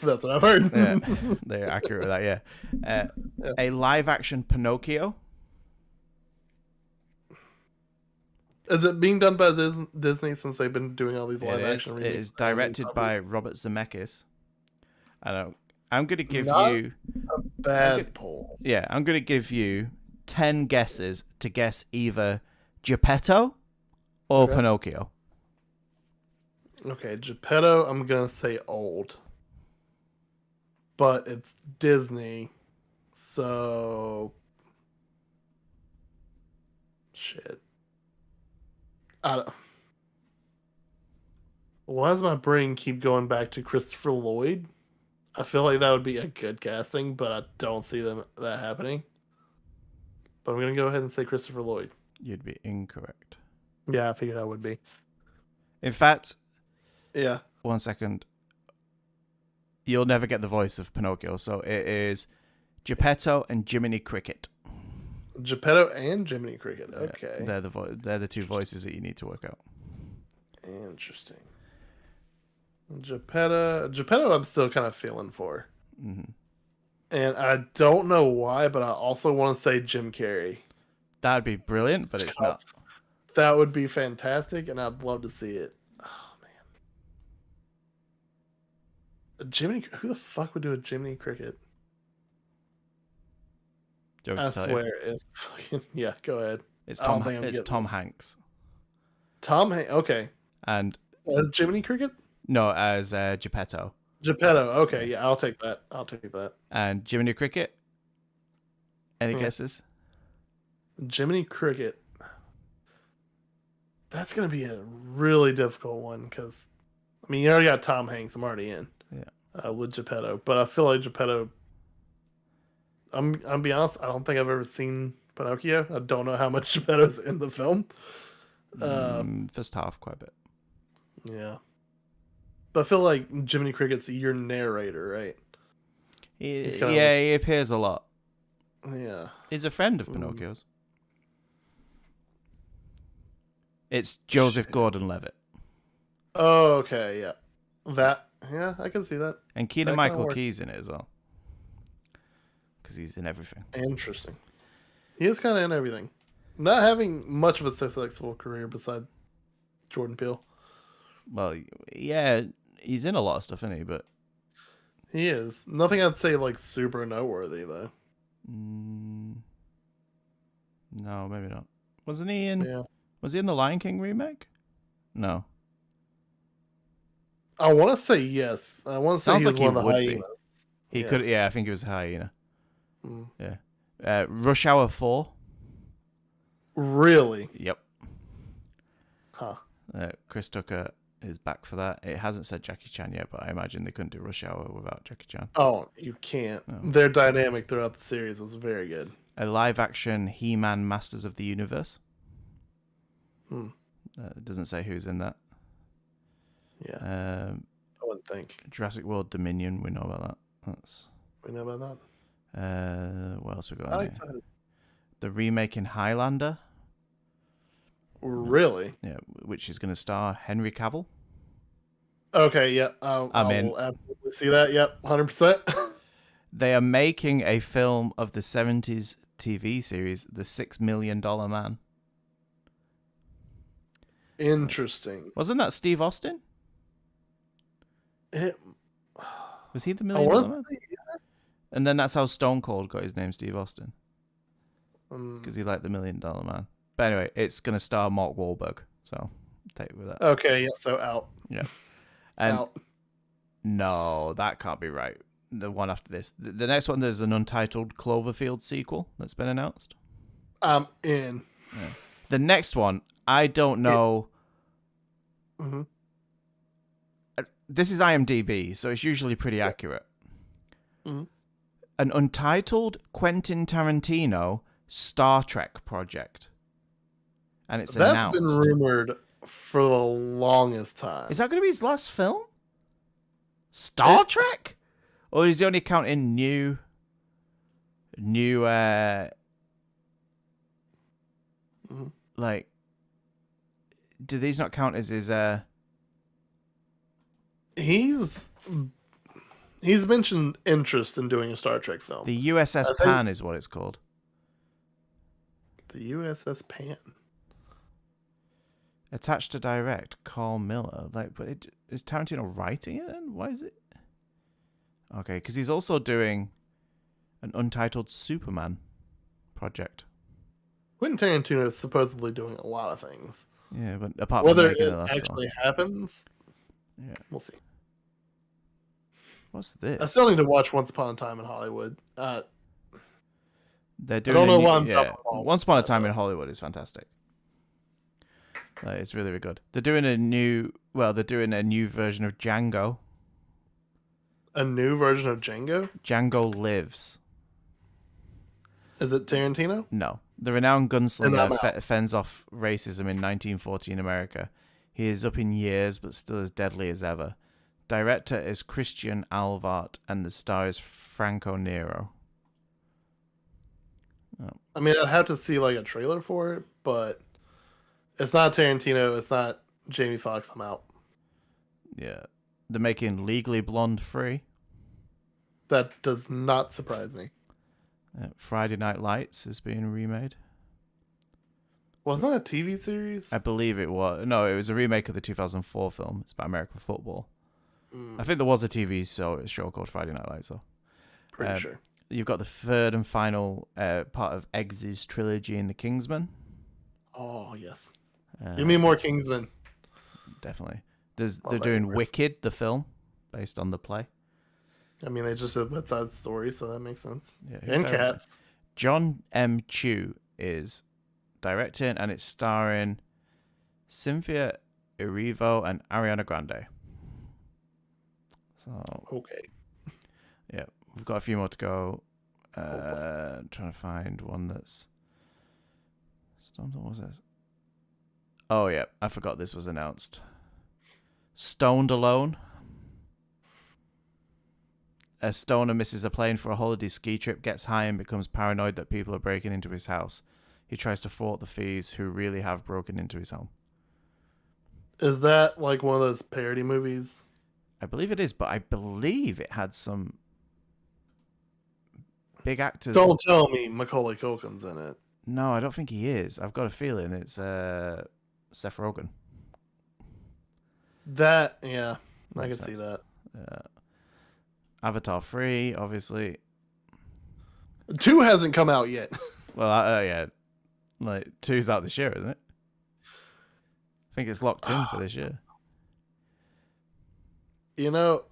Speaker 2: that's what I've heard.
Speaker 1: Yeah, they're accurate with that, yeah. A live-action Pinocchio.
Speaker 2: Is it being done by Disney since they've been doing all these
Speaker 1: It
Speaker 2: live
Speaker 1: is.
Speaker 2: action
Speaker 1: It
Speaker 2: remakes?
Speaker 1: is directed by Robert Zemeckis. I'm going to give
Speaker 2: Not
Speaker 1: you.
Speaker 2: bad poll.
Speaker 1: Yeah, I'm going to give you 10 guesses to guess either Geppetto or
Speaker 2: Okay.
Speaker 1: Pinocchio.
Speaker 2: Okay, Geppetto, I'm gonna say old, but it's Disney, so shit. I don't... Why does my brain keep going back to Christopher Lloyd? I feel like that would be a good casting, but I don't see that happening. But I'm gonna go ahead and say Christopher Lloyd.
Speaker 1: You'd be incorrect.
Speaker 2: Yeah, I figured I would be.
Speaker 1: In fact,
Speaker 2: Yeah.
Speaker 1: 1 second. You'll never get the voice of Pinocchio, so it is Geppetto and Jiminy Cricket.
Speaker 2: Geppetto and Jiminy Cricket. Okay.
Speaker 1: Yeah, they're the two voices that you need to work out.
Speaker 2: Interesting. Geppetto I'm still kind of feeling for.
Speaker 1: Mm-hmm.
Speaker 2: And I don't know why, but I also want to say Jim Carrey.
Speaker 1: That'd be brilliant, but it's not.
Speaker 2: That would be fantastic, and I'd love to see it. Oh, man. Who the fuck would do a Jiminy Cricket?
Speaker 1: Do you want me
Speaker 2: I
Speaker 1: to tell you?
Speaker 2: swear. It's fucking... Yeah, go ahead.
Speaker 1: It's
Speaker 2: I don't
Speaker 1: Tom.
Speaker 2: think I'm
Speaker 1: It's
Speaker 2: getting
Speaker 1: Tom
Speaker 2: this.
Speaker 1: Hanks,
Speaker 2: Tom Hanks. Okay.
Speaker 1: and
Speaker 2: As Jiminy Cricket?
Speaker 1: no, as Geppetto.
Speaker 2: Geppetto. Okay, yeah, I'll take that.
Speaker 1: And Jiminy Cricket. Any
Speaker 2: Hmm.
Speaker 1: guesses?
Speaker 2: Jiminy Cricket. That's going to be a really difficult one because, I mean, you already got Tom Hanks. I'm already in.
Speaker 1: Yeah.
Speaker 2: With Geppetto. But I feel like Geppetto, I'm be honest, I don't think I've ever seen Pinocchio. I don't know how much Geppetto's in the film.
Speaker 1: First half, quite a bit.
Speaker 2: Yeah. But I feel like Jiminy Cricket's your narrator, right?
Speaker 1: He
Speaker 2: kind of
Speaker 1: he appears a lot.
Speaker 2: Yeah.
Speaker 1: He's a friend of Pinocchio's. It's Joseph Gordon-Levitt.
Speaker 2: Oh, okay, yeah. Yeah, I can see that.
Speaker 1: And
Speaker 2: That
Speaker 1: Keegan
Speaker 2: kinda
Speaker 1: Michael
Speaker 2: works.
Speaker 1: Key's in it as well. Because he's in everything.
Speaker 2: Interesting. He is kind of in everything. Not having much of a successful career beside Jordan Peele.
Speaker 1: Well, yeah, he's in a lot of stuff, isn't he? But
Speaker 2: He is. Nothing I'd say like super noteworthy though.
Speaker 1: no, maybe not. Wasn't he in?
Speaker 2: Yeah.
Speaker 1: Was he in the Lion King remake? No.
Speaker 2: I want to say yes. I want to say
Speaker 1: Sounds
Speaker 2: he was
Speaker 1: like he
Speaker 2: one of the
Speaker 1: would be.
Speaker 2: hyenas.
Speaker 1: He
Speaker 2: Yeah.
Speaker 1: could. Yeah, I think he was a hyena.
Speaker 2: Mm.
Speaker 1: Yeah. Rush Hour 4.
Speaker 2: Really?
Speaker 1: Yep.
Speaker 2: Huh.
Speaker 1: Chris Tucker is back for that. It hasn't said Jackie Chan yet, but I imagine they couldn't do Rush Hour without Jackie Chan.
Speaker 2: Oh, you can't.
Speaker 1: No.
Speaker 2: Their dynamic throughout the series was very good.
Speaker 1: A live-action He-Man Masters of the Universe. It doesn't say who's in that.
Speaker 2: Yeah. I wouldn't think.
Speaker 1: Jurassic World Dominion, we know about that.
Speaker 2: We know about that.
Speaker 1: What else we got?
Speaker 2: I'm
Speaker 1: on here?
Speaker 2: excited.
Speaker 1: The remake in Highlander,
Speaker 2: Really?
Speaker 1: yeah, which is going to star Henry Cavill.
Speaker 2: Okay, yeah.
Speaker 1: I'm in.
Speaker 2: will absolutely see that. Yep, 100%.
Speaker 1: They are making a film of the 70s TV series, The $6 Million Man.
Speaker 2: Interesting.
Speaker 1: Wasn't that Steve Austin?
Speaker 2: It,
Speaker 1: Was he the
Speaker 2: I
Speaker 1: Million
Speaker 2: want
Speaker 1: Dollar Man?
Speaker 2: to say,
Speaker 1: And then that's how Stone Cold got his name, Steve Austin,
Speaker 2: um,
Speaker 1: because he liked the $1 Million Man. But anyway, it's going to star Mark Wahlberg, so take it with that.
Speaker 2: okay, yeah, so out.
Speaker 1: Yeah. And
Speaker 2: Out.
Speaker 1: no, that can't be right. The one after this. The next one, there's an untitled Cloverfield sequel that's been announced.
Speaker 2: I'm in.
Speaker 1: The next one, I don't know.
Speaker 2: Mhm.
Speaker 1: This is IMDb, so it's usually pretty accurate.
Speaker 2: Mhm.
Speaker 1: An untitled Quentin Tarantino Star Trek project. And it's
Speaker 2: That's
Speaker 1: announced.
Speaker 2: been rumored for the longest time.
Speaker 1: Is that going to be his last film? Star Trek? Or is he only counting new
Speaker 2: Mhm.
Speaker 1: like, do these not count as his
Speaker 2: He's mentioned interest in doing a Star Trek film.
Speaker 1: the USS
Speaker 2: I think-
Speaker 1: Pan is what it's called.
Speaker 2: The USS Pan.
Speaker 1: Attached to direct, Carl Miller. But is Tarantino writing it then? Why is it? Okay, because he's also doing an untitled Superman project.
Speaker 2: Quentin Tarantino is supposedly doing a lot of things.
Speaker 1: Yeah, but apart
Speaker 2: Whether
Speaker 1: from making
Speaker 2: it
Speaker 1: the last
Speaker 2: actually
Speaker 1: film.
Speaker 2: happens,
Speaker 1: Yeah.
Speaker 2: we'll see.
Speaker 1: What's this?
Speaker 2: I still need to watch Once Upon a Time in Hollywood.
Speaker 1: They're doing
Speaker 2: don't know why I'm
Speaker 1: yeah.
Speaker 2: dropping the ball
Speaker 1: Once Upon a
Speaker 2: with that
Speaker 1: Time in
Speaker 2: film.
Speaker 1: Hollywood is fantastic. It's really, really good. They're doing a new version of Django.
Speaker 2: A new version of Django?
Speaker 1: Django Lives.
Speaker 2: Is it Tarantino?
Speaker 1: No. The renowned
Speaker 2: And I'm
Speaker 1: gunslinger
Speaker 2: out.
Speaker 1: fends off racism in 1940 in America. He is up in years, but still as deadly as ever. Director is Christian Alvart, and the star is Franco Nero.
Speaker 2: I mean, I'd have to see like a trailer for it, but it's not Tarantino. It's not Jamie Foxx. I'm out.
Speaker 1: Yeah. They're making Legally Blonde 3.
Speaker 2: That does not surprise me.
Speaker 1: Friday Night Lights is being remade.
Speaker 2: Wasn't that a TV series?
Speaker 1: I believe it was. No, it was a remake of the 2004 film. It's about American football. I think there was a TV show called Friday Night Lights, though.
Speaker 2: Pretty sure.
Speaker 1: You've got the third and final part of Eggs's trilogy in The Kingsman.
Speaker 2: Oh, yes. Give me more Kingsman.
Speaker 1: Definitely.
Speaker 2: Oh,
Speaker 1: They're
Speaker 2: that
Speaker 1: doing
Speaker 2: universe.
Speaker 1: Wicked, the film, based on the play.
Speaker 2: I mean, they just did West Side Story, so that makes sense.
Speaker 1: Yeah,
Speaker 2: And Cats.
Speaker 1: John M. Chu is directing, and it's starring Cynthia Erivo and Ariana Grande. So,
Speaker 2: Okay.
Speaker 1: yeah, we've got a few more to go. I'm trying to find one that's... What was this? Oh, yeah, I forgot this was announced. Stoned Alone. A stoner misses a plane for a holiday ski trip, gets high, and becomes paranoid that people are breaking into his house. He tries to thwart the thieves who really have broken into his home.
Speaker 2: Is that like one of those parody movies?
Speaker 1: I believe it is, but I believe it had some big actors.
Speaker 2: Don't tell me Macaulay Culkin's in it.
Speaker 1: No, I don't think he is. I've got a feeling it's Seth Rogen.
Speaker 2: That, yeah, I can
Speaker 1: Makes
Speaker 2: see
Speaker 1: sense.
Speaker 2: that.
Speaker 1: Avatar 3, obviously.
Speaker 2: 2 hasn't come out yet.
Speaker 1: Well, yeah, like 2's out this year, isn't it? I think it's locked in for this year.
Speaker 2: You know,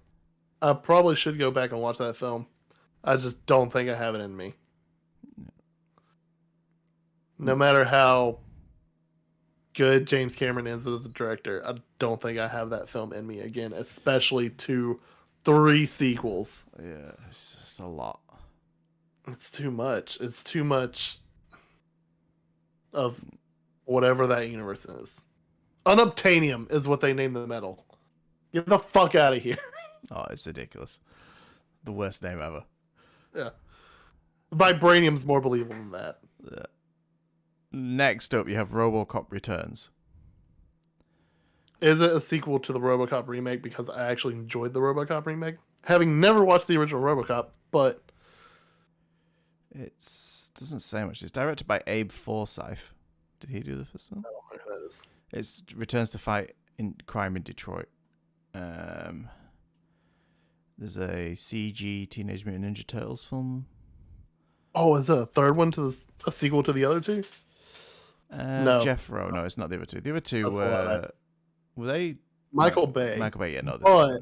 Speaker 2: I probably should go back and watch that film. I just don't think I have it in me. No matter how good James Cameron is as a director, I don't think I have that film in me again, especially to 3 sequels.
Speaker 1: Yeah, it's just a lot.
Speaker 2: It's too much. It's too much of whatever that universe is. Unobtainium is what they name the metal. Get the fuck out of here.
Speaker 1: Oh, it's ridiculous. The worst name ever.
Speaker 2: Yeah. Vibranium's more believable than that.
Speaker 1: Yeah. Next up, you have RoboCop Returns.
Speaker 2: Is it a sequel to the RoboCop remake? Because I actually enjoyed the RoboCop remake, having never watched the original RoboCop. But
Speaker 1: It doesn't say much. It's directed by Abe Forsyth. Did he do the first one?
Speaker 2: I don't know who that is.
Speaker 1: It's returns to fight in crime in Detroit. There's a CG Teenage Mutant Ninja Turtles film.
Speaker 2: Oh, is it a third one to a sequel to the other two? No.
Speaker 1: Jeff Rowe. No, it's not the other two. The other two
Speaker 2: That's a lie.
Speaker 1: were they
Speaker 2: Michael Bay.
Speaker 1: Michael Bay? Yeah, no, this
Speaker 2: But
Speaker 1: is,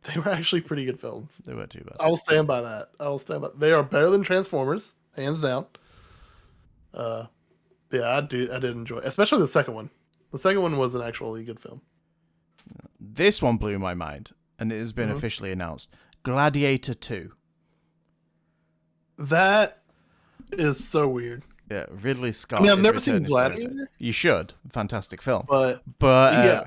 Speaker 2: they were actually pretty good films.
Speaker 1: they weren't too bad.
Speaker 2: I will stand by that. They are better than Transformers, hands down. Yeah, I did enjoy, especially the second one. The second one was an actually good film.
Speaker 1: This one blew my mind, and it has been officially announced. Gladiator 2.
Speaker 2: That is so weird.
Speaker 1: Yeah, Ridley Scott.
Speaker 2: I mean, I've
Speaker 1: is
Speaker 2: never seen
Speaker 1: returning to director.
Speaker 2: Gladiator.
Speaker 1: You should. Fantastic film.
Speaker 2: But
Speaker 1: yeah,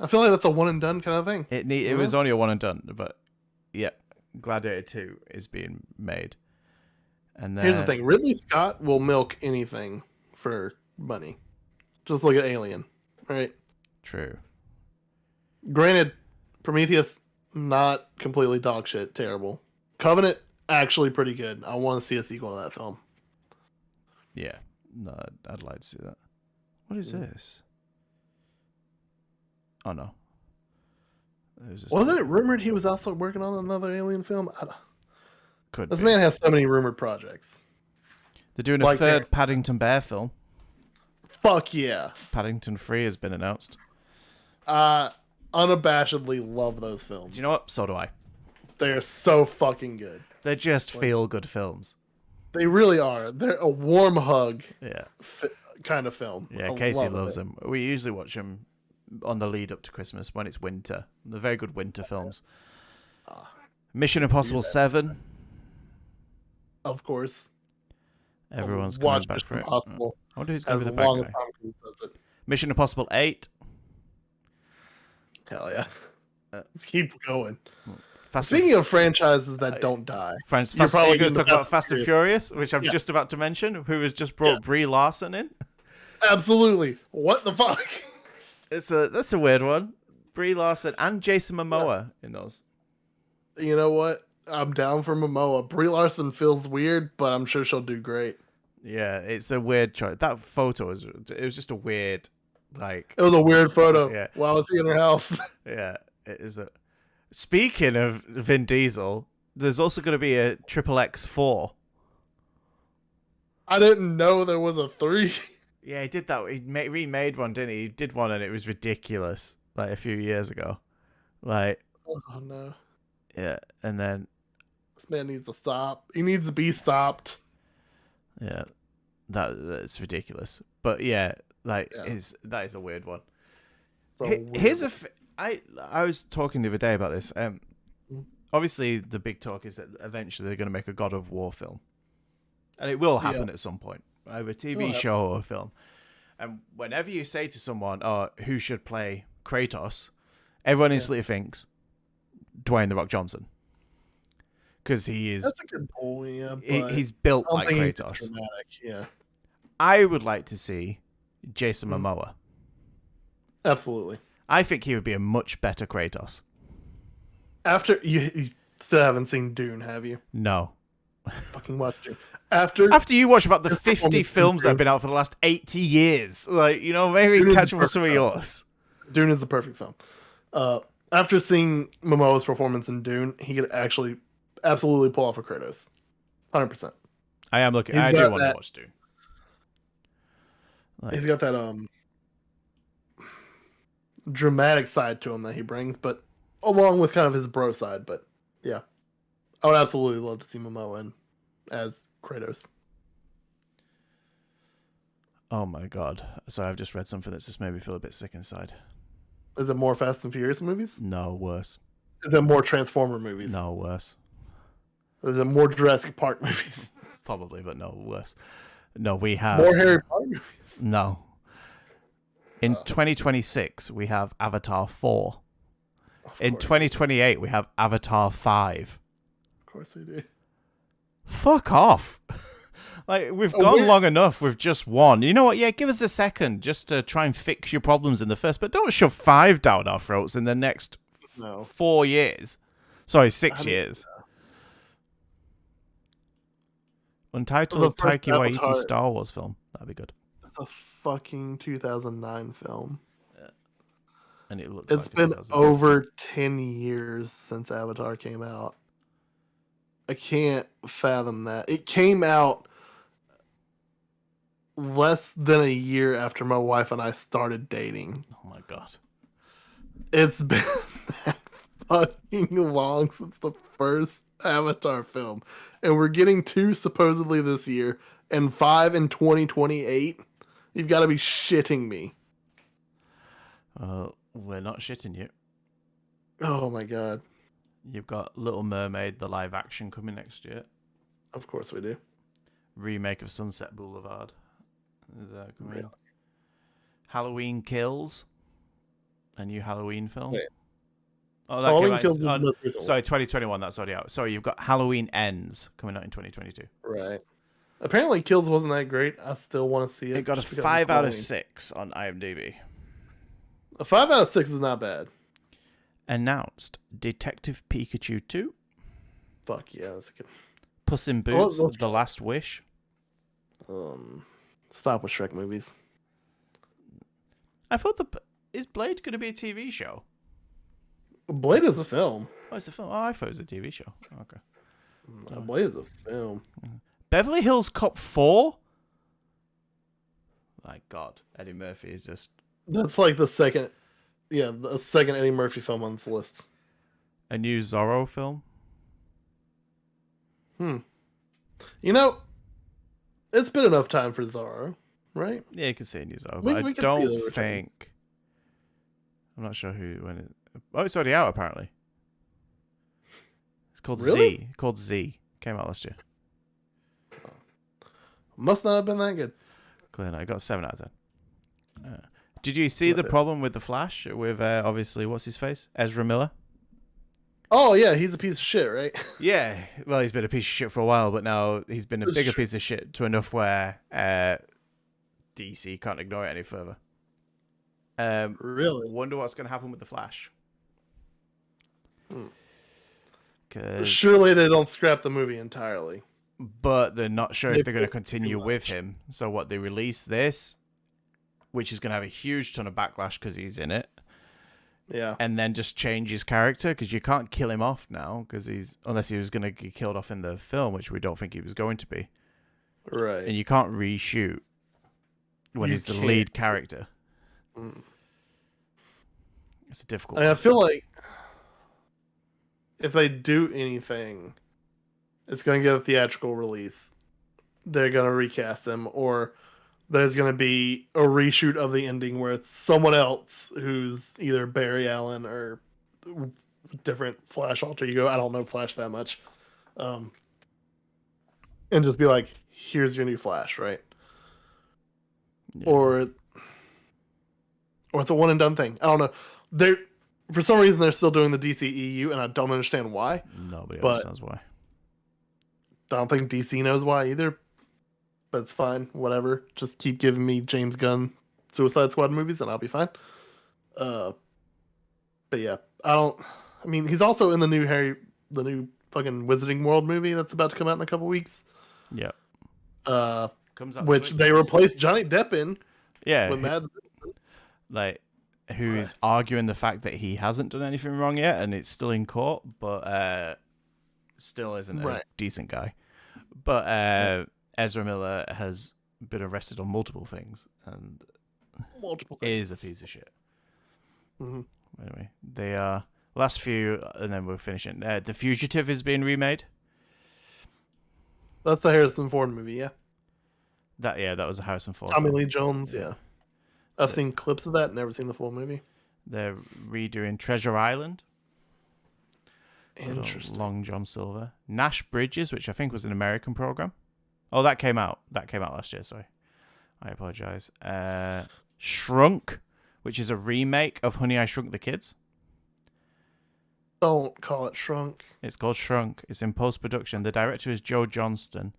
Speaker 2: I feel like that's a one and done kind of thing.
Speaker 1: it was only a one and done, but yeah, Gladiator 2 is being made. And then,
Speaker 2: Here's the thing: Ridley Scott will milk anything for money. Just look at Alien, right?
Speaker 1: True.
Speaker 2: Granted, Prometheus not completely dog shit, terrible. Covenant actually pretty good. I want to see a sequel to that film.
Speaker 1: Yeah. No, I'd like to see that. What is this? Oh no.
Speaker 2: Wasn't it rumored he was also working on another Alien film?
Speaker 1: Could
Speaker 2: This
Speaker 1: be.
Speaker 2: man has so many rumored projects.
Speaker 1: They're doing a third Paddington Bear film.
Speaker 2: Fuck yeah.
Speaker 1: Paddington 3 has been announced.
Speaker 2: Unabashedly love those films.
Speaker 1: You know what? So do I.
Speaker 2: They're so fucking good.
Speaker 1: They're just feel-good films.
Speaker 2: They really are. They're a warm hug
Speaker 1: Yeah.
Speaker 2: kind of film.
Speaker 1: Yeah, Casey loves them. We usually watch them on the lead up to Christmas when it's winter. They're very good winter films. Mission Impossible 7.
Speaker 2: Of course.
Speaker 1: Everyone's coming back for it. I wonder who's going to be the bad guy.
Speaker 2: Tom Cruise does it.
Speaker 1: Mission Impossible 8.
Speaker 2: Hell yeah. Let's keep going.
Speaker 1: Fast
Speaker 2: Speaking of franchises that don't die.
Speaker 1: You're probably going to talk about Fast and Furious, which I'm just about to mention, who has just brought Brie Larson in.
Speaker 2: Absolutely. What the fuck?
Speaker 1: That's a weird one. Brie Larson and Jason Momoa in those.
Speaker 2: You know what? I'm down for Momoa. Brie Larson feels weird, but I'm sure she'll do great.
Speaker 1: Yeah, it's a weird choice. That photo was just a weird, like.
Speaker 2: It was a weird photo.
Speaker 1: Yeah.
Speaker 2: While I was in her house.
Speaker 1: Yeah, it is a. Speaking of Vin Diesel, there's also going to be a XXX4.
Speaker 2: I didn't know there was a 3.
Speaker 1: Yeah, he did that. He remade one, didn't he? He did one and it was ridiculous, like a few years ago. Like.
Speaker 2: Oh no.
Speaker 1: Yeah, and then.
Speaker 2: This man needs to stop. He needs to be stopped.
Speaker 1: Yeah, that's ridiculous. But yeah, that is a weird one. Here's I was talking the other day about this. Obviously, the big talk is that eventually they're going to make a God of War film, and it will happen at some point, either a TV show or a film. And whenever you say to someone, "Oh, who should play Kratos?" everyone instantly thinks Dwayne the Rock Johnson, because he is.
Speaker 2: That's a good point. Yeah,
Speaker 1: he's built like Kratos.
Speaker 2: Yeah,
Speaker 1: I would like to see Jason Momoa.
Speaker 2: Absolutely.
Speaker 1: I think he would be a much better Kratos.
Speaker 2: After you still haven't seen Dune, have you?
Speaker 1: No.
Speaker 2: Fucking watch Dune. After
Speaker 1: you watch about the 50 films that have been out for the last 80 years, like, you know, maybe catch up with some of yours.
Speaker 2: Dune is the perfect film. After seeing Momoa's performance in Dune, he could actually absolutely pull off a Kratos. 100%.
Speaker 1: I am looking. I do want to watch Dune.
Speaker 2: He's got that dramatic side to him that he brings, but along with kind of his bro side. But yeah, I would absolutely love to see Momoa in as Kratos.
Speaker 1: Oh my god! Sorry, I've just read something that's just made me feel a bit sick inside.
Speaker 2: Is it more Fast and Furious movies?
Speaker 1: No, worse.
Speaker 2: Is it more Transformer movies?
Speaker 1: No, worse.
Speaker 2: Is it more Jurassic Park movies?
Speaker 1: Probably, but no, worse. No, we have
Speaker 2: more Harry Potter movies.
Speaker 1: No. In 2026, we have Avatar 4. In 2028, we have Avatar 5.
Speaker 2: Of course we do.
Speaker 1: Fuck off. Like, we've gone long enough with just one. You know what? Yeah, give us a second just to try and fix your problems in the first, but don't shove 5 down our throats in the next 4 years. Sorry, 6 years. Untitled Taika Waititi Star Wars film. That'd be good.
Speaker 2: It's a fucking 2009 film.
Speaker 1: Yeah. And it looks
Speaker 2: It's been over 10 years since Avatar came out. I can't fathom that. It came out less than a year after my wife and I started dating.
Speaker 1: Oh my god.
Speaker 2: It's been that fucking long since the first Avatar film. And we're getting 2 supposedly this year and 5 in 2028. You've got to be shitting me.
Speaker 1: We're not shitting you.
Speaker 2: Oh my god.
Speaker 1: You've got Little Mermaid, the live action, coming next year.
Speaker 2: Of course we do.
Speaker 1: Remake of Sunset Boulevard. Is that coming?
Speaker 2: Really?
Speaker 1: Halloween Kills. A new Halloween film.
Speaker 2: Wait.
Speaker 1: Oh, that
Speaker 2: Halloween Kills was the most recent one.
Speaker 1: Sorry, 2021, that's already out. Sorry, you've got Halloween Ends coming out in 2022.
Speaker 2: Right. Apparently Kills wasn't that great. I still want to see it.
Speaker 1: It got a 5 out of 6 on IMDb.
Speaker 2: A 5 out of 6 is not bad.
Speaker 1: Announced Detective Pikachu 2.
Speaker 2: Fuck yeah, that's a good.
Speaker 1: Puss in Boots, The Last Wish.
Speaker 2: Stop with Shrek movies.
Speaker 1: I thought is Blade going to be a TV show?
Speaker 2: Blade is a film.
Speaker 1: Oh, it's a film. Oh, I thought it was a TV show. Okay.
Speaker 2: No, Blade is a film.
Speaker 1: Beverly Hills Cop 4? My God, Eddie Murphy is just...
Speaker 2: That's like the second Eddie Murphy film on this list.
Speaker 1: A new Zorro film?
Speaker 2: You know, it's been enough time for Zorro, right?
Speaker 1: Yeah, you can see a new Zorro,
Speaker 2: We
Speaker 1: but I
Speaker 2: can see
Speaker 1: don't
Speaker 2: the return.
Speaker 1: think... I'm not sure when it... Oh, it's already out, apparently. It's called
Speaker 2: Really?
Speaker 1: Z. Called Z. Came out last year.
Speaker 2: Must not have been that good.
Speaker 1: Clearly not. I got 7 out of 10. Did you see the problem with The Flash? With, obviously, what's his face? Ezra Miller?
Speaker 2: Oh yeah, he's a piece of shit, right?
Speaker 1: Yeah. Well, he's been a piece of shit for a while, but now he's been a
Speaker 2: That's
Speaker 1: bigger
Speaker 2: true.
Speaker 1: piece of shit to enough where DC can't ignore it any further.
Speaker 2: Really?
Speaker 1: Wonder what's going to happen with The Flash. 'Cause-
Speaker 2: Surely they don't scrap the movie entirely.
Speaker 1: but they're not sure
Speaker 2: They
Speaker 1: if they're going to
Speaker 2: put too
Speaker 1: continue
Speaker 2: much.
Speaker 1: with him. So what, they release this, which is going to have a huge ton of backlash because he's in it,
Speaker 2: Yeah.
Speaker 1: and then just change his character because you can't kill him off now because unless he was going to get killed off in the film, which we don't think he was going to be,
Speaker 2: Right.
Speaker 1: and you can't reshoot when
Speaker 2: You
Speaker 1: he's the
Speaker 2: can't.
Speaker 1: lead character.
Speaker 2: Mm.
Speaker 1: It's a difficult.
Speaker 2: I feel like if they do anything, it's going to get a theatrical release. They're going to recast him, or there's going to be a reshoot of the ending where it's someone else who's either Barry Allen or different Flash alter ego. I don't know Flash that much. And just be like, here's your new Flash, right?
Speaker 1: Yeah.
Speaker 2: Or it's a one and done thing. I don't know. They're for some reason they're still doing the DCEU, and I don't understand why.
Speaker 1: Nobody
Speaker 2: but-
Speaker 1: understands why.
Speaker 2: I don't think DC knows why either. But it's fine. Whatever. Just keep giving me James Gunn Suicide Squad movies, and I'll be fine. But yeah, I mean, he's also in the new fucking Wizarding World movie that's about to come out in a couple weeks.
Speaker 1: Yeah. Comes out
Speaker 2: Which
Speaker 1: this
Speaker 2: they
Speaker 1: week.
Speaker 2: replaced Johnny Depp in
Speaker 1: Yeah.
Speaker 2: with Mads.
Speaker 1: Like, who is arguing the fact that he hasn't done anything wrong yet and it's still in court, but still isn't a
Speaker 2: Right.
Speaker 1: decent guy. But Ezra Miller has been arrested on multiple things and
Speaker 2: Multiple.
Speaker 1: is a piece of shit.
Speaker 2: Mhm.
Speaker 1: Anyway, the last few, and then we're finishing. The Fugitive is being remade.
Speaker 2: That's the Harrison Ford movie, yeah.
Speaker 1: That was a Harrison Ford
Speaker 2: Tommy
Speaker 1: film.
Speaker 2: Lee Jones, yeah. I've seen clips of that, never seen the full movie.
Speaker 1: They're redoing Treasure Island.
Speaker 2: Interesting.
Speaker 1: Long John Silver. Nash Bridges, which I think was an American program. Oh, that came out. That came out last year, sorry. I apologize. Shrunk, which is a remake of Honey, I Shrunk the Kids.
Speaker 2: Don't call it Shrunk.
Speaker 1: It's called Shrunk. It's in post-production. The director is Joe Johnston.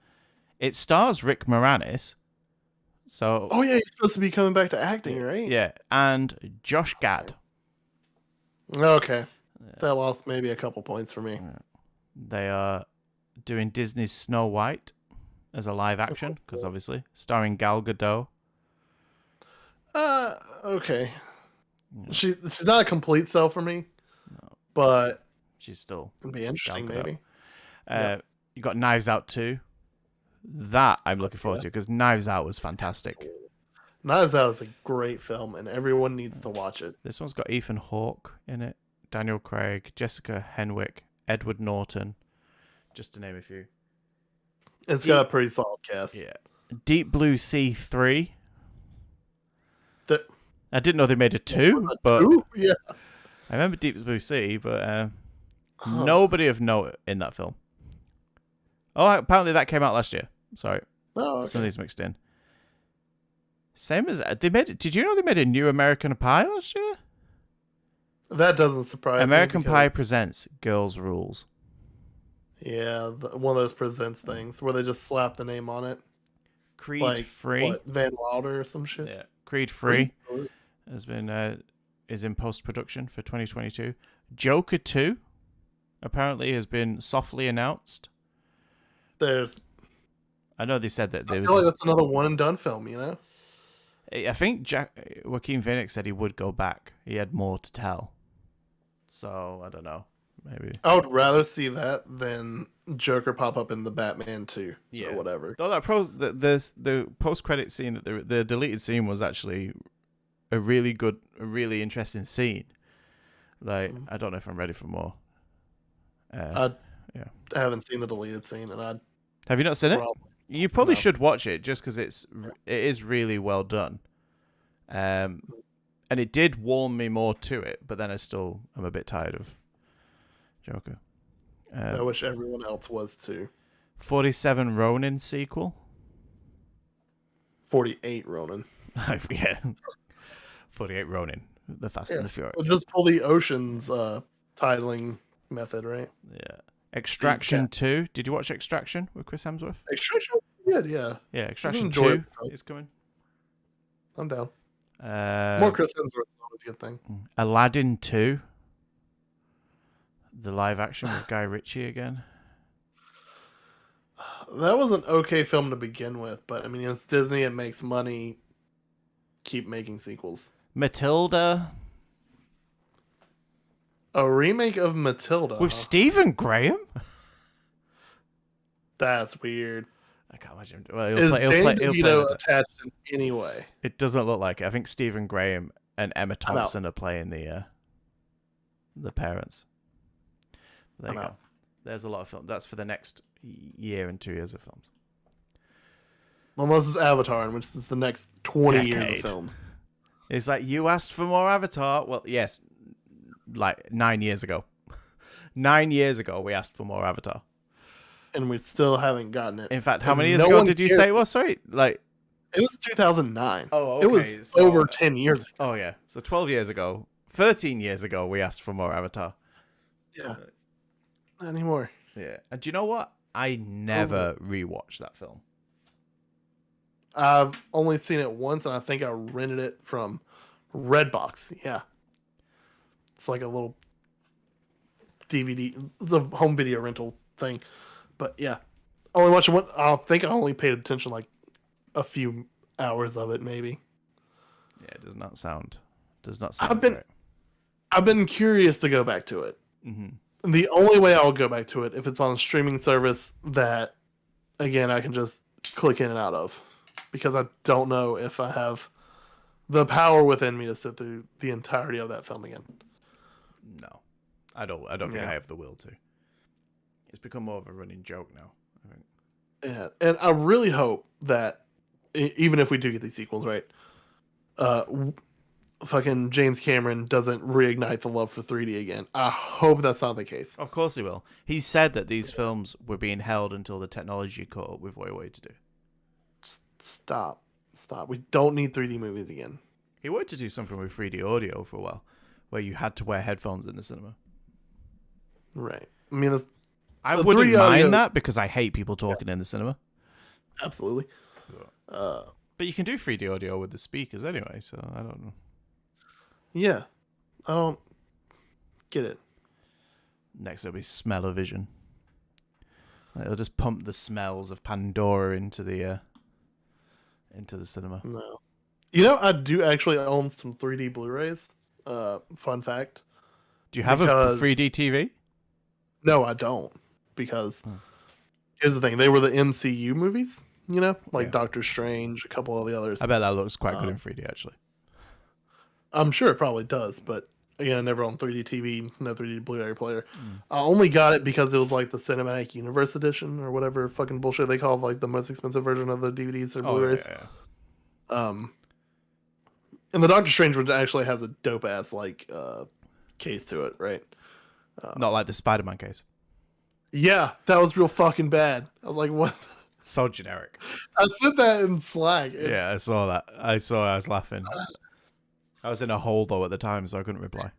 Speaker 1: It stars Rick Moranis. So,
Speaker 2: Oh yeah, he's supposed to be coming back to acting, right?
Speaker 1: yeah, and Josh Gad.
Speaker 2: Okay. That lost maybe a couple points for me.
Speaker 1: They are doing Disney's Snow White as a live action, because obviously, starring Gal Gadot.
Speaker 2: Okay. She's not a complete sell for me, but
Speaker 1: She's still
Speaker 2: it'd be interesting
Speaker 1: Gal Gadot.
Speaker 2: maybe.
Speaker 1: You got Knives Out 2. That I'm looking forward to, because Knives Out was fantastic.
Speaker 2: Knives Out is a great film, and everyone needs to watch it.
Speaker 1: This one's got Ethan Hawke in it, Daniel Craig, Jessica Henwick, Edward Norton, just to name a few.
Speaker 2: It's got a pretty solid cast.
Speaker 1: Yeah. Deep Blue Sea 3.
Speaker 2: The-
Speaker 1: I didn't know they made a 2, but
Speaker 2: Ooh, yeah.
Speaker 1: I remember Deep Blue Sea, but nobody of note in that film. Oh, apparently that came out last year. Sorry.
Speaker 2: Oh,
Speaker 1: Some of
Speaker 2: okay.
Speaker 1: these mixed in. Same as they made. Did you know they made a new American Pie last year?
Speaker 2: That doesn't surprise
Speaker 1: American
Speaker 2: me.
Speaker 1: Pie presents Girls Rules.
Speaker 2: Yeah, one of those presents things where they just slap the name on it.
Speaker 1: Creed
Speaker 2: Like
Speaker 1: 3.
Speaker 2: what, Van Wilder or some shit.
Speaker 1: Yeah. Creed 3 has been is in post production for 2022. Joker 2 apparently has been softly announced.
Speaker 2: There's
Speaker 1: I know they said that
Speaker 2: I
Speaker 1: there
Speaker 2: feel like
Speaker 1: was.
Speaker 2: that's another one and done film, you know?
Speaker 1: I think Joaquin Phoenix said he would go back. He had more to tell. So, I don't know. Maybe.
Speaker 2: I would rather see that than Joker pop up in the Batman 2 or whatever.
Speaker 1: Though the post-credit scene, the deleted scene was actually a really interesting scene. Like, I don't know if I'm ready for more.
Speaker 2: I haven't seen the deleted scene, and
Speaker 1: have you not seen it?
Speaker 2: Probably.
Speaker 1: You probably should watch it just because it is really well done. And it did warm me more to it, but then I'm a bit tired of Joker.
Speaker 2: I wish everyone else was too.
Speaker 1: 47 Ronin sequel.
Speaker 2: 48 Ronin.
Speaker 1: Yeah. 48 Ronin. The Fast and the Furious.
Speaker 2: We'll just pull the Ocean's titling method, right?
Speaker 1: Yeah. Extraction 2. Did you watch Extraction with Chris Hemsworth?
Speaker 2: Extraction? Good, yeah.
Speaker 1: Yeah, Extraction 2 is coming.
Speaker 2: I'm down. More Chris Hemsworth is always a good thing.
Speaker 1: Aladdin 2. The live action with Guy Ritchie again.
Speaker 2: That was an okay film to begin with, but I mean, it's Disney, it makes money. Keep making sequels.
Speaker 1: Matilda.
Speaker 2: A remake of Matilda.
Speaker 1: With Stephen Graham?
Speaker 2: That's weird.
Speaker 1: I can't imagine. Well,
Speaker 2: Is Danny DeVito attached in any way?
Speaker 1: It doesn't look like it. I think Stephen Graham and Emma Thompson are playing the parents. There you go. There's a lot of film. That's for the next year and 2 years of films.
Speaker 2: Unless it's Avatar, which is the next 20 years of films.
Speaker 1: It's like, you asked for more Avatar. Well, yes, like 9 years ago. 9 years ago, we asked for more Avatar.
Speaker 2: And we still haven't gotten it.
Speaker 1: In fact, how many years ago did you say it was? Sorry, like
Speaker 2: it was 2009.
Speaker 1: Oh, okay.
Speaker 2: It was over 10 years ago.
Speaker 1: Oh yeah, so 12 years ago, 13 years ago, we asked for more Avatar.
Speaker 2: Yeah, not anymore.
Speaker 1: Yeah, and do you know what? I never rewatched that film.
Speaker 2: I've only seen it once, and I think I rented it from Redbox. Yeah, it's like a little DVD. It's a home video rental thing. But yeah, only watched one. I think I only paid attention like a few hours of it, maybe.
Speaker 1: Yeah, it does not sound.
Speaker 2: I've been curious to go back to it. Mm-hmm. The only way I'll go back to it if it's on a streaming service that, again, I can just click in and out of, because I don't know if I have the power within me to sit through the entirety of that film again.
Speaker 1: No, I don't think I have the will to. It's become more of a running joke now, I think.
Speaker 2: Yeah, and I really hope that even if we do get these sequels, right, fucking James Cameron doesn't reignite the love for 3D again. I hope that's not the case.
Speaker 1: Of course he will. He said that these films were being held until the technology caught up with what we wanted to do.
Speaker 2: Just stop. We don't need 3D movies again.
Speaker 1: He wanted to do something with 3D audio for a while, where you had to wear headphones in the cinema.
Speaker 2: Right. I mean,
Speaker 1: I wouldn't mind that because I hate people talking in the cinema.
Speaker 2: Absolutely.
Speaker 1: But you can do 3D audio with the speakers anyway, so I don't know.
Speaker 2: Yeah. I don't get it.
Speaker 1: Next it'll be smell-o-vision. It'll just pump the smells of Pandora into the cinema.
Speaker 2: No. You know, I do actually own some 3D Blu-rays. Fun fact.
Speaker 1: Do you have a 3D TV?
Speaker 2: No, I don't. Because here's the thing. They were the MCU movies, you know? Like Doctor Strange, a couple of the others.
Speaker 1: I bet that looks quite good in 3D, actually.
Speaker 2: I'm sure it probably does, but again, I never owned 3D TV, no 3D Blu-ray player. I only got it because it was like the Cinematic Universe edition or whatever fucking bullshit they call like the most expensive version of the DVDs or Blu-rays. And the Doctor Strange one actually has a dope ass like case to it, right?
Speaker 1: Not like the Spider-Man case.
Speaker 2: Yeah, that was real fucking bad. I was like, what?
Speaker 1: So generic.
Speaker 2: I said that in Slack.
Speaker 1: Yeah, I saw that. I was laughing. I was in a hole though at the time, so I couldn't reply.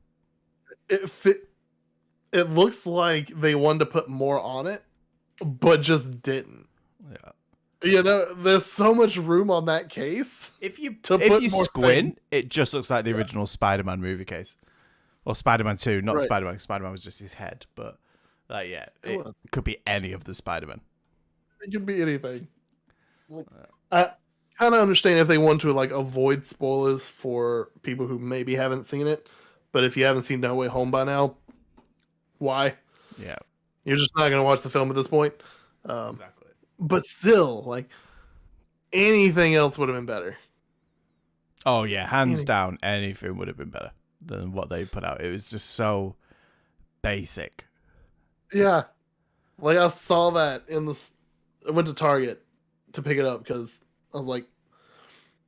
Speaker 2: It looks like they wanted to put more on it, but just didn't.
Speaker 1: Yeah.
Speaker 2: You know, there's so much room on that case.
Speaker 1: If you squint, it just looks like the original Spider-Man movie case. Or Spider-Man 2, not Spider-Man. Spider-Man was just his head, but it could be any of the Spider-Man.
Speaker 2: It could be anything. kind of understand if they want to like avoid spoilers for people who maybe haven't seen it. But if you haven't seen No Way Home by now, why?
Speaker 1: Yeah,
Speaker 2: You're just not gonna watch the film at this point.
Speaker 1: exactly.
Speaker 2: But still, like anything else would have been better.
Speaker 1: Oh yeah, hands
Speaker 2: Any-
Speaker 1: down, anything would have been better than what they put out. It was just so basic.
Speaker 2: Yeah, like I saw that in the. I went to Target to pick it up because I was like,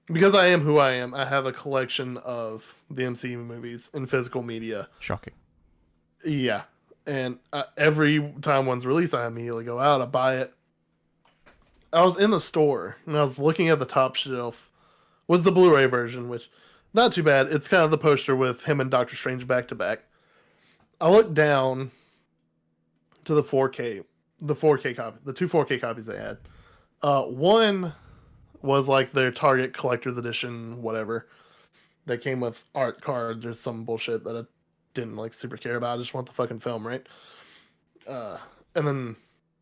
Speaker 2: because I am who I am. I have a collection of the MCU movies in physical media.
Speaker 1: Shocking.
Speaker 2: Yeah, and every time one's released, I immediately go out, I buy it. I was in the store and I was looking at the top shelf. Was the Blu-ray version, which not too bad. It's kind of the poster with him and Doctor Strange back to back. I looked down to the 4K copy, the two 4K copies they had. One was like their Target collector's edition, whatever. That came with art cards or some bullshit that I didn't like super care about. I just want the fucking film, right? And then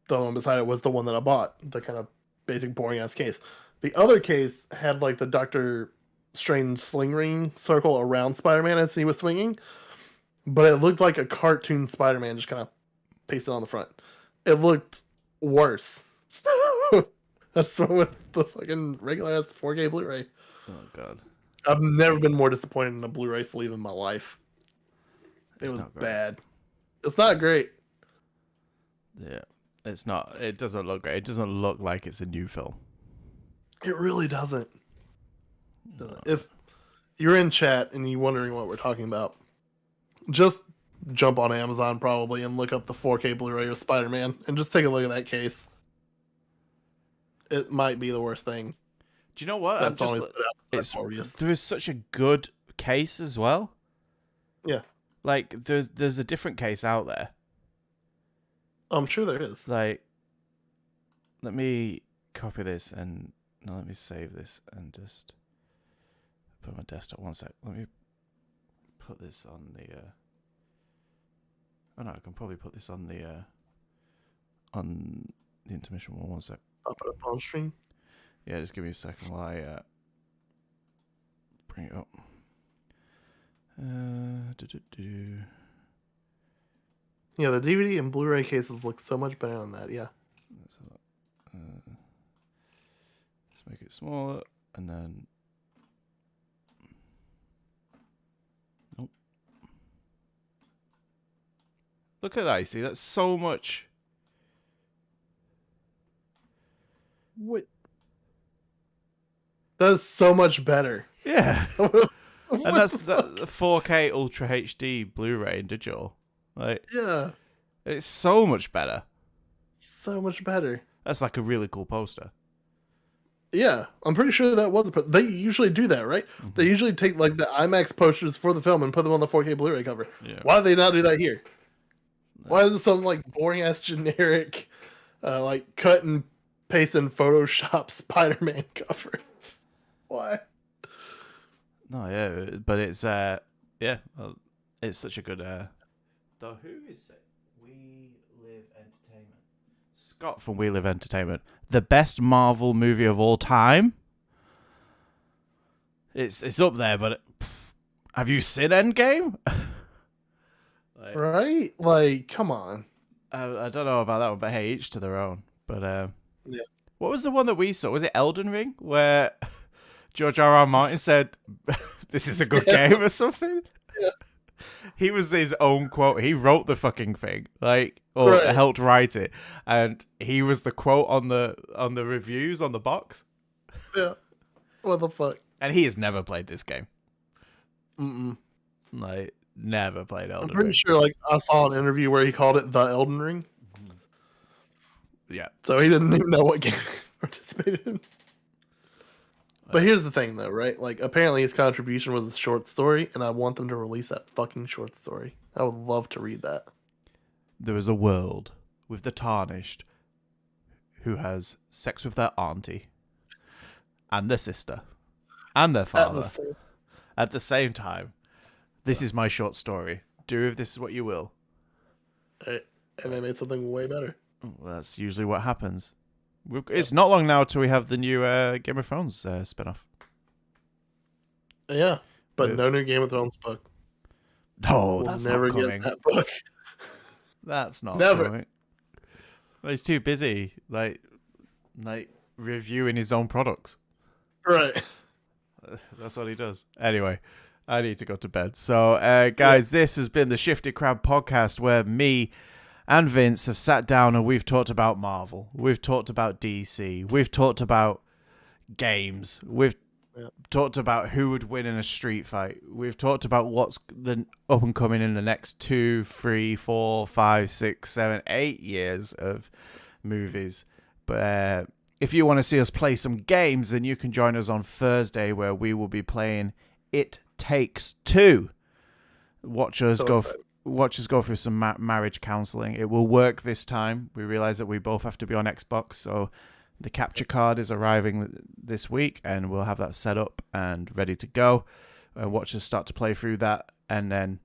Speaker 2: the one beside it was the one that I bought, the kind of basic boring ass case. The other case had like the Doctor Strange sling ring circle around Spider-Man as he was swinging, but it looked like a cartoon Spider-Man just kind of pasted on the front. It looked worse. That's the one with the fucking regular ass 4K Blu-ray.
Speaker 1: Oh god.
Speaker 2: I've never been more disappointed in a Blu-ray sleeve in my life. It
Speaker 1: It's
Speaker 2: was
Speaker 1: not great.
Speaker 2: bad. It's not great.
Speaker 1: Yeah. It's not. It doesn't look great. It doesn't look like it's a new film.
Speaker 2: It really doesn't. If you're in chat and you're wondering what we're talking about, just jump on Amazon probably and look up the 4K Blu-ray of Spider-Man and just take a look at that case. It might be the worst thing
Speaker 1: Do you know what?
Speaker 2: that's always put out.
Speaker 1: It's
Speaker 2: Morbius.
Speaker 1: there is such a good case as well.
Speaker 2: Yeah,
Speaker 1: Like there's a different case out there.
Speaker 2: I'm sure there is.
Speaker 1: Like, let me copy this and no, let me save this and just put it on my desktop. One sec. Let me put this on the. Oh no, I can probably put this on the intermission one. One sec.
Speaker 2: I'll put it up on stream.
Speaker 1: Yeah, just give me a second while I bring it up.
Speaker 2: Yeah, the DVD and Blu-ray cases look so much better than that. Yeah.
Speaker 1: Let's make it smaller and then. Nope. Look at that. You see, that's so much.
Speaker 2: What? That's so much better.
Speaker 1: Yeah. And
Speaker 2: What
Speaker 1: that's
Speaker 2: the
Speaker 1: the
Speaker 2: fuck?
Speaker 1: 4K Ultra HD Blu-ray and digital. Like,
Speaker 2: Yeah,
Speaker 1: it's so much better.
Speaker 2: so much better.
Speaker 1: That's like a really cool poster.
Speaker 2: Yeah, I'm pretty sure that was they usually do that, right? They usually take like the IMAX posters for the film and put them on the 4K Blu-ray cover.
Speaker 1: Yeah.
Speaker 2: Why do they not do that here? Why is it some like boring ass generic, like cut and paste in Photoshop Spider-Man cover? Why?
Speaker 1: No, yeah, but it's well, it's such a good though who is it? We Live Entertainment. Scott from We Live Entertainment. The best Marvel movie of all time. It's up there, but have you seen Endgame? Like,
Speaker 2: Right? Like, come on.
Speaker 1: I don't know about that one, but hey, each to their own. But
Speaker 2: Yeah.
Speaker 1: what was the one that we saw? Was it Elden Ring, where George R.R. Martin said, "This is a good game" or something?
Speaker 2: Yeah.
Speaker 1: He was his own quote. He wrote the fucking thing, like, or
Speaker 2: Right.
Speaker 1: helped write it, and he was the quote on the reviews on the box.
Speaker 2: Yeah. What the fuck?
Speaker 1: And he has never played this game.
Speaker 2: Mm-mm.
Speaker 1: Like, never played
Speaker 2: I'm
Speaker 1: Elden
Speaker 2: pretty
Speaker 1: Ring.
Speaker 2: sure like I saw an interview where he called it the Elden Ring.
Speaker 1: Yeah.
Speaker 2: So he didn't even know what game he participated in. But here's the thing, though, right? Like, apparently his contribution was a short story, and I want them to release that fucking short story. I would love to read that.
Speaker 1: There is a world with the Tarnished who has sex with their auntie and their sister and their father at the same time. This is my short story. Do with this what you will.
Speaker 2: And they made something way better.
Speaker 1: Well, that's usually what happens. It's not long now till we have the new Game of Thrones spinoff.
Speaker 2: Yeah, but
Speaker 1: Yeah.
Speaker 2: no new Game of Thrones book.
Speaker 1: No,
Speaker 2: We'll
Speaker 1: that's
Speaker 2: never
Speaker 1: not
Speaker 2: get
Speaker 1: coming.
Speaker 2: that book.
Speaker 1: That's not
Speaker 2: Never.
Speaker 1: coming. Well, he's too busy, like reviewing his own products.
Speaker 2: Right.
Speaker 1: That's what he does. Anyway, I need to go to bed. So, guys, This has been the Shifty Crab podcast where me and Vince have sat down and we've talked about Marvel. We've talked about DC. We've talked about games. We've talked about who would win in a street fight. We've talked about what's the up and coming in the next 2, 3, 4, 5, 6, 7, 8 years of movies. But if you want to see us play some games, then you can join us on Thursday where we will be playing It Takes Two. Watch us go through some marriage counseling. It will work this time. We realize that we both have to be on Xbox, so the capture card is arriving this week, and we'll have that set up and ready to go. And watch us start to play through that, and then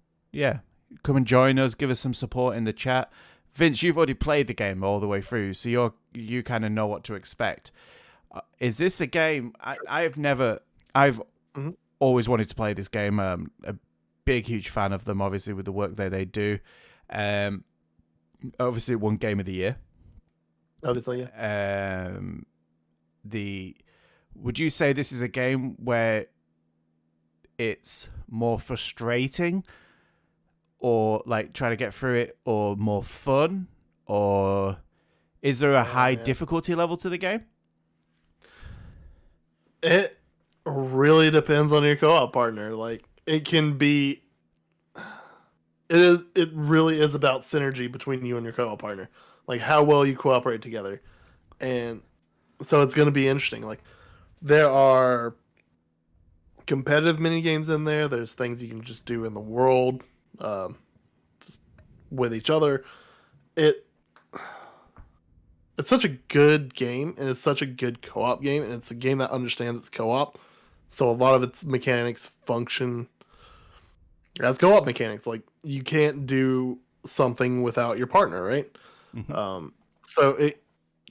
Speaker 1: come and join us. Give us some support in the chat. Vince, you've already played the game all the way through, so you kind of know what to expect. Is this a game? I've always wanted to play this game. A big, huge fan of them, obviously, with the work that they do. Obviously, it won Game of the Year.
Speaker 2: Obviously, yeah.
Speaker 1: Would you say this is a game where it's more frustrating, or like trying to get through it, or more fun, or is there a high difficulty level to the game?
Speaker 2: It really depends on your co-op partner. Like, it can be. It really is about synergy between you and your co-op partner. Like, how well you cooperate together. And so it's going to be interesting. Like, there are competitive mini games in there. There's things you can just do in the world with each other. It's such a good game, and it's such a good co-op game, and it's a game that understands its co-op. So a lot of its mechanics function as co-op mechanics. Like, you can't do something without your partner, right?
Speaker 1: Mm-hmm.
Speaker 2: So it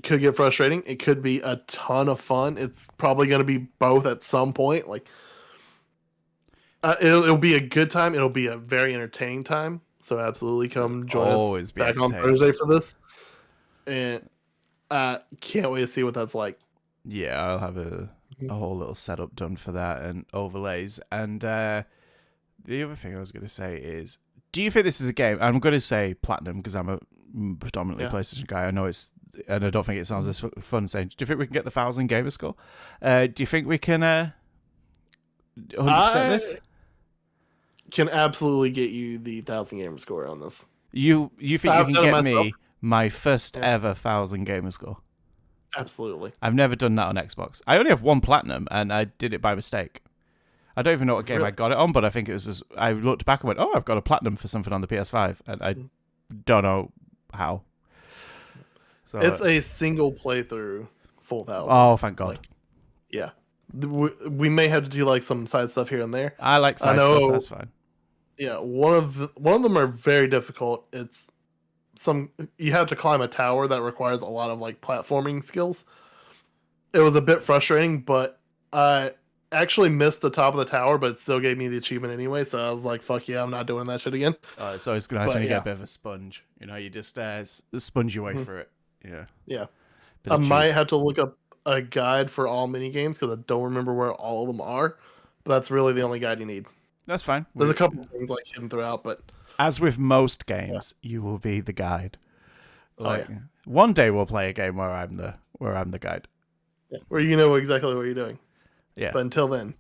Speaker 2: could get frustrating. It could be a ton of fun. It's probably going to be both at some point. Like, it'll be a good time. It'll be a very entertaining time. So absolutely come join us back on Thursday for this. And I can't wait to see what that's like.
Speaker 1: Yeah, I'll have a whole little setup done for that and overlays. And the other thing I was going to say is, do you think this is a game? I'm going to say platinum because I'm a predominantly PlayStation guy. I know it's, and I don't think it sounds as fun saying, do you think we can get the 1,000 gamer score? Do you think we can 100% this?
Speaker 2: Can absolutely get you the 1,000 gamer score on this.
Speaker 1: You think you can get me my first ever 1,000 gamer score?
Speaker 2: Absolutely.
Speaker 1: I've never done that on Xbox. I only have one platinum, and I did it by mistake. I don't even know what game I got it on, but I think it was just, I looked back and went, oh, I've got a platinum for something on the PS5, and I don't know how. So
Speaker 2: it's a single playthrough full 1,000.
Speaker 1: Oh, thank God.
Speaker 2: Like, yeah. We may have to do like some side stuff here and there.
Speaker 1: I like side stuff, that's fine.
Speaker 2: Yeah, one of them are very difficult. It's you have to climb a tower that requires a lot of like platforming skills. It was a bit frustrating, but I actually missed the top of the tower, but it still gave me the achievement anyway. So I was like, "Fuck yeah, I'm not doing that shit again."
Speaker 1: It's always nice when you get a bit of a sponge. You know, you just sponge your way through it. Yeah.
Speaker 2: Yeah. I might have to look up a guide for all mini games because I don't remember where all of them are. But that's really the only guide you need.
Speaker 1: That's fine.
Speaker 2: There's a couple of things like hidden throughout, but
Speaker 1: as with most games, you will be the guide. One day we'll play a game where I'm the guide.
Speaker 2: Yeah, where you know exactly what you're doing.
Speaker 1: Yeah.
Speaker 2: But until then,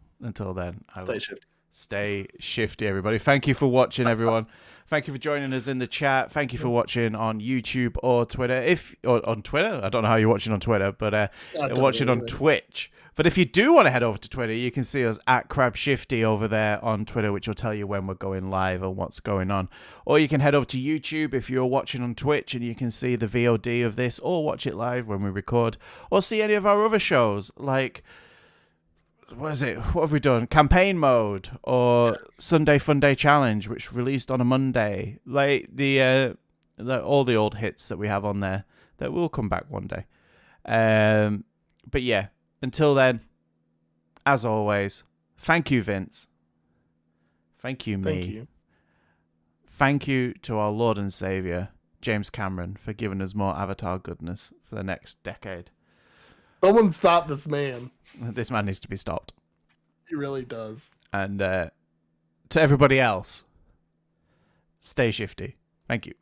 Speaker 1: stay shifty. Stay shifty, everybody. Thank you for watching, everyone. Thank you for joining us in the chat. Thank you for watching on YouTube or Twitter. Or on Twitter, I don't know how you're watching on Twitter, but watching on Twitch. But if you do want to head over to Twitter, you can see us at CrabShifty over there on Twitter, which will tell you when we're going live and what's going on. Or you can head over to YouTube if you're watching on Twitch, and you can see the VOD of this, or watch it live when we record, or see any of our other shows, like, what have we done? Campaign Mode, or Sunday Fun Day Challenge, which released on a Monday. Like all the old hits that we have on there that will come back one day. But yeah, until then, as always, thank you, Vince. Thank you, me.
Speaker 2: Thank you.
Speaker 1: Thank you to our Lord and Savior, James Cameron, for giving us more Avatar goodness for the next decade.
Speaker 2: Someone stop this man.
Speaker 1: This man needs to be stopped.
Speaker 2: He really does.
Speaker 1: And to everybody else, stay shifty. Thank you.